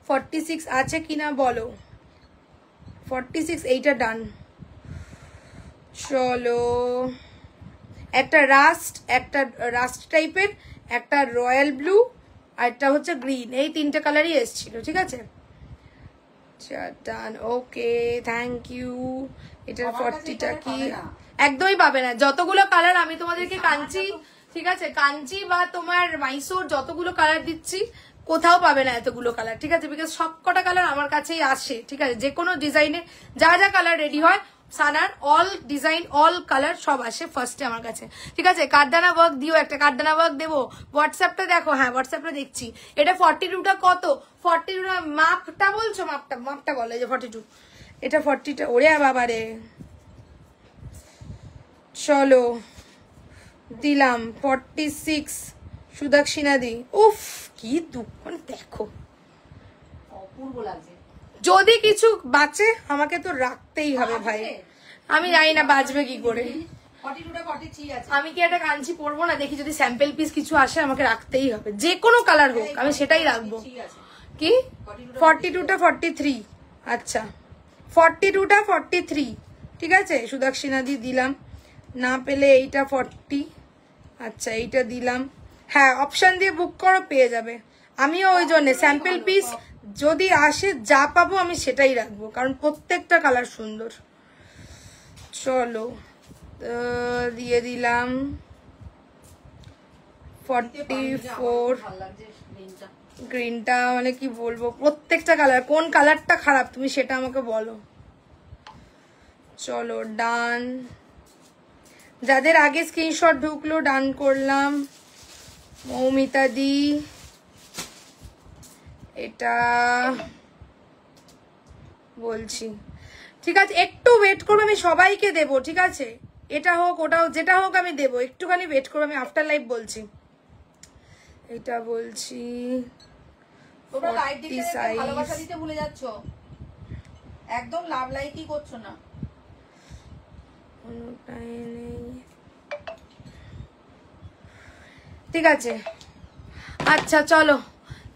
46 আছে কিনা বলো। 46 এইটা ডান। চলো একটা রাস্ট টাইপের, একটা রয়্যাল ব্লু, আর একটা হচ্ছে গ্রিন, এই 3টে কালারই এসেছিল, ঠিক আছে। ডান, ওকে, থ্যাংক ইউ। এটার 40টা কি একদমই পাবে না, যতগুলো কালার আমি তোমাদেরকে কাঞ্চি, ঠিক আছে, কাঞ্চি বা তোমার মাইসোর যতগুলো কালার দিচ্ছি কোথাও পাবে না এতগুলো কালার, ঠিক আছে, বিকজ সবকটা কালার আমার কাছেই আসে, ঠিক আছে। যে কোনো ডিজাইনের যা যা কালার রেডি হয় সানার অল ডিজাইন অল কালার সব আসে ফার্স্টে আমার কাছে, ঠিক আছে। কারদানা ওয়ার্ক দিও, একটা কারদানা ওয়ার্ক দেবো। হোয়াটসঅ্যাপটা দেখো, হ্যাঁ হোয়াটসঅ্যাপটা দেখছি। এটা 42টা কত, 42টা মাপটা বলছো, মাপটা বলো, এই যে 42, এটা 40টা, ওরে বাবা রে। চলো দিলাম 46 সুদাক্ষিণা দি। উফ কি দুঃখ, দেখো অপূর্ব লাগছে। যদি কিছু বাঁচে আমাকে তো রাখতেই হবে ভাই, আমি জানি না বাঁচবে কি করে। 42টা 43 আছে। আমি কি একটা কাঞ্চি পরবো না, দেখি যদি স্যাম্পল পিস কিছু আসে আমাকে রাখতেই হবে, যে কোনো কালার হোক আমি সেটাই রাখবো। কি 42টা 43, আচ্ছা 42টা 43, ঠিক আছে। সুদাক্ষিণা দি দিলাম, না পেলে এইটা 40, আচ্ছা এইটা দিলাম। হ্যাঁ অপশন দিয়ে বুক করো, পেয়ে যাবে। আমিও ওই জন্য স্যাম্পল পিস যদি আসে যা পাবো আমি সেটাই রাখবো, কারণ প্রত্যেকটা কালার সুন্দর। চলো দিয়ে দিলাম 44। গ্রিনটা মানে কি বলবো, প্রত্যেকটা কালার, কোন কালারটা খারাপ তুমি সেটা আমাকে বলো। চলো ডান, যাদের আগে স্ক্রিনশট ঢুকলো ডান করলাম। মৌমিতা দি, এটা বলছি, ঠিক আছে, একটু ওয়েট করবো, আমি সবাইকে দেবো, ঠিক আছে। এটা হোক ওটাও, যেটা হোক আমি দেবো, একটুখানি ওয়েট করবো, আমি আফটার লাইভ বলছি। এটা বলছি তোমরা লাইভ দেখতে ভালোবাসা দিতে ভুলে যাচ্ছ, একদম লাভ লাইকই করছো না। ঠিক আছে, আচ্ছা চলো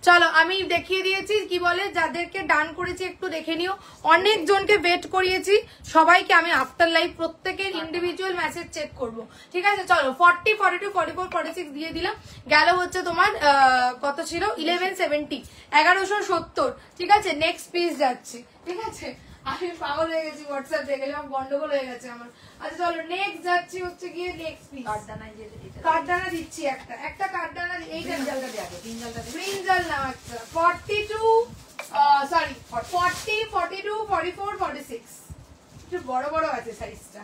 চলো আমি দেখিয়ে দিয়েছি কি বলে, যাদেরকে ডান করেছি একটু দেখে নিও। অনেক জনকে ওয়েট করিয়েছি, সবাইকে আমি আফটার লাইভ প্রত্যেকের ইন্ডিভিজুয়াল মেসেজ চেক করব, ঠিক আছে। চলো 40, 42, 44, 46 দিয়ে দিলাম। গেল হচ্ছে তোমার কত ছিল 1170, 1170, ঠিক আছে। নেক্সট পিস যাচ্ছে, ঠিক আছে। আমি পাগল হয়ে গেছি, হোয়াটসঅ্যাপ দেখে আমার গন্ডগোল হয়ে গেছে আমার। আচ্ছা চলো নেক্সট যাচ্ছি হচ্ছে গিয়ে নেক্সট পিস। কারদানা দিচ্ছি, একটা কারদানা, এইটা ব্রিঞ্জালটা দে আগে, ব্রিঞ্জালটা দে। ব্রিঞ্জাল নাও একটা। 42 সরি 40, 42, 44, 46 একটু বড় বড় আছে সাইজটা,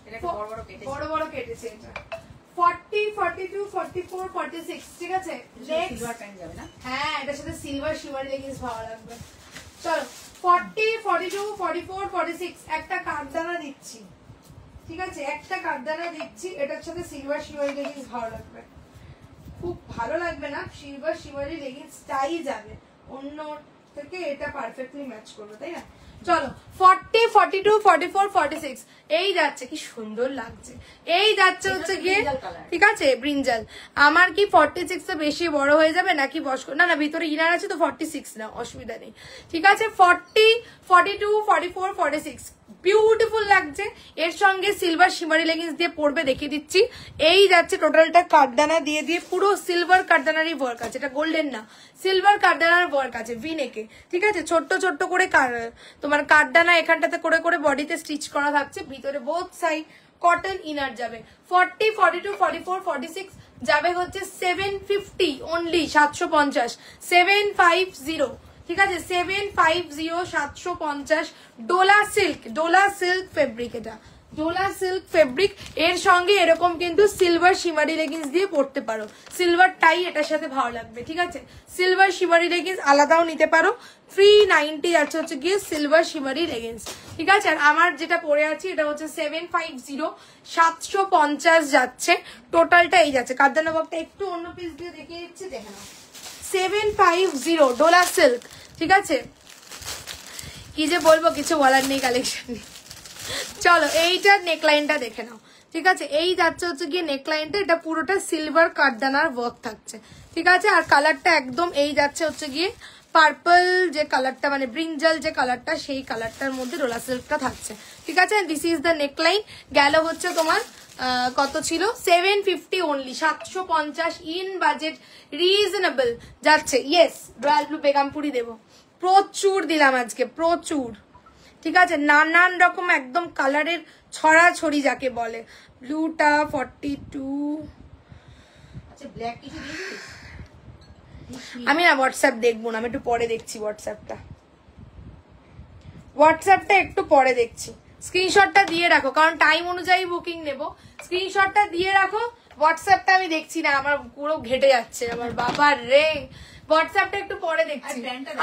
এটা একটু বড় বড় কেটেছে, বড় বড় কেটেছে এটা। 40, 42, 44, 46, ঠিক আছে। নেক্সট সিলভার প্যান্ট যাবে না? হ্যাঁ এটার সাথে সিলভার শিমারি লেগিংস ভালো লাগবে। চলো 40, 42, 44, 46 একটা কারদানা দিচ্ছি, ঠিক আছে, একটা কারদানা দিচ্ছি। এটার সাথে সিলভার শিমারি লেগিংস ভালো লাগবে, খুব ভালো লাগবে না, সিলভার শিমারি লেগিংসটাই যাবে, অন্য থেকে এটা পারফেক্টলি ম্যাচ করবে, তাই না? চলো 40, 42, 44, 46 এই যাচ্ছে, কি সুন্দর লাগছে। এই যাচ্ছে হচ্ছে গিয়ে, ঠিক আছে, ব্রিঞ্জাল। আমার কি 46 তো বেশি বড় হয়ে যাবে নাকি বস্ক? না না, ভিতরে ইনার আছে তো 46 না, অসুবিধা নেই, ঠিক আছে। 40, 42, 44, 46 বিউটিফুল লাগছে। এর সঙ্গে সিলভার শিমারি লেগিংস দিয়ে পরবে, দেখিয়ে দিচ্ছি। এই যাচ্ছে টোটালটা কাঠদানা দিয়ে দিয়ে, পুরো সিলভার কাঠদানারই ওয়ার্ক আছে, এটা গোল্ডেন না, সিলভার কাঠদানার ওয়ার্ক আছে ভিনেকে, ঠিক আছে। ছোট্ট ছোট্ট করে তোমার কাঠদানা এখানটাতে করে করে বডিতে স্টিচ করা থাকছে, ভিতরে বোথ সাইড কটন ইনার যাবে। 40, 42, 44, 46 যাবে হচ্ছে 750 অনলি, 750, 750, ঠিক আছে, 750, 750। ডোলা সিল্ক ফেব্রিক, এটা ডোলা সিল্ক ফেব্রিক। এর সঙ্গে এরকম কিন্তু সিলভার শিমারি লেগিংস দিয়ে পরতে পারো, সিলভার টাই এটার সাথে ভালো লাগবে, ঠিক আছে। সিলভার শিমারি লেগিংস আলাদাও নিতে পারো। 390 যাচ্ছে হচ্ছে গিয়ে সিলভার শিমারি লেগিংস, ঠিক আছে। আর আমার যেটা পরে আছি এটা হচ্ছে 750, 750 যাচ্ছে টোটালটা। এই যাচ্ছে কাঠদানা বকটা, একটু অন্য পিস দিয়ে দেখিয়ে দিচ্ছি, দেখে নাও। 750 ডোলা সিল্ক, ঠিক আছে। কি যে বলবো, কিছু বলার নেই কালেকশন। চলো এইটার নেকলাইনটা দেখে নাও, ঠিক আছে। এই যাচ্ছে হচ্ছে গিয়ে নেকলাইনটা, এটা পুরোটা সিলভার কাঠদানার ওয়ার্ক থাকছে, ঠিক আছে। আর কালারটা একদম এই যাচ্ছে হচ্ছে গিয়ে পার্পল যে কালারটা, মানে ব্রিঞ্জাল যে কালারটা, সেই কালারটার মধ্যে ডোলা সিল্কটা থাকছে, ঠিক আছে। This is the neckline. গেল হচ্ছে তোমার কত ছিল, 750 অনলি, 750 ইন বাজেট, রিজনেবল যাচ্ছে। ইয়েস, রয়্যাল ব্লু বেগমপুরি দেবো, প্রচুর দিলাম আজকে, প্রচুর, ঠিক আছে। নানান রকম একদম কালারের ছড়াছড়ি যাকে বলে। ব্লুটা 42, আচ্ছা ব্ল্যাক কিছু দিয়েছিস? আমি না হোয়াটসঅ্যাপ দেখবো না, আমি একটু পরে দেখছি হোয়াটসঅ্যাপটা একটু পরে দেখছি। স্ক্রিনশটটা দিয়ে রাখো, কারণ টাইম অনুযায়ী বুকিং নেব। স্ক্রিনশটটা দিয়ে রাখো, হোয়াটসঅ্যাপটা আমি দেখছি না, আমার পুরো ঘেটে যাচ্ছে আমার, বাবা রে। হোয়াটসঅ্যাপটা একটু পরে দেখছি,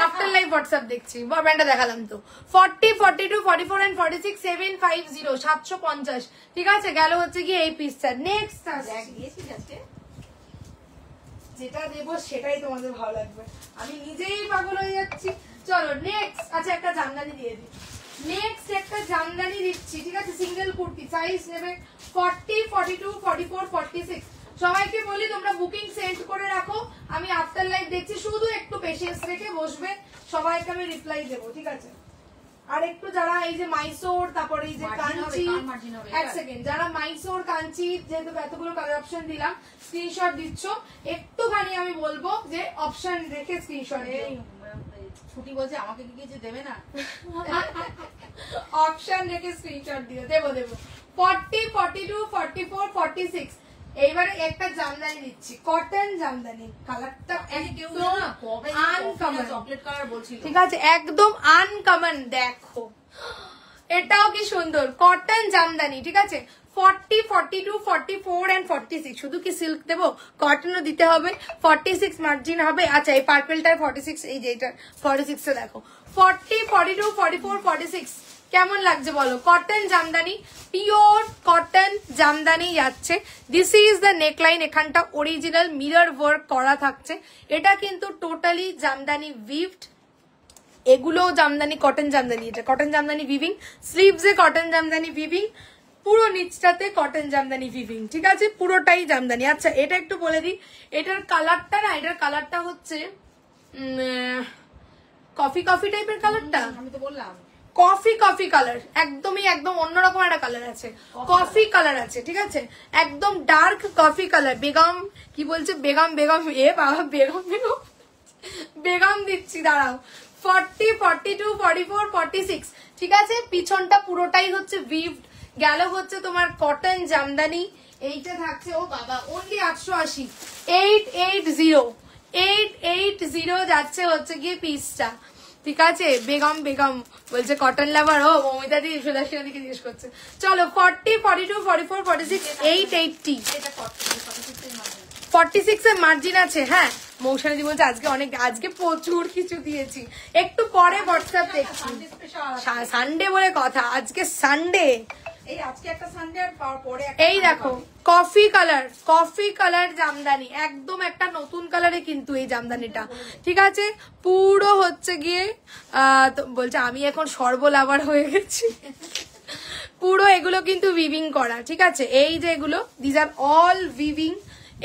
আফটার লাইভ হোয়াটসঅ্যাপ দেখছি। ব্যান্ডটা দেখালাম তো। 40, 42, 44 and 46, 750, 750, ঠিক আছে। গেল হচ্ছে গিয়ে এই পিসটা। নেক্সট যেটা দেবো সেটাই তোমাদের ভালো লাগবে, আমি নিজেই পাগল হয়ে যাচ্ছি। চলো নেক্সট, আচ্ছা একটা জামদানি দিয়ে দিই। নেক্সট একটা জামদানি দিচ্ছি, ঠিক আছে। সিঙ্গেল কুর্তি, সাইজ নেবে 40, 42, 44, 46। সবাইকে বলি তোমরা বুকিং সেন্ড করে রাখো, আমি আফটার লাইভ দেখছি, শুধু একটু পেশেন্স রেখে বসবে, সবাইকে আমি রিপ্লাই দেবো, ঠিক আছে। আর একটু যারা এই যে মাইসোর, তারপরে এই যে কাঞ্চি, এক সেকেন্ড, যারা মাইসোর কাঞ্চি, যেহেতু এতগুলো কালার অপশন দিলাম, স্ক্রিনশট দিচ্ছ, একটুখানি আমি বলবো যে অপশন রেখে স্ক্রিনশট। ছুটি বলছে আমাকে কি কিছু দেবে না, অপশন রেখে স্ক্রিনশট দিও, দেবো 40, 42, 44, 46। এইবারে একটা জামদানি দিচ্ছি, কটন জামদানি, কালারটা আনকমন, চকলেট কালার বলছিল, ঠিক আছে, একদম আনকমন। দেখো এটাও কি সুন্দর, কটন জামদানি, ঠিক আছে। 40, 42, 44 and 46। শুধু কি সিল্ক দেবো, কটনও দিতে হবে। 46 মার্জিন হবে। আচ্ছা এই পার্পেলটার 46, এই যে এটা 46 এ দেখো 40, 42, 44, 46 কেমন লাগছে বলো। Cotton Jamdani, pure cotton Jamdani যাচ্ছে। দিস ইজ দ্য নেকলাইন, এখানটা অরিজিনাল মিরর ওয়ার্ক করা থাকছে। এটা কিন্তু টোটালি জামদানি উইভড, এগুলো জামদানি, কটন জামদানি, এটা কটন জামদানি উইভিং, স্লিভসে কটন জামদানি উইভিং, পুরো নিচটাতে কটন জামদানি উইভিং, ঠিক আছে, পুরোটাই জামদানি। আচ্ছা এটা একটু বলে দিই, এটার কালারটা না, এটার কালারটা হচ্ছে কফি কফি টাইপের কালারটা, আমি তো বললাম কফি কালার, একদমই একদম অন্যরকম একটা কালার আছে, কফি কালার আছে, ঠিক আছে, একদম ডার্ক কফি কালার। বেগম কি বলছে, বেগম এ বাবা, বেগম দিচ্ছি, দাঁড়াও। 40, 42, 44, 46, ঠিক আছে। পিছনটা পুরোটাই হচ্ছে উইভড। গেল হচ্ছে তোমার কটন জামদানি, এইটা থাকছে ও বাবা অনলি 880, 880 যাচ্ছে হচ্ছে গিয়ে পিসটা, ঠিক আছে। বেগম বলছে কটন লাভার, ও মমিতা দি সুদর্শনা দিকে জিজ্ঞেস করছে। চলো 40, 42, 44, 46, 880, 46 এর মার্জিন আছে। হ্যাঁ মৌসানি বলছে আজকে প্রচুর কিছু দিয়েছি, একটু পরে হোয়াটসঅ্যাপ দেখছি, সানডে বলে কথা, আজকে সানডে এই আজকে একটা সানডে আর পরে এই দেখো কফি কালার জামদানি, একদম একটা নতুন কালারে কিন্তু এই জামদানিটা, ঠিক আছে। পুরো হচ্ছে গিয়ে বলছে আমি এখন সর্বলাভার হয়ে গেছি। পুরো এগুলো কিন্তু উইভিং করা, ঠিক আছে। এই যে এগুলো দিস আর অল উইভিং।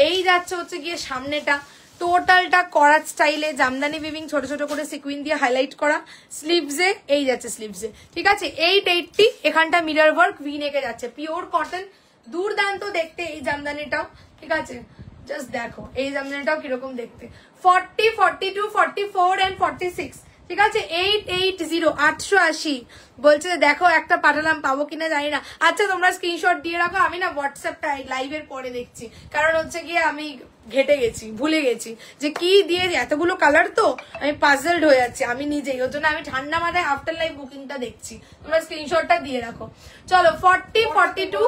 এই যাচ্ছে হচ্ছে গিয়ে সামনেটা টোটালটা করার স্টাইলে জামদানি উইভিং, ছোট ছোট করে সিকুইন দিয়ে হাইলাইট করা। স্লিভসে এই যাচ্ছে স্লিভসে, ঠিক আছে। 880 এখানটা মিরর ওয়ার্ক ভি নেকে যাচ্ছে, পিওর কটন, দুর্দান্ত দেখতে এই জামদানিটাও, ঠিক আছে। জাস্ট দেখো এই জামদানিটাও কিরকম দেখতে। 40, 42, 44 and 46, ঠিক আছে। 880 880 বলছে দেখো একটা পাঠালাম, পাবো কিনা জানি না। আচ্ছা তোমরা স্ক্রিনশট দিয়ে রাখো, আমি না হোয়াটসঅ্যাপটা লাইভের পরে দেখছি, কারণ হচ্ছে গিয়ে আমি ঘেটে গেছি, ভুলে গেছি যে কি দিয়ে এতগুলো কালার, তো আমি পাজলড হয়ে যাচ্ছি আমি নিজেই, ওর জন্য আমি ঠান্ডা মাথায় আফটার লাইভ বুকিংটা দেখছি। তোমরা স্ক্রিনশটটা দিয়ে রাখো। চলো 40, 42,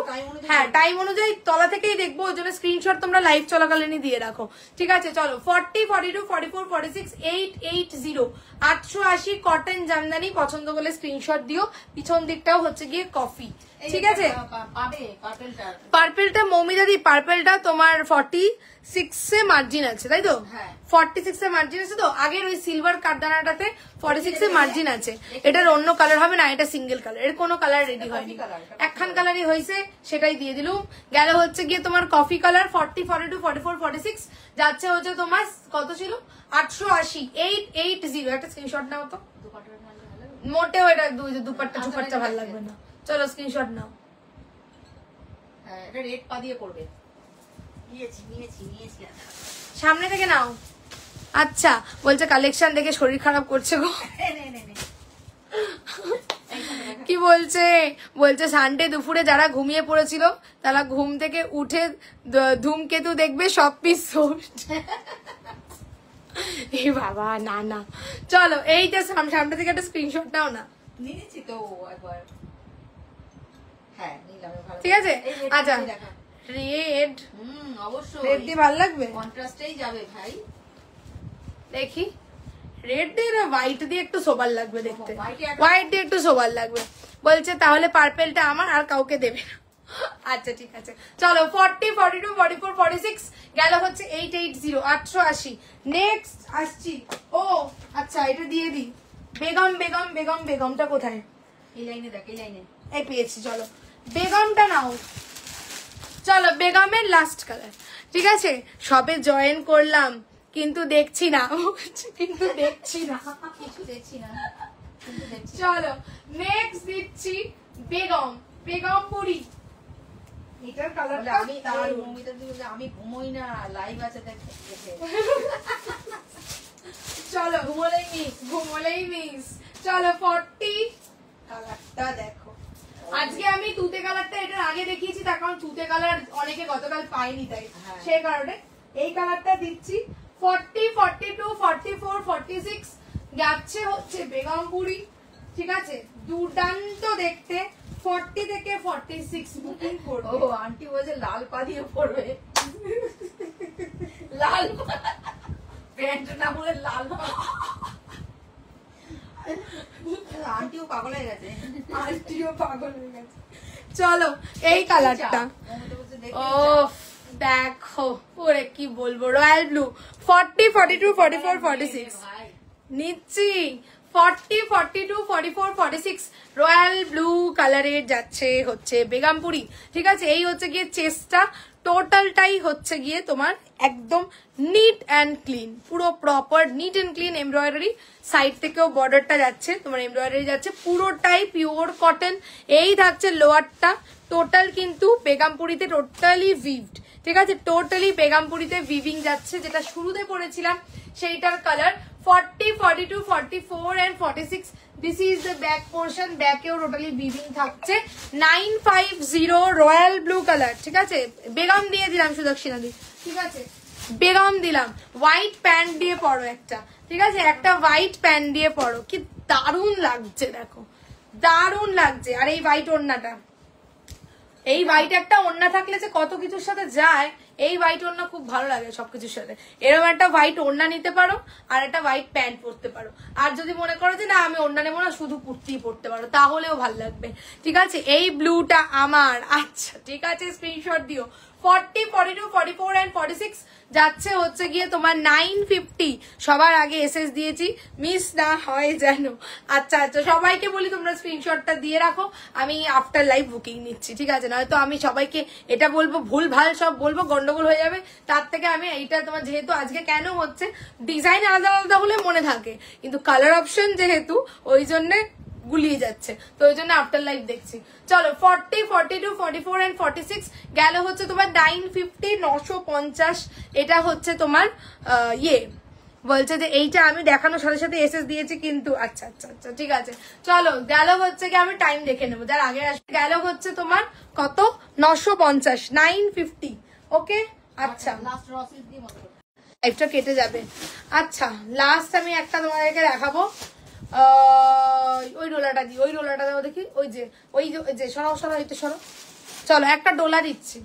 হ্যাঁ টাইম অনুযায়ী তলা থেকেই দেখবো, ওর জন্য স্ক্রিনশট তোমরা লাইভ চলাকালীনই দিয়ে রাখো, ঠিক আছে। চলো 40, 42, 44, 46, 880 880 কটন জামদানি, পছন্দ করলে স্ক্রিনশট দিও। পিছন দিকটাও হচ্ছে গিয়ে কফি, ঠিক আছে। পার্পেলটা মৌমিতা দি, পার্পেলটা তোমার 46 এ মার্জিন আছে, তাই তো? 46 এ মার্জিন আছে তো। আগের ওই সিলভার কারদানাটাতে 46 এ মার্জিন আছে। এটার অন্য কালার হবে না, এটা সিঙ্গেল কালার, এর কোনো কালার রেডি হয়নি, একখান কালারই হয়েছে, সেটাই দিয়ে দিলুম। গেল হচ্ছে গিয়ে তোমার কফি কালার 40, 42, 44, 46 যাচ্ছে হচ্ছে তোমার কত ছিল 880, 880। একটা স্ক্রিনশট নাও তো, মোটেও এটা দুপাট্টা চুপাট্টা ভালো লাগবে না। চলো স্ক্রিনশট নাও। হ্যাঁ এটা রেড পা দিয়ে করবে। সামনে থেকে নাও। আচ্ছা বলছে কালেকশন দেখে শরীর খারাপ করছে গো। কি বলছে? বলছে সানডে দুপুরে যারা ঘুমিয়ে পড়েছিল তারা ঘুম থেকে উঠে ধূমকেতু দেখবে সব পিস সোল্ড। এ বাবা না না, চলো এইটা সামনে থেকে একটা স্ক্রিনশট নাও না। নিয়েছি তো একবার, হ্যাঁ নিলাম, ঠিক আছে। আচ্ছা রেড, অবশ্যই রেড দিয়ে ভালো লাগবে, কন্ট্রাস্টেই যাবে ভাই। দেখি রেড দিয়ে না হোয়াইট দিয়ে একটু সোবার লাগবে দেখতে, হোয়াইট দিয়ে একটু সোবার লাগবে। বলছে তাহলে পার্পেলটা আমার, আর কাউকে দেবে না। আচ্ছা ঠিক আছে চলো 40, 42, 44, 46 গেল হচ্ছে 880 880। নেক্সট আসছি, ও আচ্ছা এটা দিয়ে দি। বেগমটা কোথায়? এই লাইনে দেখ, এই লাইনে এই পেয়েছি। চলো বেগমটা নাও। চলো বেগমের লাস্ট কালার, ঠিক আছে। সবে জয়েন করলাম কিন্তু দেখছি না, কিন্তু দেখছি না, কিছু দেখছি না। চলো নেক্সট দিচ্ছি বেগমপুরি। এটার কালারটা আমি মমিতা দি বলে আমি ঘুমোই না, লাইভ আছে দেখে। চলো ঘুমোলেই মিস। চলো 40 কালারটা দেখো। আজকে আমি তুতে কালারটা এটার আগে দেখিয়েছি, তার কারণ তুতে কালার অনেকে গতকাল পাইনি, তাই সেই কারণে এই কালারটা দিচ্ছি। 40, 42, 44, 46 যাচ্ছে হচ্ছে বেগমপুরি, ঠিক আছে। দুর্দান্ত দেখতে। 40 থেকে 46 বুকিং করবে। ও আন্টি বলছে লাল পা দিয়ে পড়বে, লাল প্যান্ট না বলে লাল পা। আন্টিও পাগল হয়ে গেছে, চলো এই কালারটা, ও দেখো ওরে কি বলবো, রয়্যাল ব্লু। 40, 42, 44, 46 নিচ্ছি। 40, 42, 44, 46 রয়্যাল ব্লু কালারের যাচ্ছে হচ্ছে বেগমপুরি, ঠিক আছে। এই হচ্ছে গিয়ে চেস্টটা, টোটালটাই হচ্ছে গিয়ে তোমার একদম নিট অ্যান্ড ক্লিন, পুরো proper NEET and clean embroidery. Side থেকেও বর্ডারটা যাচ্ছে তোমার এমব্রয়ডারি যাচ্ছে, পুরোটাই পিওর কটন। এই থাকছে লোয়ারটা, টোটাল কিন্তু বেগমপুরিতে টোটালি উইভড, ঠিক আছে। টোটালি বেগমপুরিতে উইভিং যাচ্ছে, যেটা শুরুতে পড়েছিলাম সেইটার colour. 40, 42, 44 and 46 this is the back portion, ব্যাকেও টোটালি উইভিং থাকছে। 950 রয়্যাল ব্লু কালার, ঠিক আছে। বেগম দিয়ে দিলাম সুদক্ষিণা দি, ঠিক আছে। বেগম দিলাম। হোয়াইট প্যান্ট দিয়ে পরো একটা, ঠিক আছে। একটা হোয়াইট প্যান্ট দিয়ে পরো, কি দারুণ লাগছে দেখো, দারুণ লাগছে। আর এই হোয়াইট ওড়নাটা, এই হোয়াইট একটা ওড়না থাকলে যে কত কিছুর সাথে যায় এই হোয়াইট ওড়না খুব ভালো লাগে সবকিছুর সাথে। এরকম একটা হোয়াইট ওড়না নিতে পারো আর একটা হোয়াইট প্যান্ট পরতে পারো। আর যদি মনে করো যে না আমি ওড়না নেবো না, শুধু কুর্তি পরতে পারো, তাহলেও ভালো লাগবে। ঠিক আছে, এই ব্লুটা আমার। আচ্ছা ঠিক আছে, স্ক্রিনশট দিও। 40, 42, 44 and 46 যাচ্ছে হচ্ছে গিয়ে তোমার 950। সবার আগে এসএস দিয়েছি, মিস না হয় যেন। আচ্ছা আচ্ছা, সবাইকে বলি তোমরা স্ক্রিনশটটা দিয়ে রাখো, আমি আফটার লাইভ বুকিং নিচ্ছি। ঠিক আছে, নয়তো আমি সবাইকে এটা বলবো, ভুল ভাল সব বলবো, গন্ডগোল হয়ে যাবে। তার থেকে আমি এইটা তোমার, যেহেতু আজকে কেন হচ্ছে, ডিজাইন আলাদা আলাদা হলে মনে থাকে, কিন্তু কালার অপশন যেহেতু, ওই জন্য গুলিয়ে যাচ্ছে, তো ওই জন্য আফটার লাইভ দেখছি। চলো 40, 42, 44 and 46 গেল হচ্ছে তোমার 950, 950। এটা হচ্ছে তোমার বলছে যে এইটা আমি দেখানোর সাথে সাথে এসএস দিয়েছি কিন্তু। আচ্ছা আচ্ছা আচ্ছা ঠিক আছে, চলো গেল হচ্ছে কি, আমি টাইম দেখে নেবো যার আগে আসবে। গেল হচ্ছে তোমার কত, 950, 950। ওকে আচ্ছা, লাইভটা কেটে যাবে। আচ্ছা লাস্ট আমি একটা তোমাদেরকে দেখাবো, ওই ডোলাটা দিই, ওই ডোলাটা দাও দেখি, ওই যে সরাও সরাও, একটু সরো। চলো একটা ডোলা দিচ্ছি।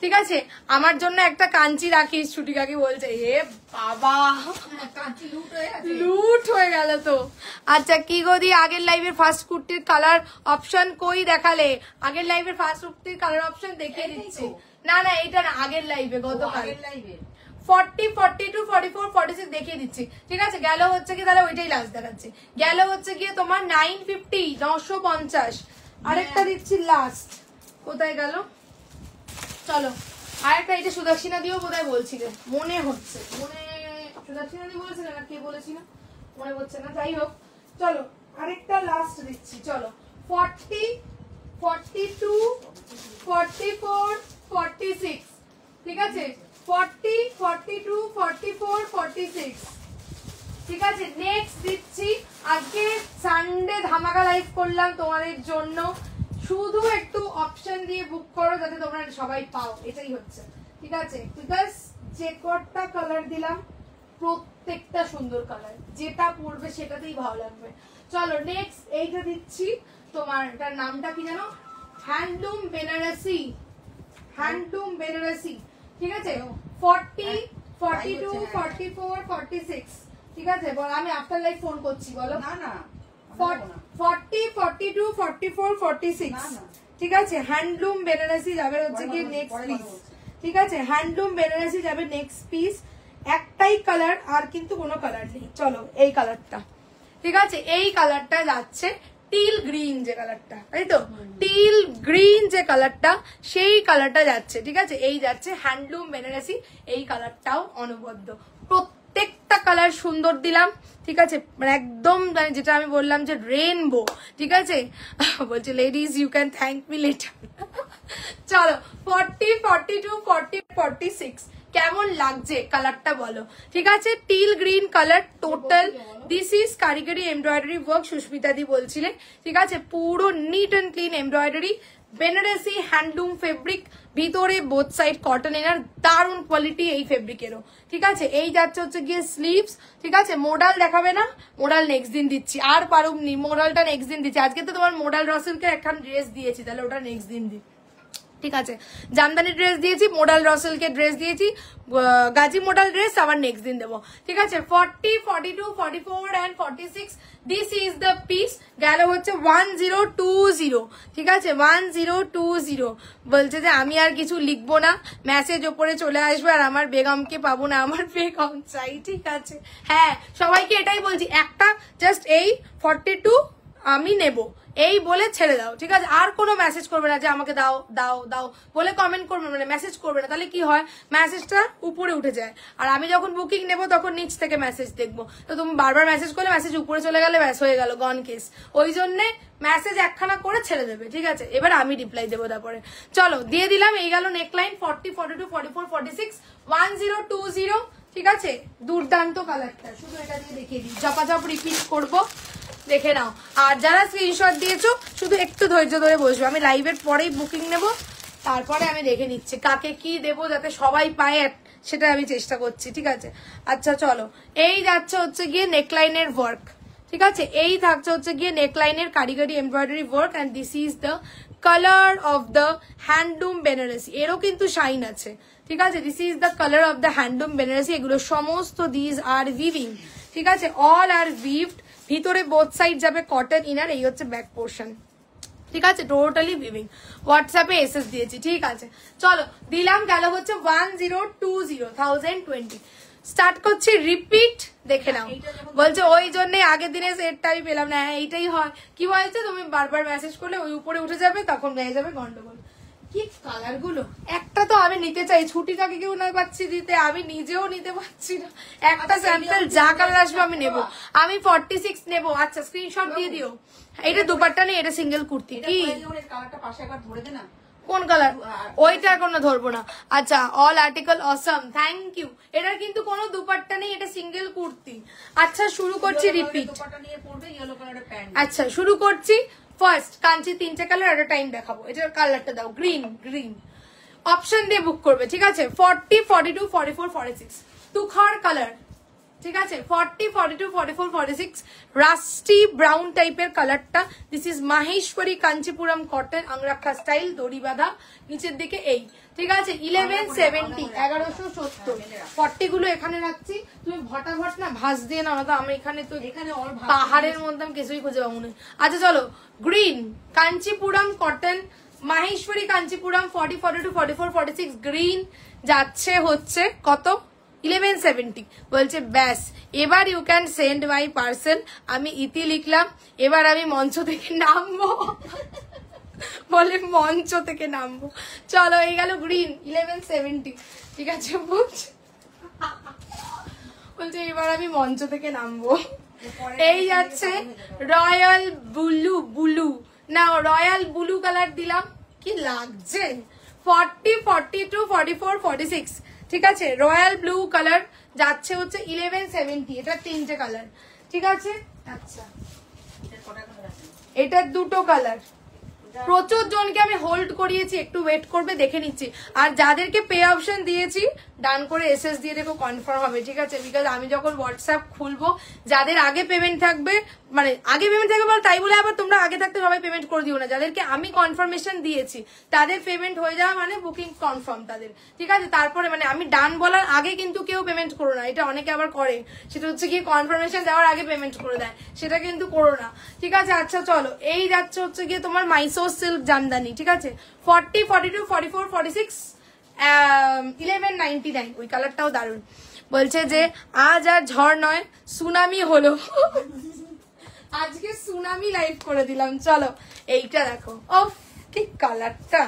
ঠিক আছে, আমার জন্য একটা কাঞ্চি রাখিস, ছুটি কাকি বলছে। এ বাবা, লুট হয়ে গেল তো। আচ্ছা কি গো দি, আগের লাইভের ফার্স্ট কুর্তির কালার অপশন কই দেখালে? আগের লাইভের ফার্স্ট কুর্তির কালার অপশন দেখিয়ে দিচ্ছি। না না এইটা না, আগের লাইভে, গতকাল 40, 42, 44, 46 দেখিয়ে দিচ্ছি। ঠিক আছে, গেল হচ্ছে কি, তাহলে ওইটাই লাস্ট দেখাচ্ছি। গেল হচ্ছে গিয়ে তোমার 950, 950। আরেকটা দিচ্ছি লাস্ট, কোথায় গেল? চলো আরেকটা, এটা সুদক্ষিণা দিও বোধহয় বলছিলে, মনে হচ্ছে, সুদক্ষিণা দি বলেছিল না, কে বলেছিল মনে হচ্ছে না, যাই হোক। চলো আরেকটা লাস্ট দিচ্ছি। চলো 40, 42, 44, 46। ঠিক আছে, 40, 42, 44, 46। ঠিক আছে, নেক্সট দিচ্ছি। আজকে সানডে ধামাকা লাইভ করলাম তোমাদের জন্য, শুধু একটু অপশন দিয়ে বুক করো যাতে তোমরা সবাই পাও, এটাই হচ্ছে। ঠিক আছে, বিকজ যে কটা কালার দিলাম প্রত্যেকটা সুন্দর কালার, যেটা পড়বে সেটাতেই ভালো লাগবে। চলো নেক্সট এইটা দিচ্ছি তোমার, এটার নামটা কি জানো? Handloom Banarasi, handloom Banarasi. ঠিক আছে, 40, 42, 44, 46। ঠিক আছে, বল আমি আফটার লাইভ ফোন করছি, বলো। না না 40, 42, 44, 46। ঠিক আছে, হ্যান্ডলুম বেনারসি যাবে হচ্ছে কি নেক্সট পিস। ঠিক আছে, হ্যান্ডলুম বেনারসি যাবে নেক্সট পিস। একটাই কালার, আর কিন্তু কোনো কালার নেই। চলো এই কালারটা, ঠিক আছে, এই কালারটা যাচ্ছে টিল গ্রিন যে কালারটা, তাই তো, টিল গ্রিন যে কালারটা, সেই কালারটা যাচ্ছে। ঠিক আছে, এই যাচ্ছে হ্যান্ডলুম বেনারসি, এই কালারটাও অনবদ্য, প্রত্যেকটা কালার সুন্দর দিলাম। ঠিক আছে, মানে একদম যেটা আমি বললাম যে রেনবো। ঠিক আছে, বলছে ladies you can thank me later. চলো 40, 42, 40, 46 কেমন লাগছে কালারটা বলো। ঠিক আছে, teal green colour total. This is কারিগরি এমব্রয়ডারি ওয়ার্ক, সুস্মিতা দি বলছিলেন। ঠিক আছে, পুরো neat and clean embroidery, Banarasi handloom fabric, ভিতরে বোথ সাইড কটন এনার, দারুণ কোয়ালিটি এই ফেব্রিকেরও। ঠিক আছে, এই যাচ্ছে হচ্ছে গিয়ে স্লিভস। ঠিক আছে, মোডাল দেখাবে না, মোডাল নেক্সট দিন দিচ্ছি, আর পারুমনি, মোডালটা নেক্সট দিন দিচ্ছি। আজকে তো তোমার মোডাল রসেলকে একখান ড্রেস দিয়েছি, তাহলে ওটা নেক্সট দিন দিই। ঠিক আছে, জামদানি ড্রেস দিয়েছি, মোডাল রসেলকে ড্রেস দিয়েছি, গাজি মোডাল ড্রেস আবার নেক্সট দিন দেবো। ঠিক আছে, 40, 42, 44 and 46 this is the piece. গেল হচ্ছে 1020। ঠিক আছে, 1020 বলছে যে আমি আর কিছু লিখবো না, মেসেজ ওপরে চলে আসবে, আর আমার বেগমকে পাবো না, আমার বেগম চাই। ঠিক আছে, হ্যাঁ সবাইকে এটাই বলছি, একটা জাস্ট এই 42 আমি নেব এই বলে ছেড়ে দাও। ঠিক আছে, আর কোনো মেসেজ করবে না যে আমাকে দাও দাও দাও বলে কমেন্ট করবে, মানে মেসেজ করবে না, তাহলে কি হয় মেসেজটা উপরে উঠে যায়, আর আমি যখন বুকিং নেব তখন নিচ থেকে মেসেজ দেখবো, তো তুমি বারবার মেসেজ করলে মেসেজ উপরে চলে গেলে ব্যাস হয়ে গেল গন কেস। ওই জন্যে মেসেজ একখানা করে ছেড়ে দেবে। ঠিক আছে, এবার আমি রিপ্লাই দেবো তারপরে। চলো দিয়ে দিলাম, এই গেল নেকলাইন 40, 42, 44, 46, 1020। ঠিক আছে, দুর্দান্ত কালারটা, শুধু এটা দিয়ে দেখিয়ে দিই, ঝপাঝপ রিপিট করবো, দেখে নাও। আর যারা স্ক্রিনশট দিয়েছো শুধু একটু ধৈর্য ধরে বসবো, আমি লাইভের পরেই বুকিং নেব, তারপরে আমি দেখে নিচ্ছি কাকে কি দেবো যাতে সবাই পায়, সেটা আমি চেষ্টা করছি। ঠিক আছে, আচ্ছা চলো, এই যাচ্ছে হচ্ছে গিয়ে নেকলাইনের ওয়ার্ক। ঠিক আছে, এই থাকছে হচ্ছে গিয়ে নেকলাইনের কারিগরি embroidery work, and this is the colour of the handloom Banarasi. এরও কিন্তু শাইন আছে। ঠিক আছে। This is the colour of the handloom Banarasi, এগুলো সমস্ত দিস আর উইভিং, ঠিক আছে, অল আর উইভড, ভিতরে বোথ সাইড যাবে কটন ইনার, এই হচ্ছে ব্যাক পোর্শন, ঠিক আছে, টোটালি উইভিং। হোয়াটসঅ্যাপে এসএস দিয়েছি, ঠিক আছে। চলো দিলাম, গেল হচ্ছে 1020 স্টার্ট করছি, রিপিট দেখে নাও। বলছে ওই জন্য আগের দিনে সেটটাই পেলাম না। হ্যাঁ এইটাই হয়, কি বলছে তুমি বারবার মেসেজ করলে ওই উপরে উঠে যাবে, তখন হয়ে যাবে গন্ডগোল। কি কালার গুলো, একটা তো আমি নিতে চাই, ছুটি কাকে কেউ না পাচ্ছি দিতে, আমি নিজেও নিতে পারছি না। একটা স্যাম্পল যা কালার আসবে আমি নেবো, আমি 46 নেবো। আচ্ছা স্ক্রিনশট দিয়ে দিও। এটা দুপাট্টা নেই, এটা সিঙ্গেল কুর্তি। কি কোন কালার, ওইটা এখনো ধরবো না। আচ্ছা all article awesome, thank you. এটার কিন্তু কোনো দুপাট্টা নেই, এটা সিঙ্গেল কুর্তি। আচ্ছা শুরু করছি, রিপিট। আচ্ছা শুরু করছি। ফার্স্ট কাঞ্চি 3টে কালার এট টাইম দেখাবো। এটার কালারটা দাও, গ্রিন। গ্রিন অপশন দিয়ে বুক করবে, ঠিক আছে। 40, 42, 44, 46 তুখার কালার, ঠিক আছে। 40, 42, 44, 46 রাস্টি ব্রাউন টাইপের কালারটা। This is Maheshwari Kanchipuram cotton, Angrakha style, দড়ি বাঁধা নিচের দিকে, এই ঠিক আছে। 1170, 1170। 40 গুলো এখানে রাখছি, তুমি ভটাভট না ভাঁজ দিয়ে নাও, না তো আমি এখানে তো পাহাড়ের মধ্যে আমি কিছুই খুঁজে পাবো না। আচ্ছা চলো, green Kanchipuram cotton, Maheshwari Kanchipuram 40, 42, 44, 46 green যাচ্ছে হচ্ছে কত, 1170। বলছে ব্যাস এবার you can send my parcel. আমি ইতি লিখলাম, এবার আমি মঞ্চ থেকে নামবো। বলে মঞ্চ থেকে নামবো। চলো এই গেল গ্রিন 1170, ঠিক আছে। বলছে এবার আমি মঞ্চ থেকে নামবো। এই যাচ্ছে রয়্যাল ব্লু, ব্লু না রয়্যাল ব্লু কালার দিলাম, কি লাগছে। 40, 42, 44, 46, ঠিক আছে। রয়্যাল ব্লু কালার যাচ্ছে হচ্ছে 1170। এটা 3টে কালার, ঠিক আছে। আচ্ছা এটার 2টো কালার। প্রচুর জনকে আমি হোল্ড করিয়েছি, একটু ওয়েট করবে, দেখে নিচ্ছি। আর যাদেরকে পে অপশন দিয়েছি ডান করে এসএস দিয়ে দেখো, কনফার্ম হবে, ঠিক আছে। বিকজ আমি যখন হোয়াটসঅ্যাপ খুলবো, যাদের আগে পেমেন্ট থাকবে, মানে আগে পেমেন্ট থাকবে বল, তাই বলে আবার তোমরা আগে থাকতে সবাই পেমেন্ট করে দিও না। যাদেরকে আমি কনফার্মেশন দিয়েছি তাদের পেমেন্ট হয়ে যাওয়া মানে বুকিং কনফার্ম তাদের, ঠিক আছে। তারপরে মানে আমি ডান বলার আগে কিন্তু কেউ পেমেন্ট করো না, এটা অনেকে আবার করে, সেটা হচ্ছে গিয়ে কনফার্মেশন দেওয়ার আগে পেমেন্ট করে দেয়, সেটা কিন্তু করো না, ঠিক আছে। আচ্ছা চলো এই যাচ্ছে হচ্ছে গিয়ে তোমার মাইসোর সিল্ক জামদানি, ঠিক আছে। 40, 42, 44, 46 1199। ওই কালারটাও দারুণ। বলছে যে আজ আর ঝড় নয় সুনামি হলো। আজকে সুনামি লাইভ করে দিলাম। চলো এইটা দেখো, ওফ কি কালারটা,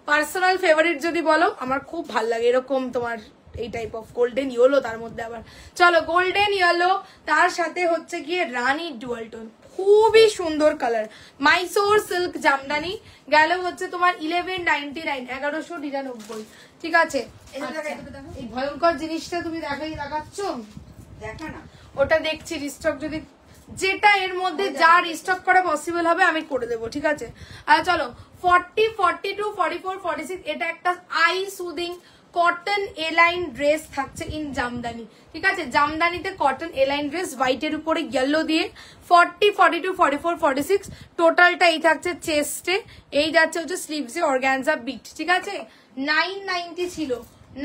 পার্সোনাল ফেভারিট যদি বলো, আমার খুব ভাল লাগে এরকম তোমার এই টাইপ অফ গোল্ডেন ইয়েলো, তার মধ্যে আবার চলো গোল্ডেন ইয়েলো, তার সাথে হচ্ছে গিয়ে রানী ডুয়াল টোন, খুবই সুন্দর কালার। মাইসোর সিল্ক জামদানি গেল হচ্ছে তোমার 1199, 1199, ঠিক আছে। এই ভয়ঙ্কর জিনিসটা তুমি দেখাচ্ছ, দেখা না, ওটা দেখছি রিস্টক, যদি যেটা এর মধ্যে যা রিস্টক করা পসিবল হবে আমি করে দেবো, ঠিক আছে। আর চলো 40, 42, 44, 46 এটা একটা I soothing cotton align dress থাকছে ইন জামদানি, ঠিক আছে। জামদানিতে কটন এলাইন ড্রেস হোয়াইটের উপরে ইয়েলো দিয়ে 40, 42, 44, 46 টোটালটা এই থাকছে চেস্টে, এই যাচ্ছে হচ্ছে স্লিভসে অর্গানজা বিট, ঠিক আছে। 990 ছিল,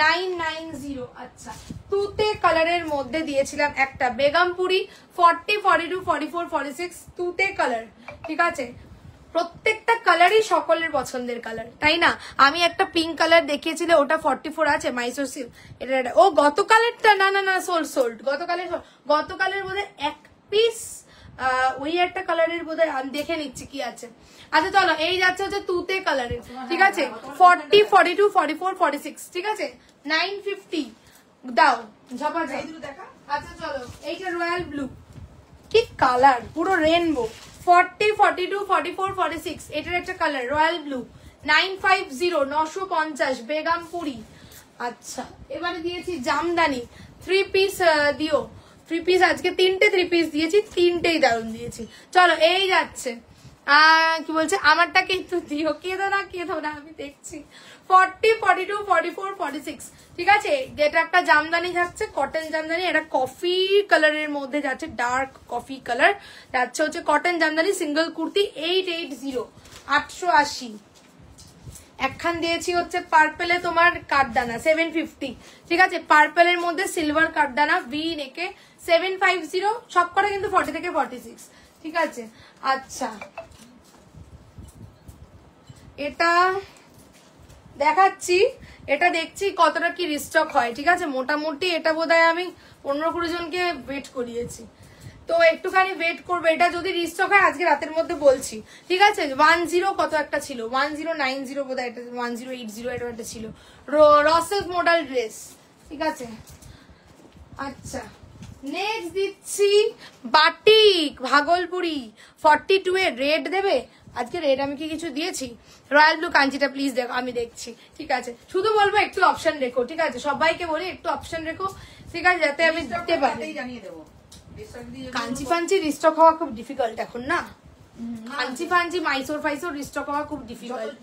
990। আচ্ছা তুতে কালারের মধ্যে দিয়েছিলাম একটা বেগমপুরি 40, 42, 44, 46 তুতে কালার, ঠিক আছে। প্রত্যেকটা কালারই সকলের পছন্দের কালার, তাই না। আমি একটা পিঙ্ক কালার দেখিয়েছিলে, ওটা 44 আছে মাইসোর সিল্ক, এটা ও গত কালারটা না না না সোল্ড গতকালের বোধহয় এক পিস ওই একটা কালারের বোধহয় আমি দেখে নিচ্ছি কি আছে। আচ্ছা চলো এই যাচ্ছে হচ্ছে তুতে কালারের, ঠিক আছে। 40, 42, 44, 46, ঠিক আছে। 950 দাও ঝপা দেখা। আচ্ছা চলো এইটা রয়্যাল ব্লু, কি কালার, পুরো রেনবো। 40, 42, 44, 46 এটার একটা কালার রয়্যাল ব্লু। 950, 950 বেগমপুরি। আচ্ছা এবারে দিয়েছি জামদানি 3 পিস দিও, 3 পিস আজকে 3টে 3 পিস দিয়েছি, 3টেই দারুণ দিয়েছি। চলো এই যাচ্ছে কি বলছে আমারটাকে একটু দিও, কেঁদো না আমি দেখছি। 40, 42, 44, 46, ঠিক আছে। এটা একটা জামদানি যাচ্ছে কটন জামদানি, এটা কফি কালারের মধ্যে যাচ্ছে, ডার্ক কফি কালার যাচ্ছে হচ্ছে কটন জামদানি। সিঙ্গেল কুর্তি 880, 880, একখান দিয়েছি হচ্ছে পার্পেলে তোমার কাঠদানা 750, ঠিক আছে, পার্পেলের মধ্যে সিলভার কাঠদানা ভি নেকে 750, সব কটা কিন্তু 40 থেকে 46, ঠিক আছে। আচ্ছা এটা দেখাচ্ছি, এটা দেখছি কতটা কি রিস্টক হয়, ঠিক আছে। মোটামুটি এটা বোধহয় আমি 15-20 জনকে ওয়েট করিয়েছি, তো একটুখানি ওয়েট করবে। এটা যদি রিস্টক হয় আজকে রাতের মধ্যে বলছি, ঠিক আছে। 10 কত একটা ছিল, 1090 বোধহয়, এটা 1080 এটা একটা ছিল, রসেস মডেল ড্রেস, ঠিক আছে। আচ্ছা নেক্সট দিচ্ছি বাটিক ভাগলপুরি 42 এর রেড দেবে আজকে। রেড আমি কি কিছু দিয়েছি? রয়্যাল ব্লু কাঞ্চিটা প্লিজ দেখো, আমি দেখছি, ঠিক আছে। শুধু বলবো একটু অপশন রেখো, ঠিক আছে, সবাইকে বলি একটু অপশন রেখো, ঠিক আছে, যাতে আমি দিতে পারি। কাঞ্চি ফাঞ্চি রিস্টক হওয়া খুব ডিফিকাল্ট এখন না, কাঞ্চি ফাঞ্চি মাইসোর ফাইসোর রিস্টক হওয়া খুব ডিফিকাল্ট।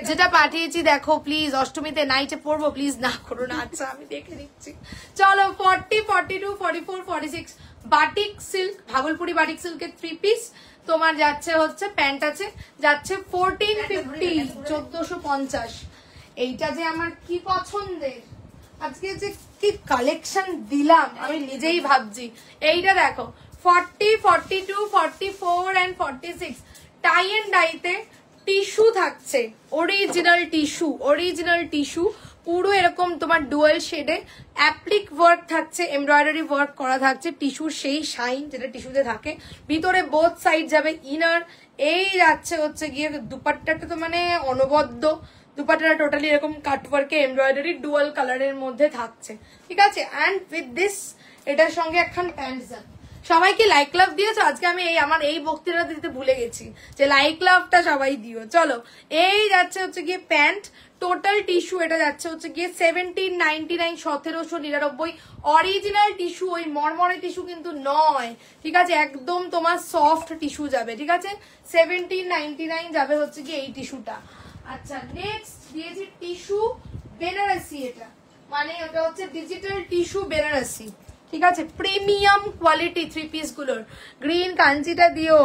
যেটা পাঠিয়েছি দেখো প্লিজ, অষ্টমীতে নাইটে পড়বো, প্লিজ না করো না। আচ্ছা আমি দেখে নিচ্ছি। চলো 40, 42, 44, 46 বাটিক সিল্ক, ভাগলপুরি বাটিক সিল্কের 3 পিস তোমার যাচ্ছে হচ্ছে, প্যান্ট আছে, যাচ্ছে 1450, 1450। এইটা যে আমার কি পছন্দের, আজকে যে কি কালেকশন দিলাম আমি নিজেই ভাবছি। এইটা দেখো 40, 42, 44 and 46 টাই এন্ড ডাইতে টিস্যু থাকছে, অরিজিনাল টিস্যু পুরো এরকম তোমার ডুয়াল শেডে অ্যাপ্লিক ওয়ার্ক থাকছে, এমব্রয়ডারি ওয়ার্ক করা থাকছে, টিস্যুর সেই শাইন যেটা টিস্যুতে থাকে, ভিতরে বোথ সাইড যাবে ইনার। এই যাচ্ছে হচ্ছে গিয়ে দুপাট্টাটা তো মানে অনবদ্য, দুপাট্টাটা টোটালি এরকম কাটওয়ার্কে এমব্রয়ডারি ডুয়াল কালারের মধ্যে থাকছে, ঠিক আছে। অ্যান্ড উইথ দিস এটার সঙ্গে একখান প্যান্ট যাবে। সবাইকে লাইক লাভ দিয়েছো? আজকে আমি আমার এই বক্তৃতা দিতে ভুলে গেছি যে লাইক লাভটা সবাই দিও। চলো এই যাচ্ছে হচ্ছে গিয়ে প্যান্ট, টোটাল টিস্যু এটা যাচ্ছে হচ্ছে গিয়ে 1799, 1799 অরিজিনাল টিস্যু, ওই মরমরে টিস্যু কিন্তু নয়, ঠিক আছে, একদম তোমার সফট টিস্যু যাবে, ঠিক আছে। 1799 যাবে হচ্ছে গিয়ে এই টিস্যুটা। আচ্ছা নেক্সট দিয়েছি টিস্যু বেনারসি, এটা মানে ওটা হচ্ছে ডিজিটাল টিস্যু বেনারসি, ঠিক আছে, প্রিমিয়াম কোয়ালিটি 3 পিস গুলোর। গ্রিন কাঞ্চিটা দিও।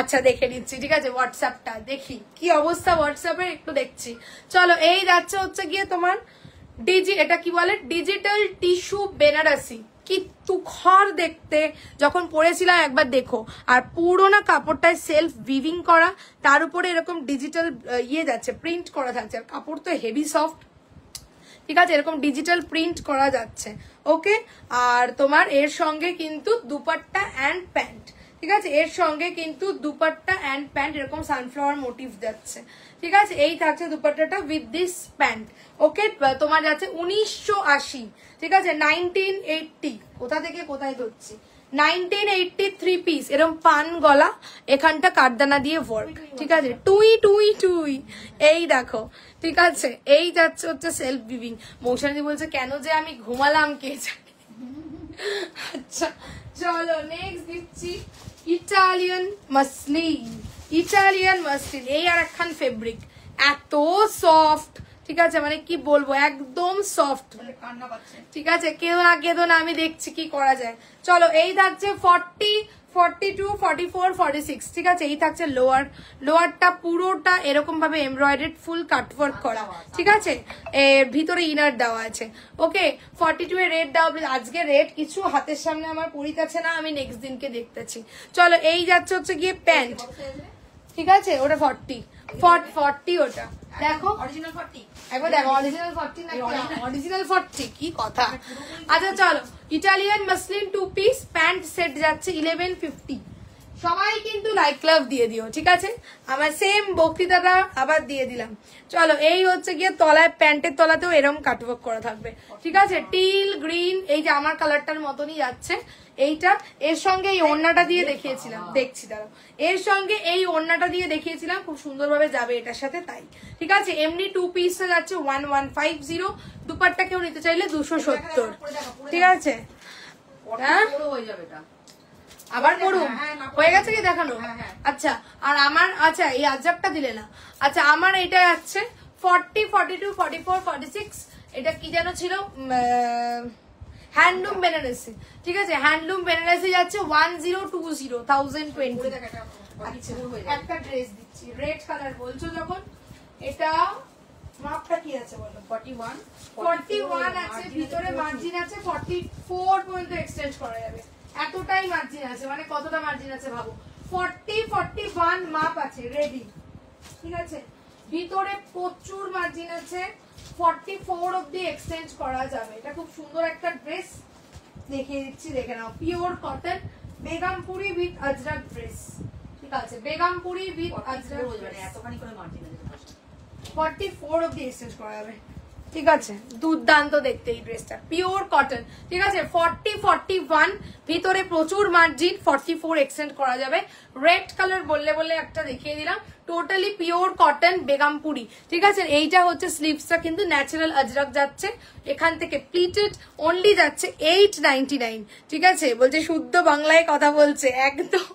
আচ্ছা দেখে নিচ্ছি, ঠিক আছে, হোয়াটসঅ্যাপটা দেখি কি অবস্থা হোয়াটসঅ্যাপের, একটু দেখছি। চলো এই যাচ্ছে হচ্ছে গিয়ে তোমার এটা কি বলে, ডিজিটাল টিস্যু বেনারসি, কি তুখর দেখতে, যখন পরেছিলাম একবার দেখো। আর পুরো না কাপড়টায় সেলফ উইভিং করা, তার উপরে এরকম ডিজিটাল যাচ্ছে, প্রিন্ট করা থাকছে, আর কাপড় তো হেভি সফট, ঠিক আছে, এরকম ডিজিটাল প্রিন্ট করা যাচ্ছে, ওকে। আর তোমার এর সঙ্গে কিন্তু দুপাট্টা অ্যান্ড প্যান্ট, ঠিক আছে, এর সঙ্গে কিন্তু দুপাট্টা অ্যান্ড প্যান্ট এরকম সানফ্লাওয়ার মোটিভ যাচ্ছে, ঠিক আছে। এই থাকছে দুপাট্টাটা উইথ দিস প্যান্ট, ওকে। তোমার যাচ্ছে 1980, ঠিক আছে, 1980, কোথা থেকে কোথায় ধরছি, 1983 পিস, এরকম পান গলা, এখানটা কাঠদানা দিয়ে ওয়ার্ক, ঠিক আছে, টুই টুই টুই, এই দেখো, ঠিক আছে। এই যাচ্ছে হচ্ছে সেলফ উইভিং। মৌসানি বলছে কেন যে আমি ঘুমালাম কে জানে। আচ্ছা চলো নেক্সট দিচ্ছি ইটালিয়ান মাসলিন, এই আর একখান ফেব্রিক, এত সফট, ঠিক আছে, মানে কি বলবো, একদম সফট, ঠিক আছে, কেঁদো না, আমি দেখছি কি করা যায়। চলো এই থাকছে 40, 42, 44, 46, ঠিক আছে। এই থাকছে লোয়ারটা পুরোটা এরকম ভাবে এমব্রয়ডারিড ফুল কাটওয়ার্ক করা, ঠিক আছে, এর ভিতরে ইনার দেওয়া আছে, ওকে। 42 এর রেড দাও, আজকে রেড কিছু হাতের সামনে আমার পরিতাছে না, আমি নেক্সট দিনকে দেখতেছি। চলো এই যাচ্ছে হচ্ছে গিয়ে প্যান্ট, ঠিক আছে, ওটা 40, ওটা দেখো অরিজিনাল 40, একবার দেখো অরিজিনাল 40 না অরিজিনাল 40, কি কথা। আচ্ছা চলো Italian muslin 2 piece pant set যাচ্ছে 1150। সবাই কিন্তু লাইক লাভ দিয়ে দিও, ঠিক আছে, আমার সেম বক্তৃতাটা আবার দিয়ে দিলাম। চলো এই হচ্ছে গিয়ে তলায়, প্যান্টের তলাতেও এরকম কাটওয়ার্ক করা থাকবে, ঠিক আছে, টিল গ্রিন, এই যে আমার কালারটার মতনই যাচ্ছে এইটা। এর সঙ্গে এই ওড়নাটা দিয়ে দেখিয়েছিলাম, দেখছি দাঁড়াও, এর সঙ্গে এই ওড়নাটা দিয়ে দেখিয়েছিলাম, খুব সুন্দরভাবে যাবে এটার সাথে, তাই, ঠিক আছে। এমনি 2 পিসটা যাচ্ছে 1150, দুপাট্টা কেউ নিতে চাইলে 270, ঠিক আছে। হ্যাঁ আবার পড়ুন, হয়ে গেছে কি দেখানো? আচ্ছা আর আমার, আচ্ছা এই আজাবটা দিলে না। আচ্ছা আমার এটা যাচ্ছে 40, 42, 44, 46, এটা কি যেন ছিল, হ্যান্ডলুম বেনারসি, ঠিক আছে, হ্যান্ডলুম বেনারসি যাচ্ছে 1020, একটা ড্রেস দিচ্ছি রেড কালার বলছো যখন, এটা মাপটা কি আছে বলো? 41 41 আছে, ভিতরে মার্জিন আছে 44 পর্যন্ত এক্সটেন্ড করা যাবে। এতটাই মার্জিন আছে, মানে কতটা মার্জিন আছে ভাবো। 41 মাপ আছে রেডি, ঠিক আছে। ভিতরে প্রচুর মার্জিন আছে, 44 অবধি এক্সটেন্ড করা যাবে। এটা খুব সুন্দর একটা ড্রেস, দেখিয়ে দিচ্ছি, দেখে নাও। Pure cotton Begampuri with Ajrakh dress, ঠিক আছে। বেগমপুরি উইথ আজরাক, মানে এতখানি করে মার্জিন আছে 44 অবধি এক্সচেঞ্জ করা যাবে, ঠিক আছে। দুর্দান্ত দেখতে এই ড্রেসটা, পিওর কটন, ঠিক আছে। 41 ভিতরে প্রচুর মার্জিন, 44 এক্সটেন্ড করা যাবে। রেড কালার বললে একটা দেখিয়ে দিলাম, টোটালি পিওর কটন বেগমপুরি, ঠিক আছে। এইটা হচ্ছে স্লিভসটা কিন্তু ন্যাচারাল আজরাক যাচ্ছে, এখান থেকে প্লিটেড অনলি যাচ্ছে 899, ঠিক আছে। বলছে শুদ্ধ বাংলায় কথা বলছে একদম।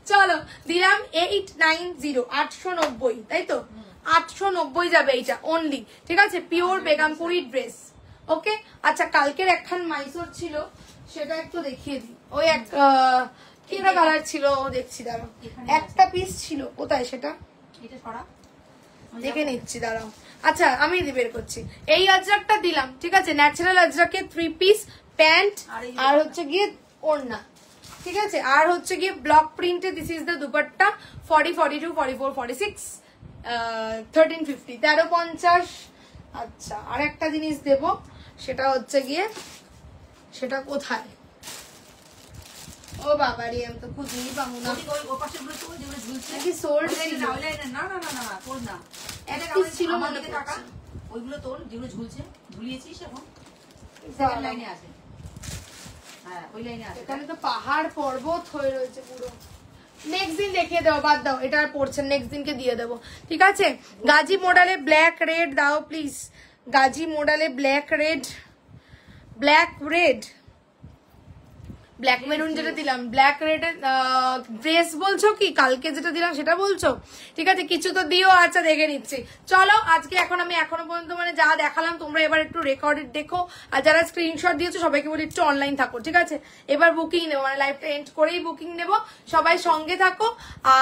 চলো দিলাম 890, 890, তাই তো? 890 যাবে এইটা অনলি, ঠিক আছে। পিওর বেগমপুরি ড্রেস, ওকে। আচ্ছা, কালকের একখান মাইসোর ছিল, সেটা একটু দেখিয়ে দিই। ওই এক কিনা কালার ছিল, দেখছি দাঁড়াও, একটা পিস ছিল, কোথায় সেটা দেখে নিচ্ছি, দাঁড়াও। আচ্ছা, আমি বের করছি। এই আজরাকটা দিলাম, ঠিক আছে। ন্যাচারাল আজরাকের 3 পিস প্যান্ট, আর হচ্ছে গিয়ে ওড়না, ঠিক আছে। আর হচ্ছে গিয়ে ব্লক প্রিন্টে দিস ইজ দ্য দুপাট্টা। 40, 42, 44, 46, 1350, 1350। আচ্ছা, আর একটা জিনিস দেব, সেটা হচ্ছে গিয়ে, সেটা কোথায়? ও বাবারি, আমি তো খুঁজেই পাবো না। নাকি সোল্ড ছিল? এক পিস ছিল মনে পড়ছে। ওইগুলো তোর যেগুলো ঝুলছে, ঝুলিয়েছিস এখন লাইনে আছে। হ্যাঁ, ওই লাইনে আছে। এখানে তো পাহাড় পর্বত হয়ে রয়েছে পুরো। নেক্সট দিন দেখিয়ে দেবো, বাদ দাও, এটা আর পড়ছে, নেক্সট দিনকে দিয়ে দেবো, ঠিক আছে। গাজি মডেলে ব্ল্যাক রেড দাও প্লিজ। গাজি মডেলে black red, black red, black maroon যেটা দিলাম, ব্ল্যাক রেড ড্রেস বলছো কি? কালকে যেটা দিলাম সেটা বলছো? ঠিক আছে, কিছু তো দিও। আচ্ছা, দেখে নিচ্ছি। চলো, আজকে আমি এখনো পর্যন্ত মানে যা দেখালাম, তোমরা এবার একটু রেকর্ডেড দেখো। আর যারা স্ক্রিনশট দিয়েছো সবাইকে বলি একটু অনলাইন থাকো, ঠিক আছে। এবার বুকিং নেবো, মানে লাইভটা এন্ড করেই বুকিং নেবো। সবাই সঙ্গে থাকো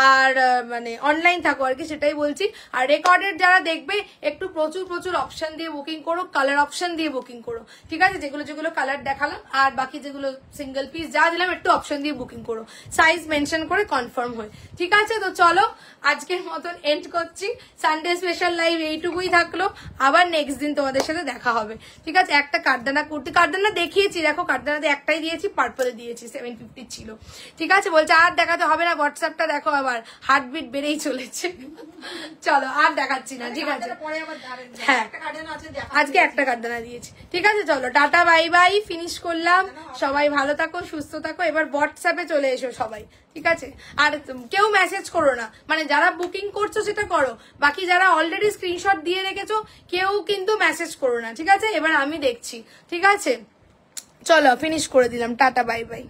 আর মানে অনলাইন থাকো আর কি, সেটাই বলছি। আর রেকর্ডেড যারা দেখবে একটু প্রচুর অপশন দিয়ে বুকিং করো, কালার অপশন দিয়ে বুকিং করো, ঠিক আছে। যেগুলো কালার দেখালাম, আর বাকি যেগুলো সিঙ্গেল পিস যা দিলাম একটু অপশন দিয়ে বুকিং করো, সাইজ মেনশন করে কনফার্ম হয়, ঠিক আছে। তো চলো, আজকের মতন এন্ড করছি। সানডে স্পেশাল লাইভ এইটুকুই থাকলো, আবার নেক্সট দিন তোমাদের সাথে দেখা হবে, ঠিক আছে। একটা কারদানা কুর্তি, কারদানা দেখিয়েছি, দেখো কারদানাতে একটাই দিয়েছি, পার্পলে দিয়েছি, 750 ছিল, ঠিক আছে। বলছে আর দেখাতে হবে না, হোয়াটসঅ্যাপটা দেখো, আবার হার্টবিট বেড়েই চলেছে। চলো, আর দেখাচ্ছি না, ঠিক আছে। হ্যাঁ, আজকে একটা কারদানা দিয়েছি, ঠিক আছে। চলো, টাটা, বাই বাই, ফিনিশ করলাম। সবাই ভালো থাকো, সুস্থ থাকো। এবার হোয়াটসঅ্যাপে চলে এসো সবাই, ঠিক আছে। আর কেউ মেসেজ করো না, মানে যারা বুকিং করছো সেটা করো, বাকি যারা অলরেডি স্ক্রিনশট দিয়ে রেখেছো কেউ কিন্তু মেসেজ করো না, ঠিক আছে। এবার আমি দেখছি, ঠিক আছে। চলো, ফিনিশ করে দিলাম, টাটা, বাই বাই।